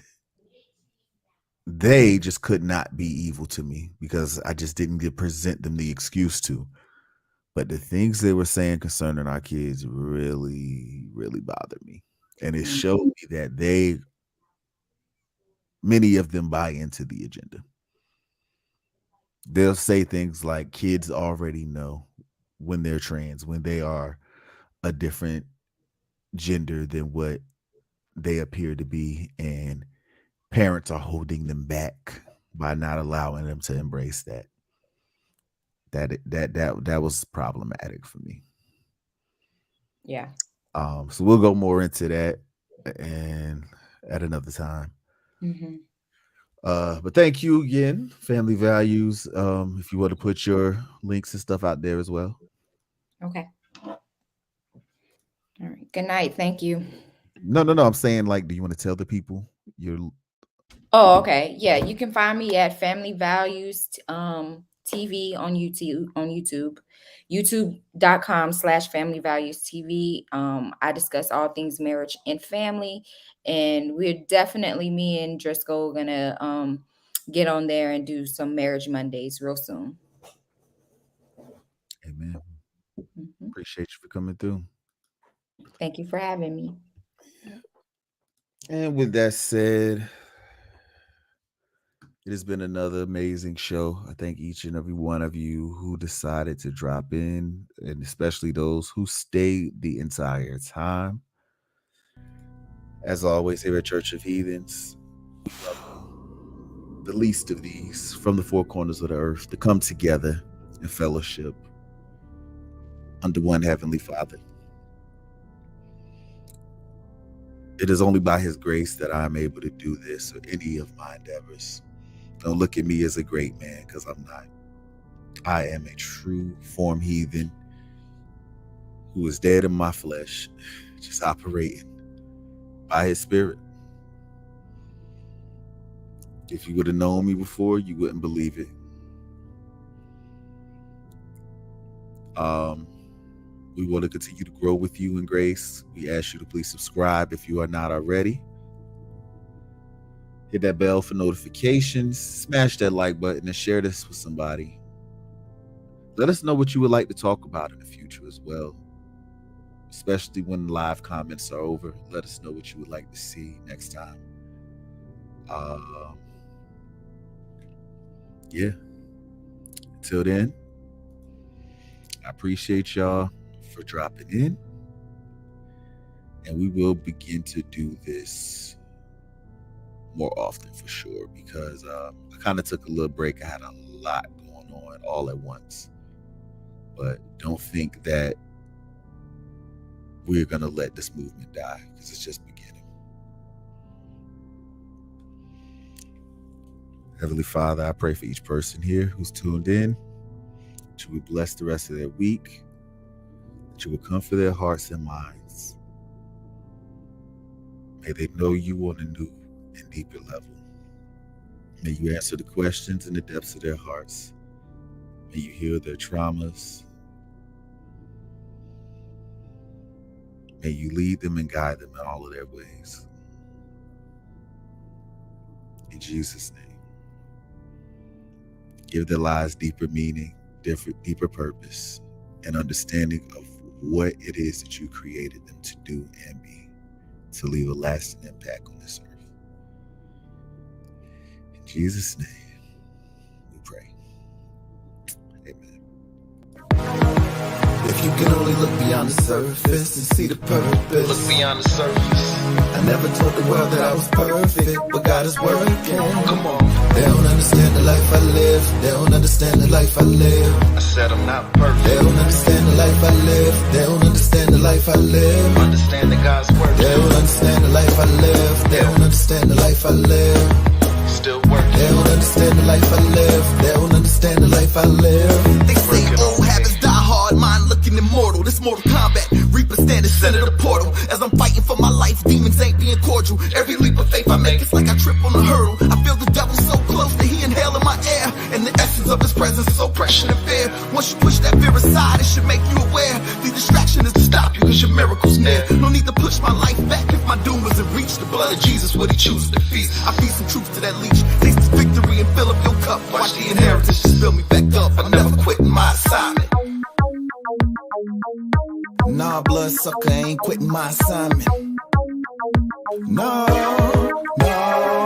they just could not be evil to me because I just didn't present them the excuse to. But the things they were saying concerning our kids really, really bothered me. And it showed me that many of them buy into the agenda. They'll say things like kids already know when they're trans, when they are a different gender than what they appear to be, and parents are holding them back by not allowing them to embrace that. That was problematic for me. Yeah. So we'll go more into that and at another time. Mm-hmm. But thank you again, Family Values. If you want to put your links and stuff out there as well. Okay. All right. Good night. Thank you. No. I'm saying, like, do you want to tell the people your? Oh, okay. Yeah, you can find me at Family Values TV on YouTube, youtube.com/Family Values TV. I discuss all things marriage and family, and we're definitely, me and Driscoll, gonna get on there and do some Marriage Mondays real soon. Amen. Mhm. Appreciate you for coming through. Thank you for having me. And with that said, it has been another amazing show. I thank each and every one of you who decided to drop in, and especially those who stayed the entire time. As always, here at Church of Heathens, we welcome the least of these from the four corners of the earth to come together in fellowship under one Heavenly Father. It is only by His grace that I'm able to do this or any of my endeavors. Don't look at me as a great man, because I'm not. I am a true form heathen who is dead in my flesh, just operating by His Spirit. If you would have known me before, you wouldn't believe it. We want to continue to grow with you in grace. We ask you to please subscribe if you are not already. Hit that bell for notifications, smash that like button, and share this with somebody. Let us know what you would like to talk about in the future as well, especially when live comments are over. Let us know what you would like to see next time. Yeah. Until then, I appreciate y'all for dropping in, and we will begin to do this more often for sure, because I kind of took a little break. I had a lot going on all at once. But don't think that we're going to let this movement die, because it's just beginning. Heavenly Father, I pray for each person here who's tuned in, that you would bless the rest of their week, that you would comfort their hearts and minds. May they know you on a new and deeper level. May you answer the questions in the depths of their hearts. May you heal their traumas. May you lead them and guide them in all of their ways. In Jesus' name. Give their lives deeper meaning, deeper purpose, and understanding of what it is that you created them to do and be, to leave a lasting impact on this earth. In Jesus' name, we pray. Amen. If you can only look beyond the surface and see the purpose. Look beyond the surface. I never told the world that I was perfect, but God is working. Come on. They don't understand the life I live. They don't understand the life I live. I said I'm not perfect. They don't understand the life I live. They don't understand the life I live. Understand that God's working. They don't understand the life I live. They don't understand the life I live. Still working. They don't understand the life I live. They don't understand the life I live. They say old habits die hard, mind looking immortal. This Mortal Kombat, Reaper standing center the portal. As I'm fighting for my life, demons ain't being cordial. Every leap of faith I make, it's like I trip on a hurdle. I feel the devil so close that he inhaling my air, and the essence of his presence is oppression and fear. Once you push that fear aside, it should make you aware. The distraction is to stop you, cause your miracle's near. No need to push my life back if my doom wasn't reached. The blood of Jesus, what he chooses to feast. I feed some truth to that leech. Taste this victory and fill up your cup. Watch the inheritance just fill me back up. I'm never quitting my assignment. Nah, bloodsucker, ain't quitting my assignment. No, no.